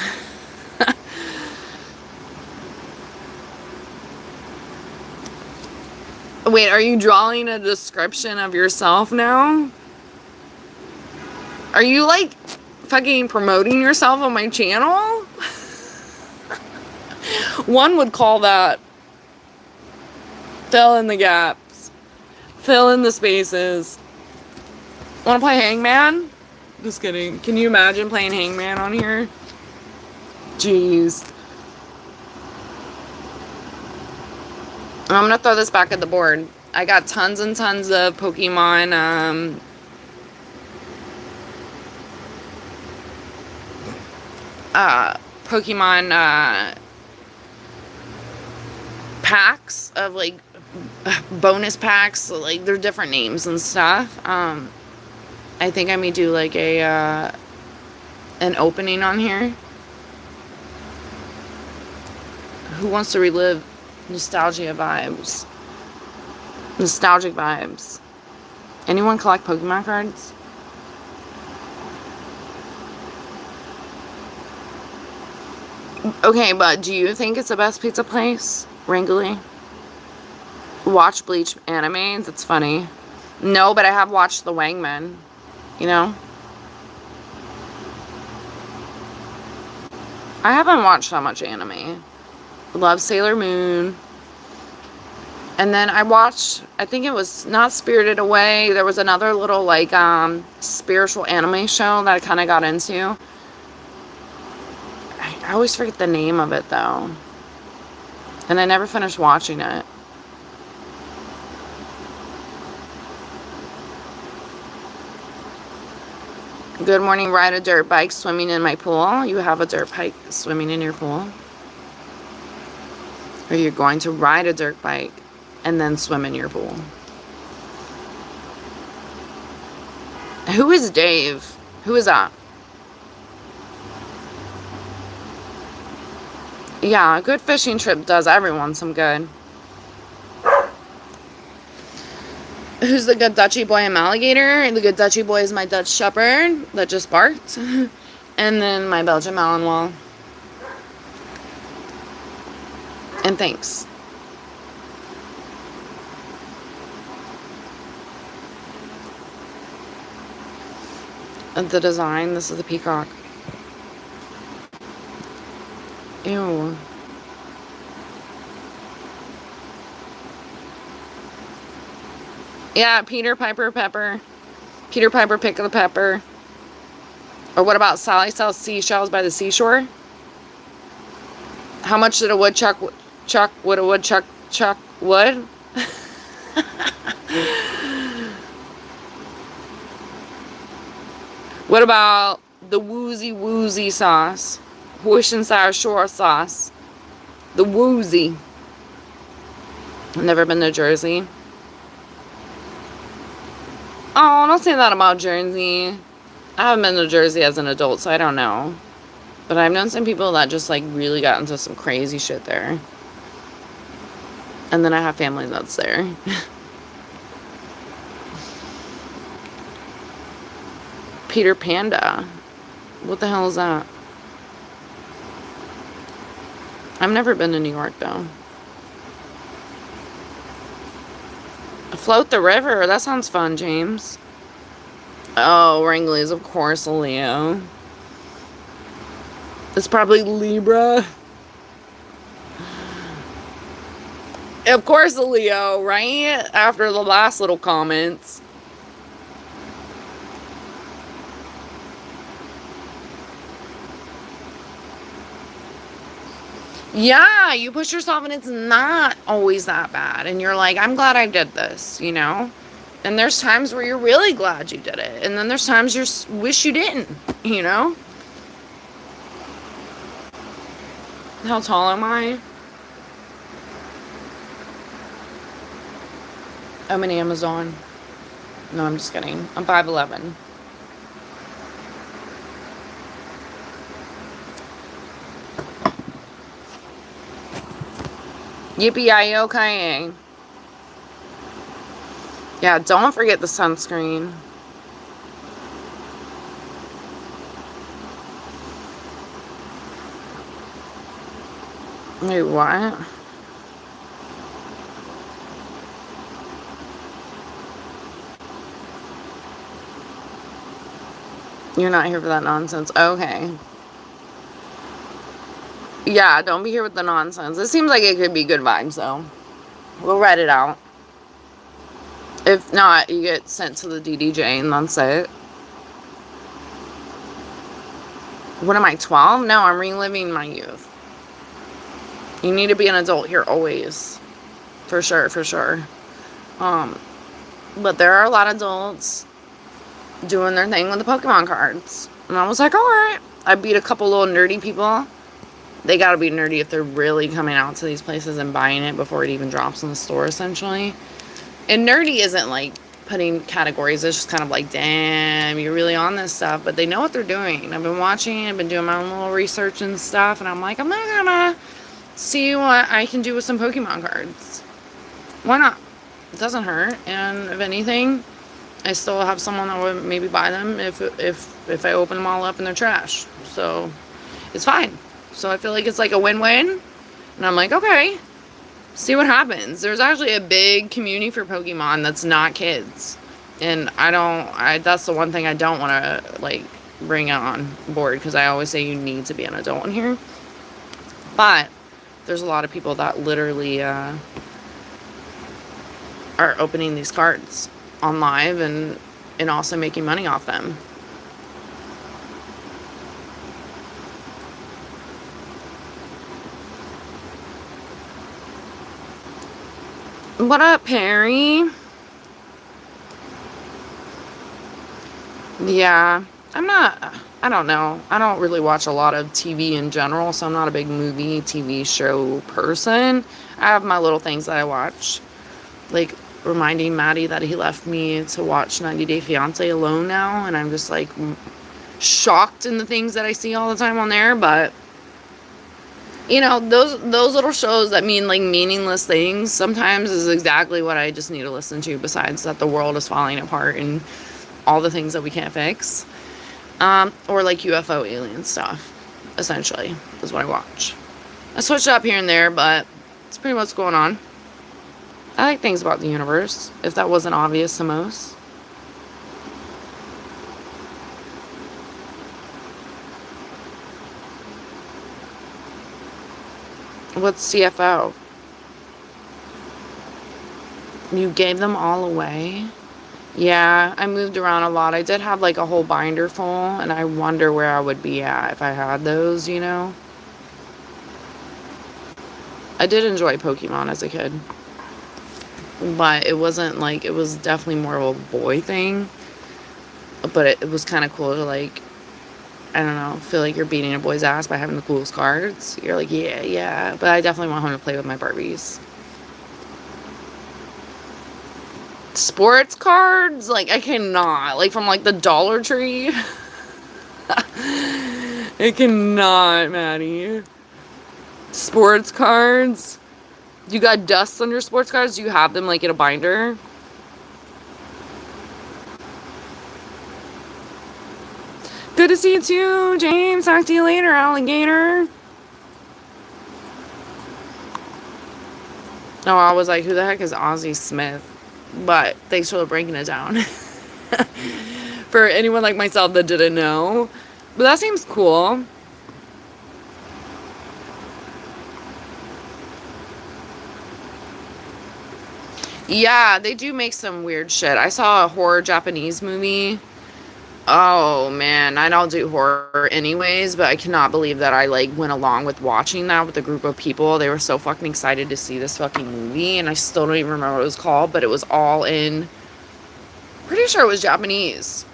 Wait, are you drawing a description of yourself now? Are you, like, fucking promoting yourself on my channel? One would call that fill in the gaps. Fill in the spaces. Wanna play Hangman? Just kidding. Can you imagine playing Hangman on here? Jeez. I'm gonna throw this back at the board. I got tons and tons of Pokemon, packs of, like, bonus packs. Like, they're different names and stuff. I think I may do, like, an opening on here. Who wants to relive nostalgic vibes? Nostalgic vibes. Anyone collect Pokemon cards? Okay, but do you think it's the best pizza place? Wrigley? Watch Bleach anime? That's funny. No, but I have watched the Wangman. You know? I haven't watched that much anime. Love Sailor Moon. And then I watched, I think it was not Spirited Away. There was another little, like, spiritual anime show that I kind of got into. I always forget the name of it, though. And I never finished watching it. Good morning, ride a dirt bike swimming in my pool. You have a dirt bike swimming in your pool? Or you're going to ride a dirt bike and then swim in your pool? Who is Dave? Who is that? Yeah, a good fishing trip does everyone some good. Who's the good Dutchy boy? I'm Alligator. The good Dutchy boy is my Dutch Shepherd that just barked. And then my Belgian Malinois. And thanks. The design, this is the peacock. Ew. Yeah, Peter Piper Pepper. Peter Piper pick the pepper. Or what about Sally sells seashells by the seashore? How much did a woodchuck chuck would a woodchuck chuck wood? What about the woozy sauce? Worcestershire shore sauce. The woozy. Never been to Jersey. Oh, don't say that about Jersey. I haven't been to Jersey as an adult, so I don't know. But I've known some people that just like really got into some crazy shit there. And then I have family that's there. Peter Panda. What the hell is that? I've never been to New York though. Float the river. That sounds fun, James. Oh, Wrangley's, of course, a Leo. It's probably Libra. Of course, a Leo, right? After the last little comments. Yeah, you push yourself and it's not always that bad. And you're like, I'm glad I did this, you know? And there's times where you're really glad you did it. And then there's times you wish you didn't, you know? How tall am I? I'm an Amazon. No, I'm just kidding. I'm 5'11". Yippee-yi-yo-ki-yay. Yeah, don't forget the sunscreen. Wait, what? You're not here for that nonsense. Okay. Yeah, don't be here with the nonsense. It seems like it could be good vibes, though. We'll write it out. If not, you get sent to the DDJ and that's it. What am I, 12? No, I'm reliving my youth. You need to be an adult here always. For sure, for sure. But there are a lot of adults doing their thing with the Pokemon cards. And I was like, alright. I beat a couple little nerdy people. They gotta be nerdy if they're really coming out to these places and buying it before it even drops in the store, essentially. And nerdy isn't like putting categories. It's just kind of like, damn, you're really on this stuff. But they know what they're doing. I've been watching. I've been doing my own little research and stuff. And I'm like, I'm not gonna see what I can do with some Pokemon cards. Why not? It doesn't hurt. And if anything, I still have someone that would maybe buy them if I open them all up and they're trash. So it's fine. So I feel like it's like a win-win. And I'm like, okay, see what happens. There's actually a big community for Pokemon that's not kids. And that's the one thing I don't want to, like, bring on board. Because I always say you need to be an adult in here. But there's a lot of people that literally are opening these cards on live and also making money off them. What up, Perry? Yeah, I don't know. I don't really watch a lot of TV in general, so I'm not a big movie, TV show person. I have my little things that I watch. Like reminding Maddie that he left me to watch 90 Day Fiancé alone now, and I'm just like shocked in the things that I see all the time on there. But you know, those little shows that mean like meaningless things sometimes is exactly what I just need to listen to, besides that the world is falling apart and all the things that we can't fix. Or like UFO alien stuff, essentially, is what I watch. I switch up here and there, but it's pretty much what's going on. I like things about the universe, if that wasn't obvious to most. What's CFO? You gave them all away? Yeah, I moved around a lot. I did have like a whole binder full, and I wonder where I would be at if I had those, you know? I did enjoy Pokemon as a kid. but it wasn't like, it was definitely more of a boy thing. But it was kind of cool to, like, I don't know, feel like you're beating a boy's ass by having the coolest cards. You're like, yeah, yeah. But I definitely want him to play with my Barbies. Sports cards? Like, I cannot. Like, from, like, the Dollar Tree. I cannot, Maddie. Sports cards? You got dust on your sports cards? Do you have them, like, in a binder? Good to see you too, James. Talk to you later, alligator. Oh, I was like, who the heck is Ozzie Smith? But thanks for breaking it down. For anyone like myself that didn't know. But that seems cool. Yeah, they do make some weird shit. I saw a horror Japanese movie. Oh man, I don't do horror anyways, but I cannot believe that I like went along with watching that with a group of people. They were so fucking excited to see this fucking movie, and I still don't even remember what it was called, but it was all in, pretty sure it was Japanese.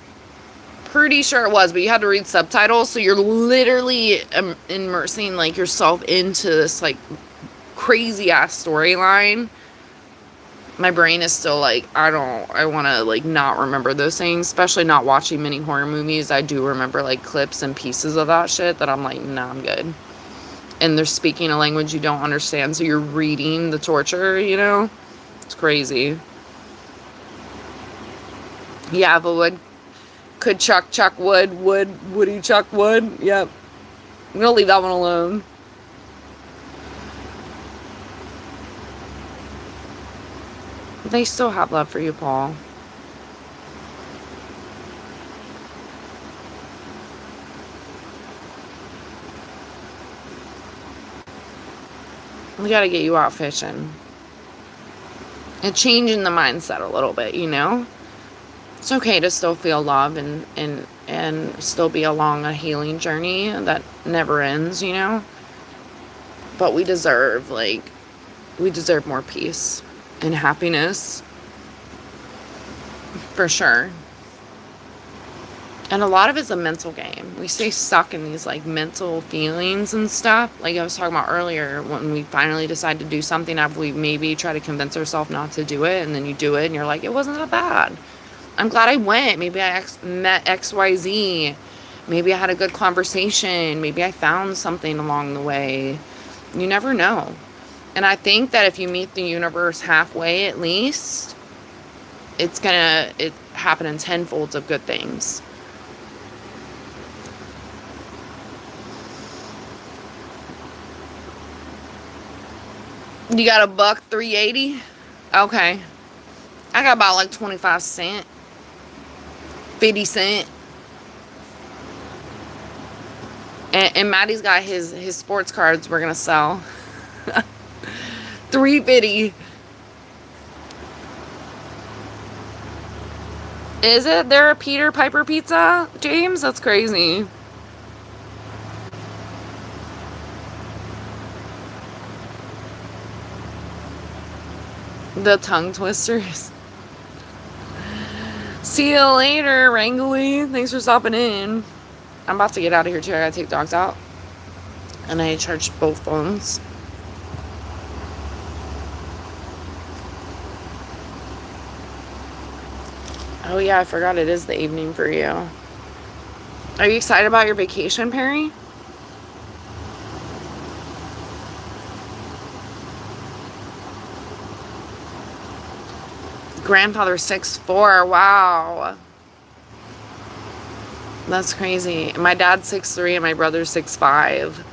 Pretty sure it was, but you had to read subtitles, so you're literally immersing like yourself into this like crazy ass storyline. My brain is still like, I want to like not remember those things, especially not watching many horror movies. I do remember like clips and pieces of that shit that I'm like, nah, I'm good. And they're speaking a language you don't understand, so you're reading the torture, you know? It's crazy. Yeah, but could chuck wood, woody chuck wood. Yep. I'm gonna leave that one alone. They still have love for you, Paul. We gotta get you out fishing. And changing the mindset a little bit, you know? It's okay to still feel love and still be along a healing journey that never ends, you know? But we deserve more peace and happiness. For sure. And a lot of it's a mental game. We stay stuck in these like mental feelings and stuff. Like I was talking about earlier, when we finally decide to do something, we maybe try to convince ourselves not to do it, and then you do it and you're like, it wasn't that bad. I'm glad I went. Maybe I met XYZ. Maybe I had a good conversation. Maybe I found something along the way. You never know. And I think that if you meet the universe halfway at least, it happen in tenfolds of good things. You got $1.380? Okay. I got about like 25 cents. 50 cents. And Maddie's got his sports cards we're gonna sell. $3.50. Is it? There a Peter Piper pizza, James? That's crazy. The tongue twisters. See you later, Wrangly. Thanks for stopping in. I'm about to get out of here too. I gotta take dogs out. And I charged both phones. Oh yeah, I forgot it is the evening for you. Are you excited about your vacation, Perry? Grandfather 6'4". Wow. That's crazy. My dad's 6'3" and my brother's 6'5".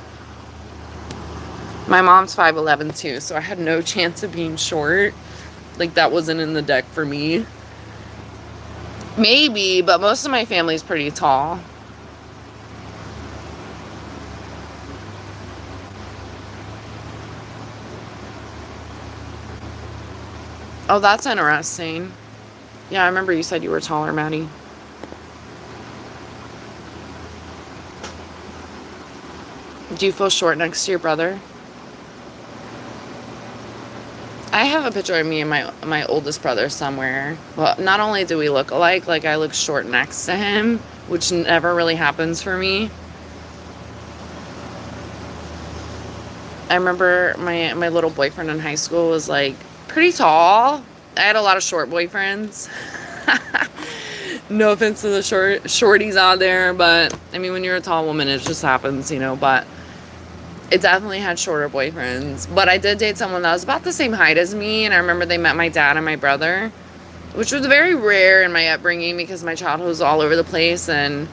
My mom's 5'11" too, so I had no chance of being short. Like, that wasn't in the deck for me. Maybe, but most of my family's pretty tall. Oh, that's interesting. Yeah, I remember you said you were taller, Maddie. Do you feel short next to your brother? I have a picture of me and my oldest brother somewhere. Well, not only do we look alike, like I look short next to him, which never really happens for me. I remember my little boyfriend in high school was like pretty tall. I had a lot of short boyfriends. No offense to the shorties out there, but I mean, when you're a tall woman, it just happens, you know. But it definitely had shorter boyfriends. But I did date someone that was about the same height as me, and I remember they met my dad and my brother, which was very rare in my upbringing because my childhood was all over the place, and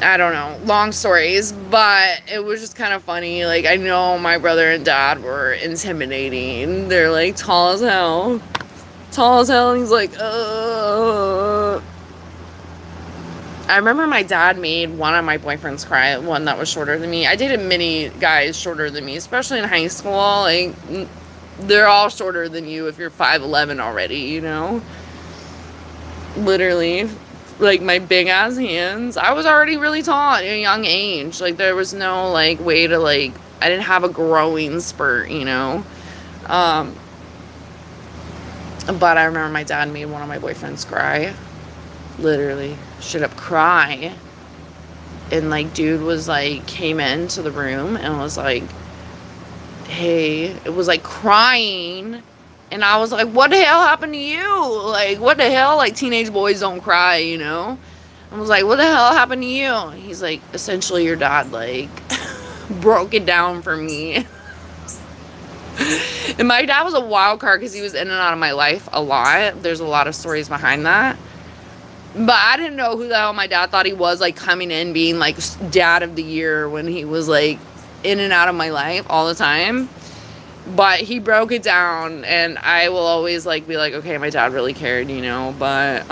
I don't know, long stories, but it was just kind of funny. Like, I know my brother and dad were intimidating. They're like tall as hell, and he's like, I remember my dad made one of my boyfriends cry, one that was shorter than me. I dated many guys shorter than me, especially in high school. Like, they're all shorter than you if you're 5'11" already, you know? Literally. Like, my big ass hands. I was already really tall at a young age. Like, there was no, like, way to, like, I didn't have a growing spurt, you know? But I remember my dad made one of my boyfriends cry. Literally. Straight up cry. And, like, dude was, like, came into the room and was like, hey, it was, like, crying. And I was like, what the hell happened to you? Like, what the hell? Like, teenage boys don't cry, you know? I was like, what the hell happened to you? And he's like, essentially your dad, like, broke it down for me. And my dad was a wild card because he was in and out of my life a lot. There's a lot of stories behind that. But I didn't know who the hell my dad thought he was, like, coming in, being, like, dad of the year when he was, like, in and out of my life all the time. But he broke it down, and I will always, like, be like, okay, my dad really cared, you know? But,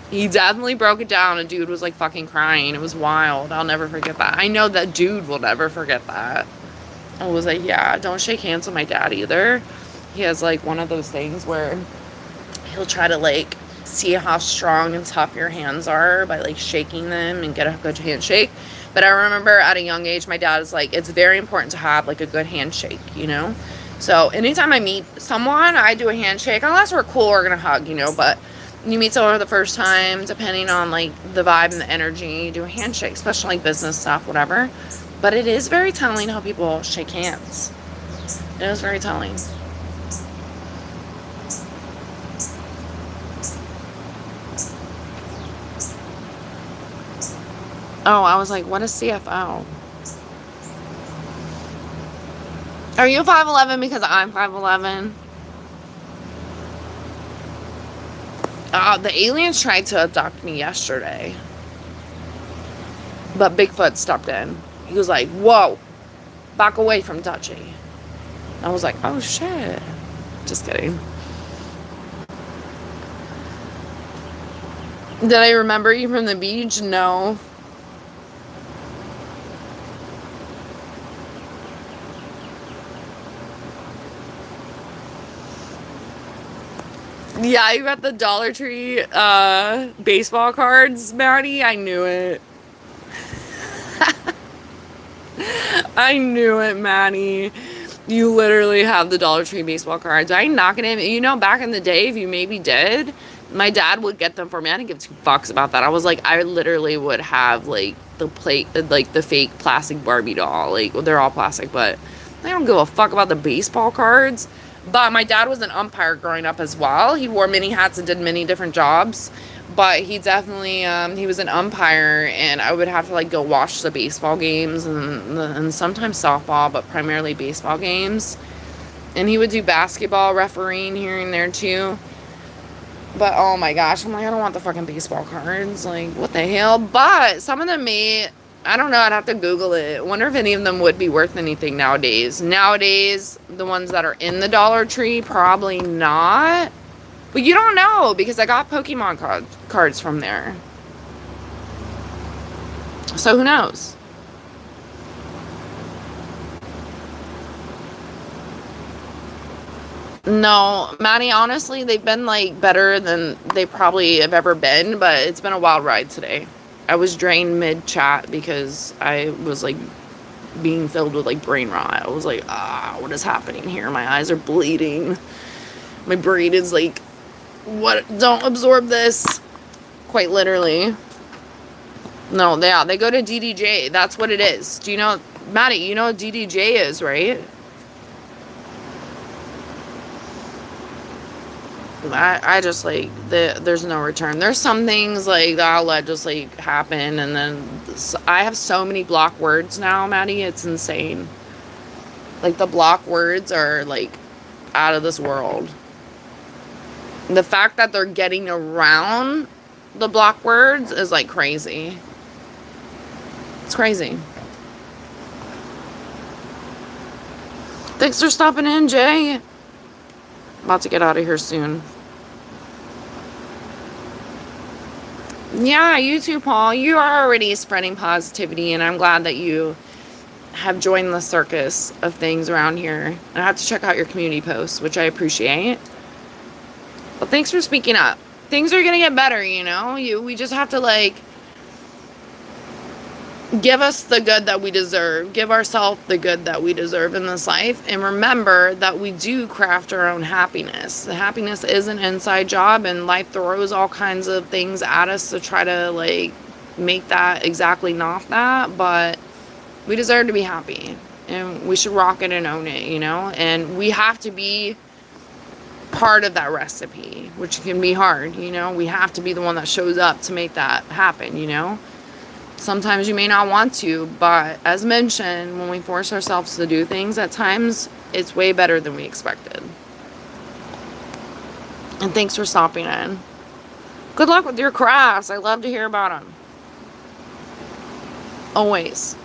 he definitely broke it down, and dude was, like, fucking crying. It was wild. I'll never forget that. I know that dude will never forget that. I was like, yeah, don't shake hands with my dad either. He has, like, one of those things where he'll try to, like, see how strong and tough your hands are by, like, shaking them and get a good handshake. But I remember at a young age, my dad is like, it's very important to have, like, a good handshake, you know? So anytime I meet someone, I do a handshake, unless we're cool, we're gonna hug, you know? But you meet someone for the first time, depending on, like, the vibe and the energy, you do a handshake, especially, like, business stuff, whatever. But it is very telling how people shake hands. It is very telling. Oh, I was like, what is CFO? Are you 5'11" because I'm 5'11"? The aliens tried to abduct me yesterday. But Bigfoot stepped in. He was like, whoa, back away from Dutchie. I was like, oh shit. Just kidding. Did I remember you from the beach? No. Yeah, you got the Dollar Tree baseball cards, Maddie. I knew it. I knew it, Maddie. You literally have the Dollar Tree baseball cards. I ain't knocking him. You know, back in the day, if you maybe did, my dad would get them for me. I didn't give two fucks about that. I was like, I literally would have, like, the fake plastic Barbie doll. Like, well, they're all plastic, but I don't give a fuck about the baseball cards. But my dad was an umpire growing up as well. He wore many hats and did many different jobs. But he definitely, he was an umpire, and I would have to, like, go watch the baseball games and sometimes softball, but primarily baseball games. And he would do basketball refereeing here and there, too. But, oh my gosh, I'm like, I don't want the fucking baseball cards. Like, what the hell? But some of them I don't know, I'd have to Google it. Wonder if any of them would be worth anything nowadays. Nowadays, the ones that are in the Dollar Tree, probably not. But you don't know, because I got Pokemon cards from there. So who knows? No, Maddie, honestly, they've been, like, better than they probably have ever been, but it's been a wild ride today. I was drained mid-chat because I was, like, being filled with like brain rot. I was like, what is happening here? My eyes are bleeding. My brain is like, what? Don't absorb this. Quite literally. No, yeah, they go to DDJ. That's what it is. Do you know, Maddie, you know what DDJ is, right? I just like, there's no return. There's some things like that I'll let just like happen, and then I have so many block words now, Maddie, it's insane. Like the block words are like out of this world. The fact that they're getting around the block words is like crazy. It's crazy. Thanks for stopping in, Jay. About to get out of here soon. Yeah, you too, Paul. You are already spreading positivity, and I'm glad that you have joined the circus of things around here. I have to check out your community posts, which I appreciate. But thanks for speaking up. Things are gonna get better, you know? We just have to, like, give us the good that we deserve. Give ourselves the good that we deserve in this life. And remember that we do craft our own happiness. The happiness is an inside job, and life throws all kinds of things at us to try to, like, make that exactly not that. But we deserve to be happy. And we should rock it and own it, you know? And we have to be part of that recipe, which can be hard, you know? We have to be the one that shows up to make that happen, you know? Sometimes you may not want to, but as mentioned, when we force ourselves to do things, at times, it's way better than we expected. And thanks for stopping in. Good luck with your crafts. I love to hear about them. Always.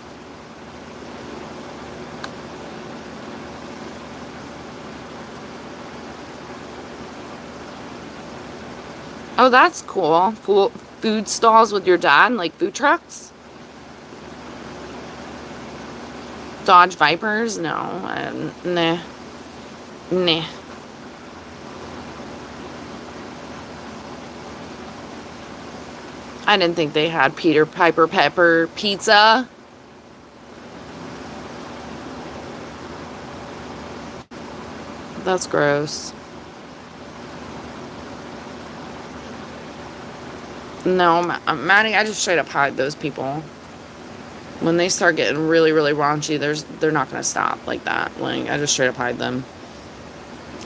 Oh, that's cool. Food stalls with your dad, like food trucks? Dodge Vipers? No. Nah. Nah. I didn't think they had Peter Piper Pepper pizza. That's gross. No, Maddie, I just straight up hide those people. When they start getting really, really raunchy, they're not going to stop like that. Like, I just straight up hide them.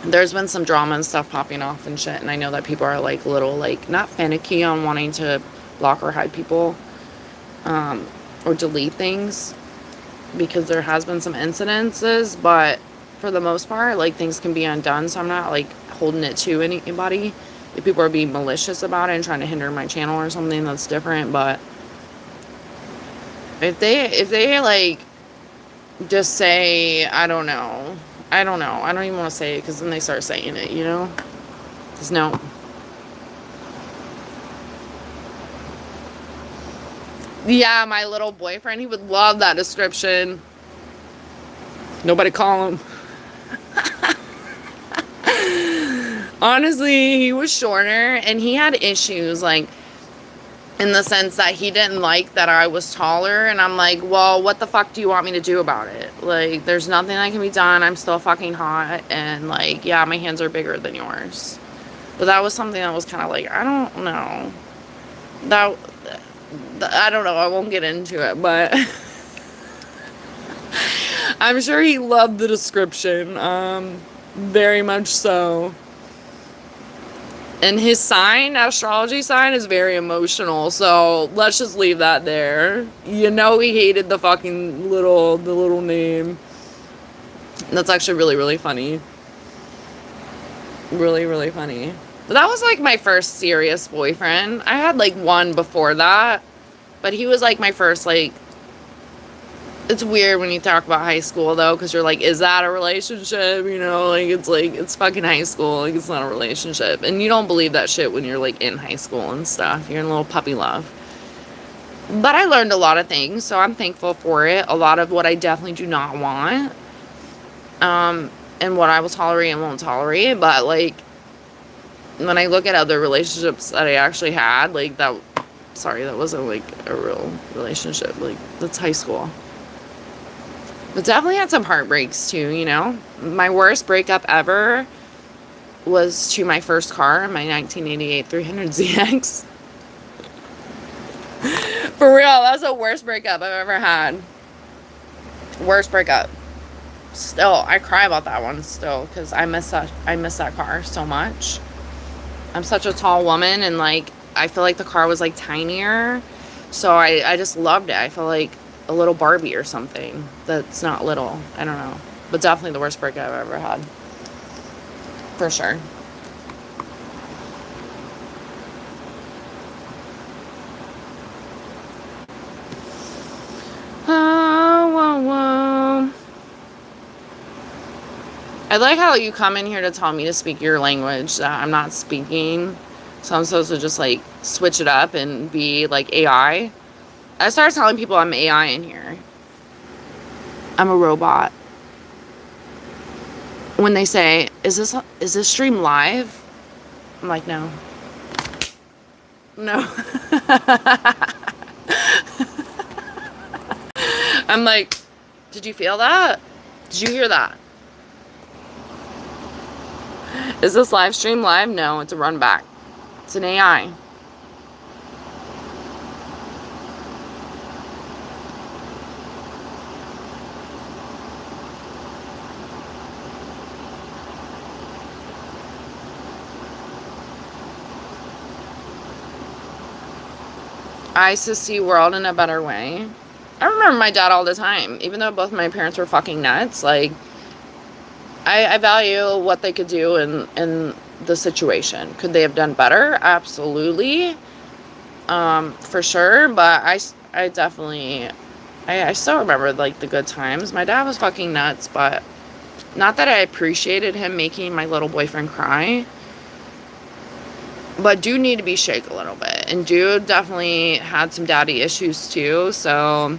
There's been some drama and stuff popping off and shit, and I know that people are, like, little, like, not finicky on wanting to block or hide people, or delete things, because there has been some incidences, but for the most part, like, things can be undone, so I'm not, like, holding it to anybody. If people are being malicious about it and trying to hinder my channel or something, that's different. But if they like just say, I don't know, I don't even want to say it, because then they start saying it, you know? Because no. Yeah, my little boyfriend, he would love that description. Nobody call him. Honestly, he was shorter, and he had issues, like, in the sense that he didn't like that I was taller, and I'm like, well, what the fuck do you want me to do about it? Like, there's nothing that can be done. I'm still fucking hot, and, like, yeah, my hands are bigger than yours. But that was something that was kind of like, I don't know. I don't know. I won't get into it, but I'm sure he loved the description. Very much so. And his sign, astrology sign, is very emotional. So let's just leave that there. You know, he hated the fucking little name. That's actually really, really funny. Really, really funny. But that was like my first serious boyfriend. I had like one before that, but he was like my first, like, it's weird when you talk about high school, though, because you're like, is that a relationship? You know, like, it's fucking high school. Like, it's not a relationship. And you don't believe that shit when you're, like, in high school and stuff. You're in a little puppy love. But I learned a lot of things, so I'm thankful for it. A lot of what I definitely do not want. And what I will tolerate and won't tolerate. But, like, when I look at other relationships that I actually had, like, that wasn't, like, a real relationship. Like, that's high school. But definitely had some heartbreaks too, you know? My worst breakup ever was to my first car, my 1988 300ZX. For real, that's the worst breakup I've ever had. Worst breakup. Still, I cry about that one still because I miss that car so much. I'm such a tall woman, and like I feel like the car was like tinier, so I just loved it. I feel like a little Barbie or something that's not little. I don't know, but definitely the worst breakup I've ever had, for sure. Oh, whoa, whoa. I like how you come in here to tell me to speak your language that I'm not speaking. So I'm supposed to just like switch it up and be like AI. I started telling people I'm AI in here. I'm a robot. When they say, is this stream live? I'm like, no. No. I'm like, did you feel that? Did you hear that? Is this live stream live? No, it's a run back. It's an AI. I used to see world in a better way. I remember my dad all the time, even though both my parents were fucking nuts. Like, I value what they could do in the situation. Could they have done better? Absolutely. For sure. But I definitely, I still remember like the good times. My dad was fucking nuts, but not that I appreciated him making my little boyfriend cry. But dude need to be shake a little bit. And dude definitely had some daddy issues too. So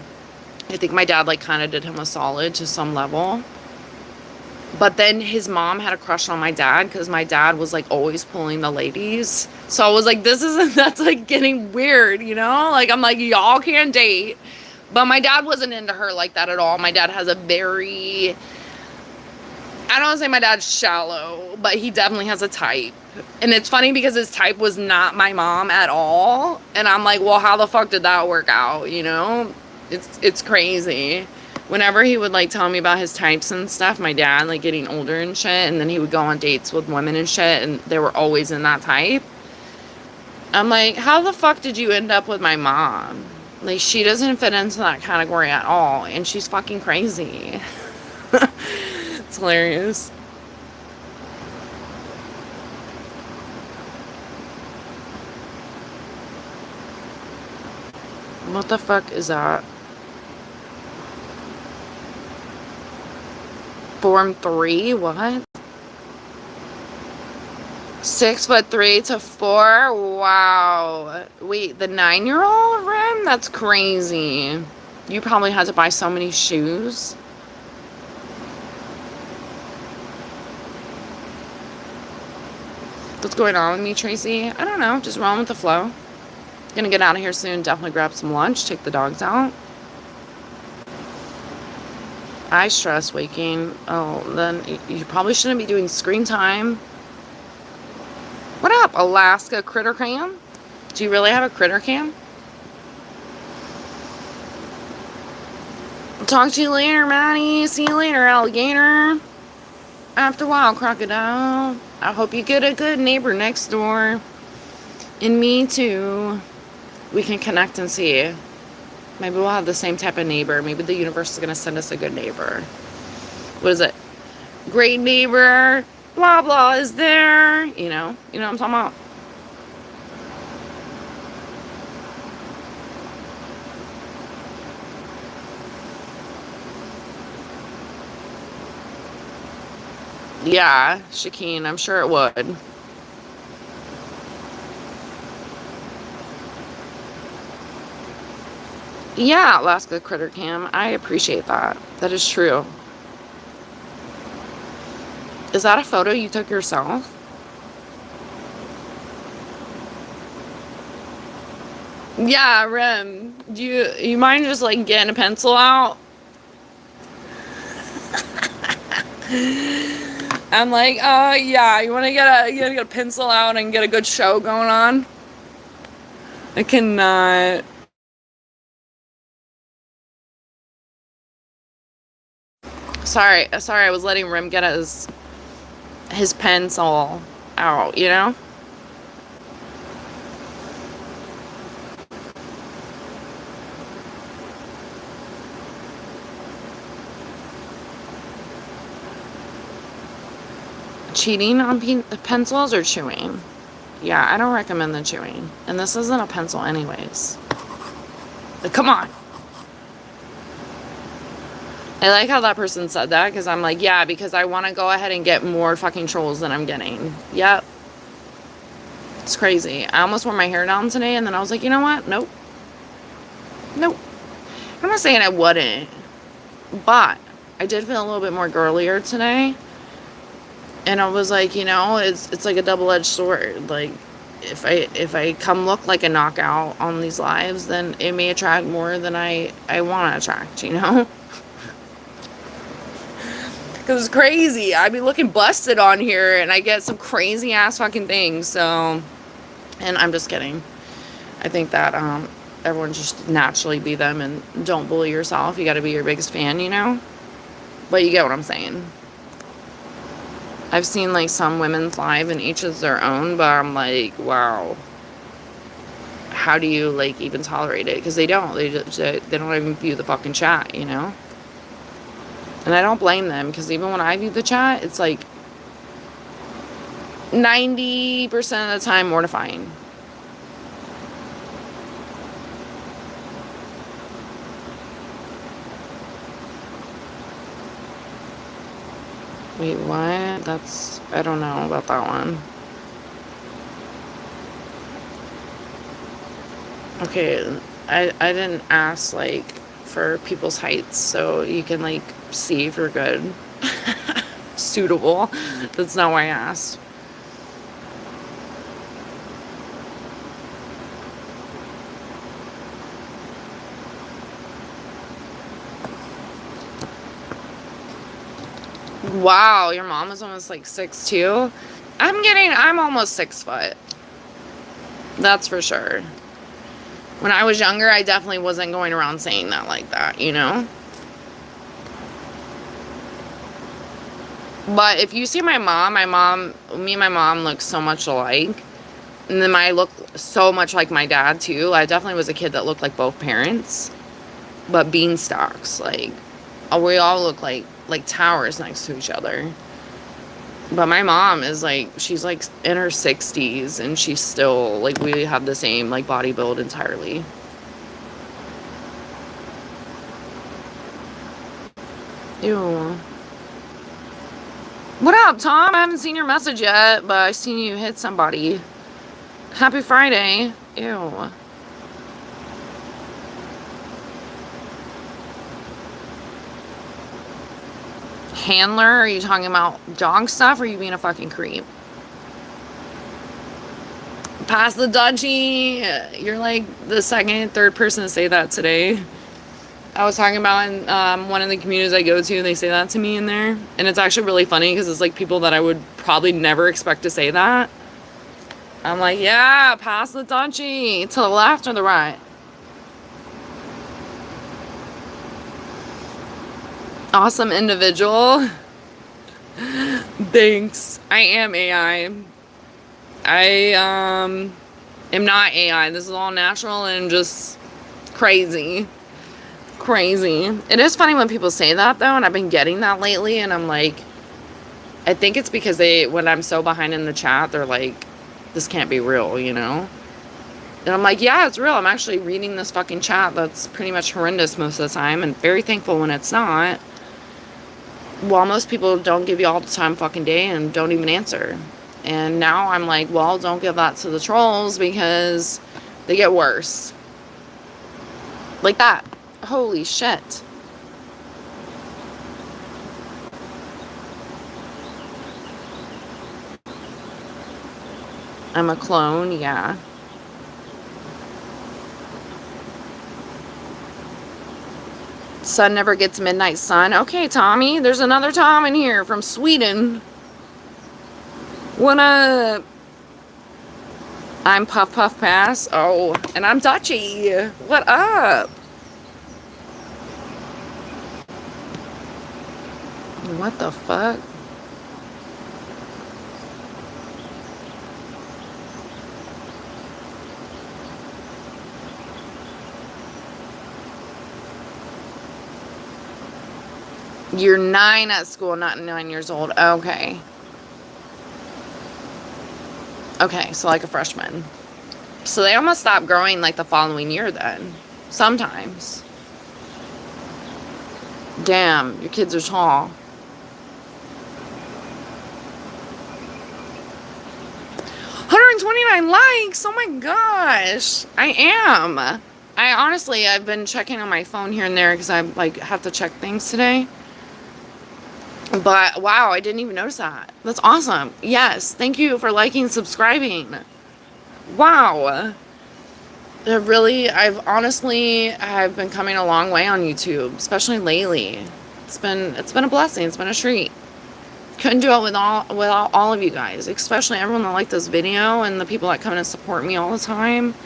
I think my dad like kind of did him a solid to some level. But then his mom had a crush on my dad because my dad was like always pulling the ladies. So I was like, that's like getting weird, you know? Like, I'm like, y'all can't date. But my dad wasn't into her like that at all. My dad has a very, I don't want to say my dad's shallow, but he definitely has a type. And it's funny because his type was not my mom at all. And I'm like, well, how the fuck did that work out, you know? It's crazy. Whenever he would like tell me about his types and stuff, my dad like getting older and shit, and then he would go on dates with women and shit, and they were always in that type. I'm like, how the fuck did you end up with my mom? Like, she doesn't fit into that category at all, and she's fucking crazy. It's hilarious. What the fuck is that? Form 3? What? 6'3" to 4? Wow. Wait, the 9-year-old Rim? That's crazy. You probably had to buy so many shoes. What's going on with me, Tracy? I don't know. Just rolling with the flow. Gonna get out of here soon. Definitely grab some lunch. Take the dogs out. I stress waking. Oh, then you probably shouldn't be doing screen time. What up, Alaska Critter Cam? Do you really have a critter cam? Talk to you later, Maddie. See you later, alligator. After a while, crocodile. I hope you get a good neighbor next door. And me too. We can connect and see. Maybe we'll have the same type of neighbor. Maybe the universe is going to send us a good neighbor. What is it? Great neighbor. Blah, blah is there. You know what I'm talking about? Yeah, Shakeen, I'm sure it would. Yeah, Alaska Critter Cam. I appreciate that. That is true. Is that a photo you took yourself? Yeah, Rem. Do you mind just like getting a pencil out? I'm like, yeah, you wanna get a pencil out and get a good show going on? I cannot. Sorry, I was letting Rim get his pencil out, you know? Cheating on pencils or chewing? Yeah, I don't recommend the chewing. And this isn't a pencil anyways. Like, come on. I like how that person said that, because I'm like, yeah, because I want to go ahead and get more fucking trolls than I'm getting. Yep. It's crazy. I almost wore my hair down today, and then I was like, you know what? Nope. Nope. I'm not saying I wouldn't, but I did feel a little bit more girlier today. And I was like, you know, it's like a double-edged sword. Like, if I come look like a knockout on these lives, then it may attract more than I want to attract, you know? Because it's crazy. I be looking busted on here, and I get some crazy ass fucking things. So, and I'm just kidding. I think that everyone just naturally be them and don't bully yourself. You got to be your biggest fan, you know? But you get what I'm saying. I've seen like some women's live and each is their own, but I'm like, wow. How do you like even tolerate it? Because they don't. They don't even view the fucking chat, you know? And I don't blame them, because even when I view the chat, it's like 90% of the time mortifying. Wait, what? I don't know about that one. Okay, I didn't ask, like, for people's heights, so you can, like, see if you're good. Suitable. That's not why I asked. Wow, your mom is almost like 6'2". I'm almost 6 foot. That's for sure. When I was younger, I definitely wasn't going around saying that like that, you know? But if you see me and my mom look so much alike. And then I look so much like my dad too. I definitely was a kid that looked like both parents. But beanstalks, like, we all look like towers next to each other. But my mom is like, she's like in her 60s and she's still like, we have the same like body build entirely. Ew. What up, Tom? I haven't seen your message yet, but I seen you hit somebody. Happy Friday. Ew. Handler? Are you talking about dog stuff, or are you being a fucking creep? Pass the dutchie. You're like the second, third person to say that today. I was talking about in one of the communities I go to, they say that to me in there. And it's actually really funny because it's like people that I would probably never expect to say that. I'm like, yeah, pass the dutchie. To the left or the right? Awesome individual. Thanks. I am AI. I am not AI. This is all natural and just crazy. Crazy. It is funny when people say that though, and I've been getting that lately, and I'm like, I think it's because when I'm so behind in the chat, they're like, this can't be real, you know? And I'm like, yeah, it's real. I'm actually reading this fucking chat that's pretty much horrendous most of the time, and very thankful when it's not. Well, most people don't give you all the time fucking day and don't even answer. And now I'm like, well, don't give that to the trolls because they get worse. Like that. Holy shit. I'm a clone, yeah. Sun never gets midnight sun. Okay, Tommy. There's another Tom in here from Sweden. What up? I'm Puff Puff Pass. Oh, and I'm Dutchy. What up? What the fuck? You're 9 at school, not 9 years old. Okay. Okay, so like a freshman. So they almost stop growing like the following year then. Sometimes. Damn, your kids are tall. 129 likes. Oh my gosh. I am. I've been checking on my phone here and there because I like have to check things today. But wow, I didn't even notice that. That's awesome. Yes, thank you for liking, subscribing. Wow. I've been coming a long way on YouTube, especially lately. It's been a blessing. It's been a treat. Couldn't do it without all of you guys, especially everyone that liked this video and the people that come in and support me all the time.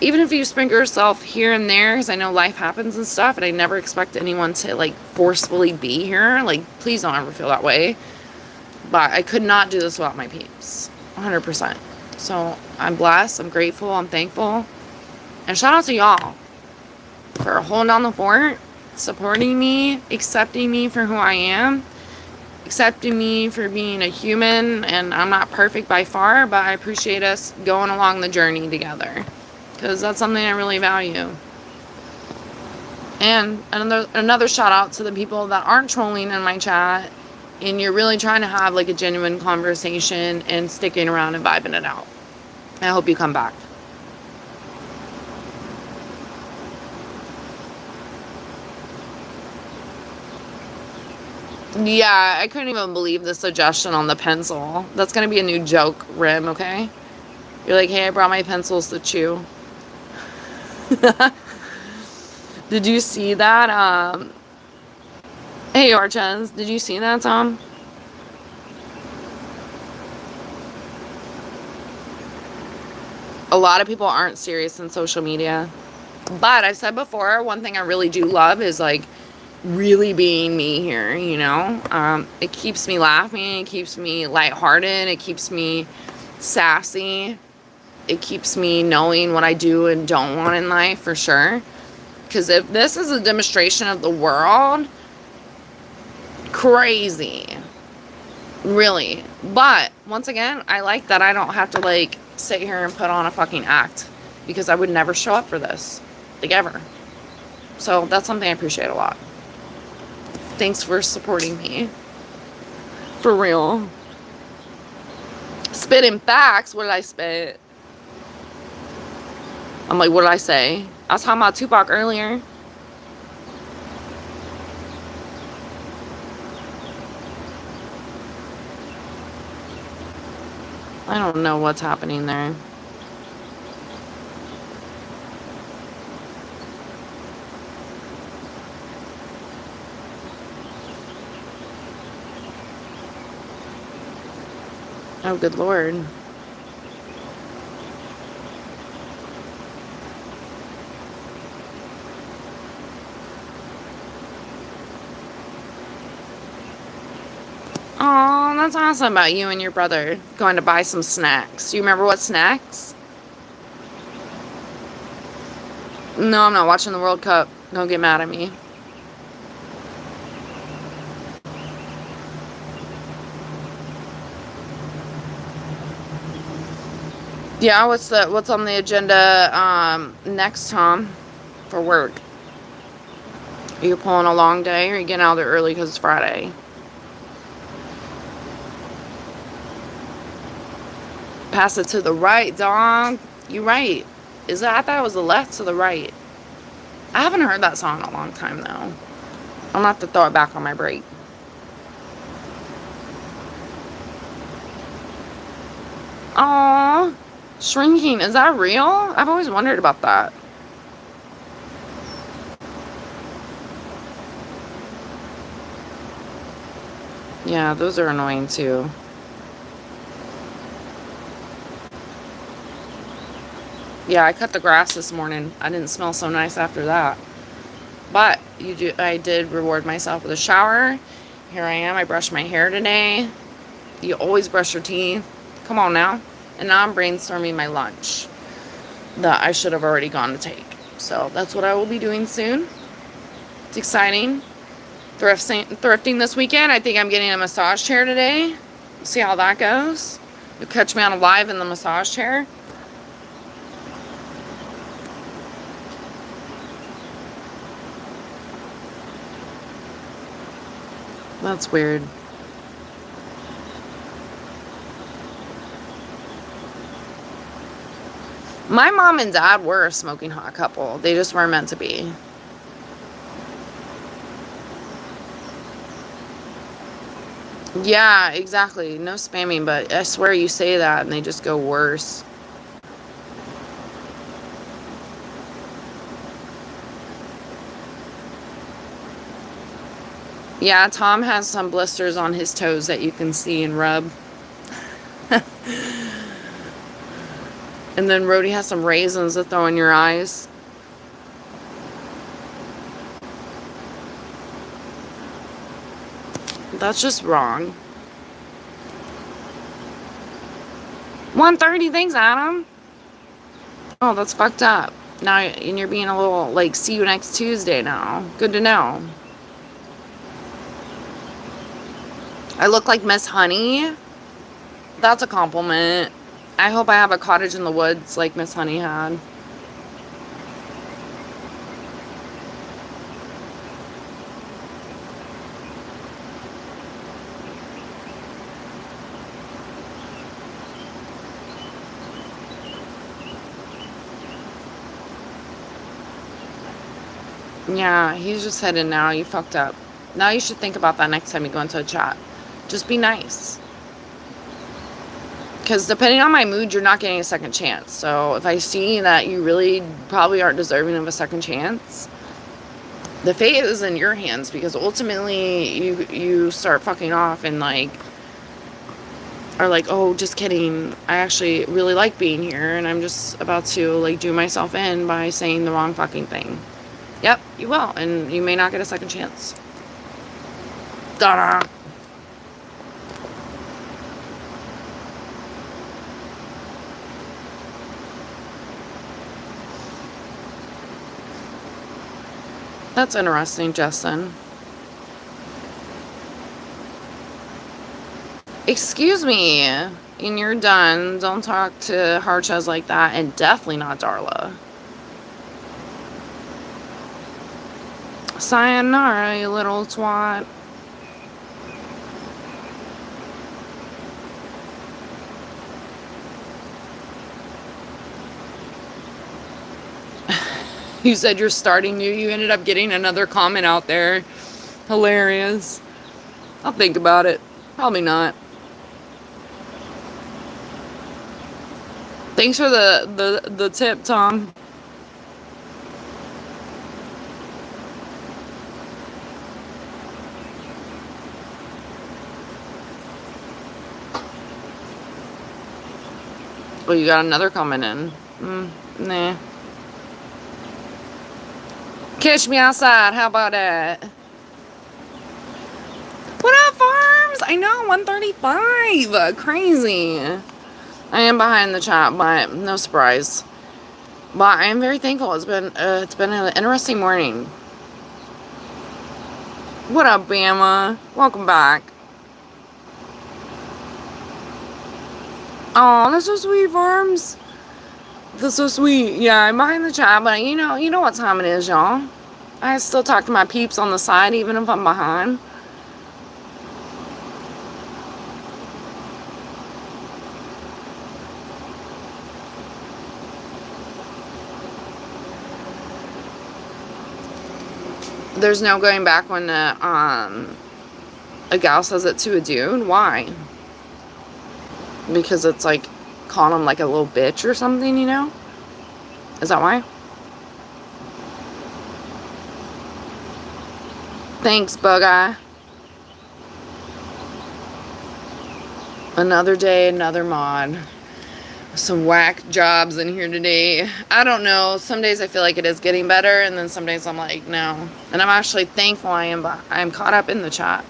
Even if you sprinkle yourself here and there, because I know life happens and stuff, and I never expect anyone to like forcefully be here. Like, please don't ever feel that way. But I could not do this without my peeps, 100%. So I'm blessed. I'm grateful. I'm thankful. And shout out to y'all for holding down the fort, supporting me, accepting me for who I am, accepting me for being a human. And I'm not perfect by far, but I appreciate us going along the journey together, because that's something I really value. And another shout out to the people that aren't trolling in my chat and you're really trying to have like a genuine conversation and sticking around and vibing it out. I hope you come back. Yeah, I couldn't even believe the suggestion on the pencil. That's going to be a new joke, Rim, okay? You're like, hey, I brought my pencils to chew. Did you see that? Hey, Orchez, did you see that, Tom? A lot of people aren't serious in social media. But I've said before, one thing I really do love is like really being me here, you know? It keeps me laughing. It keeps me lighthearted. It keeps me sassy. It keeps me knowing what I do and don't want in life for sure. Because if this is a demonstration of the world, crazy. Really. But once again, I like that I don't have to like sit here and put on a fucking act, because I would never show up for this, like ever. So that's something I appreciate a lot. Thanks for supporting me. For real. Spitting facts. What did I spit? I'm like, what did I say? I was talking about Tupac earlier. I don't know what's happening there. Oh, good Lord. Oh, that's awesome about you and your brother going to buy some snacks. Do you remember what snacks? No, I'm not watching the World Cup. Don't get mad at me. Yeah, what's on the agenda next, Tom, for work? Are you pulling a long day, or are you getting out there early because it's Friday? Pass it to the right, dog. You right. I thought it was the left to the right. I haven't heard that song in a long time, though. I'm gonna have to throw it back on my break. Aww. Shrinking. Is that real? I've always wondered about that. Yeah, those are annoying too. Yeah, I cut the grass this morning. I didn't smell so nice after that. But I did reward myself with a shower. Here I am. I brushed my hair today. You always brush your teeth. Come on now. And now I'm brainstorming my lunch that I should have already gone to take. So that's what I will be doing soon. It's exciting. Thrifting this weekend. I think I'm getting a massage chair today. See how that goes. You'll catch me on a live in the massage chair. That's weird. My mom and dad were a smoking hot couple. They just weren't meant to be. Yeah, exactly. No spamming, but I swear you say that and they just go worse. Yeah, Tom has some blisters on his toes that you can see and rub. And then Rhodey has some raisins to throw in your eyes. That's just wrong. 1:30, thanks, Adam. Oh, that's fucked up. Now, and you're being a little, like, see you next Tuesday now. Good to know. I look like Miss Honey. That's a compliment. I hope I have a cottage in the woods like Miss Honey had. Yeah, he's just heading now. You fucked up. Now you should think about that next time you go into a chat. Just be nice. Because depending on my mood, you're not getting a second chance. So if I see that you really probably aren't deserving of a second chance, the fate is in your hands. Because ultimately, you start fucking off and like are like, oh, just kidding. I actually really like being here, and I'm just about to like do myself in by saying the wrong fucking thing. Yep, you will, and you may not get a second chance. Da-da. That's interesting, Justin. Excuse me. And you're done. Don't talk to Harchaz like that, and definitely not Darla. Sayonara, you little twat. You said you're starting new. You ended up getting another comment out there. Hilarious. I'll think about it. Probably not. Thanks for the tip, Tom. Oh, you got another comment in. Nah. Catch me outside. How about that? What up, Farms? I know, 135. Crazy. I am behind the chat, but no surprise. But I am very thankful. It's been an interesting morning. What up, Bama? Welcome back. Oh, that's so sweet, Farms. That's so sweet. Yeah, I'm behind the chat, but you know what time it is, y'all. I still talk to my peeps on the side, even if I'm behind. There's no going back when a gal says it to a dude. Why? Because it's like calling him like a little bitch or something, you know? Is that why? Thanks, bug eye. Another day, another mod. Some whack jobs in here today. I don't know. Some days I feel like it is getting better, and then some days I'm like, no. And I'm actually thankful I'm caught up in the chat.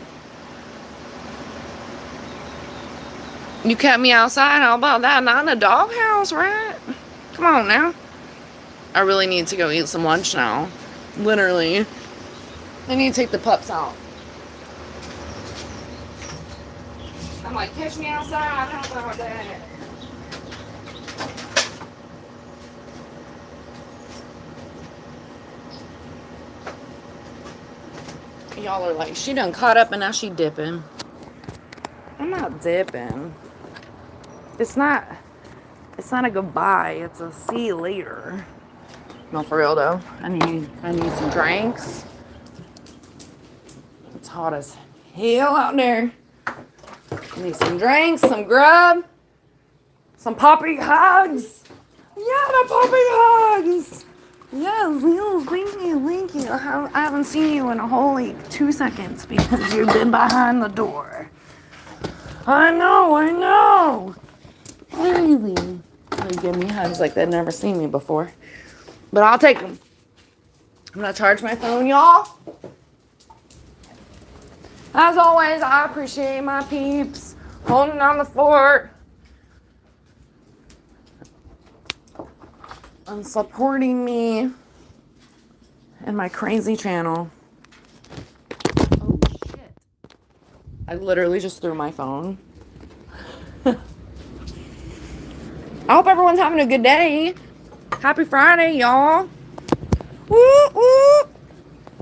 You kept me outside. How about that? Not in a doghouse, right? Come on now. I really need to go eat some lunch now. Literally. I need to take the pups out. I'm like, catch me outside. How about that? Y'all are like, she done caught up and now she dipping. I'm not dipping. It's not a goodbye. It's a see you later. No, for real though. I need some drinks. It's hot as hell out there. I need some drinks, some grub, some puppy hugs. Yeah, the puppy hugs. Yes, thank you. I haven't seen you in a whole 2 seconds because you've been behind the door. I know. Crazy. They give me hugs like they've never seen me before. But I'll take them. I'm going to charge my phone, y'all. As always, I appreciate my peeps holding down the fort and supporting me and my crazy channel. Oh, shit. I literally just threw my phone. I hope everyone's having a good day. Happy Friday, y'all. Woo, woo.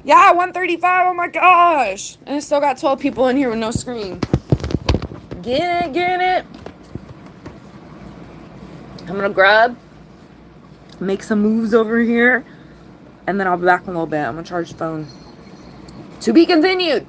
Yeah, 135. Oh my gosh. And I still got 12 people in here with no screen. Get it. I'm going to grab, make some moves over here, and then I'll be back in a little bit. I'm going to charge the phone. To be continued.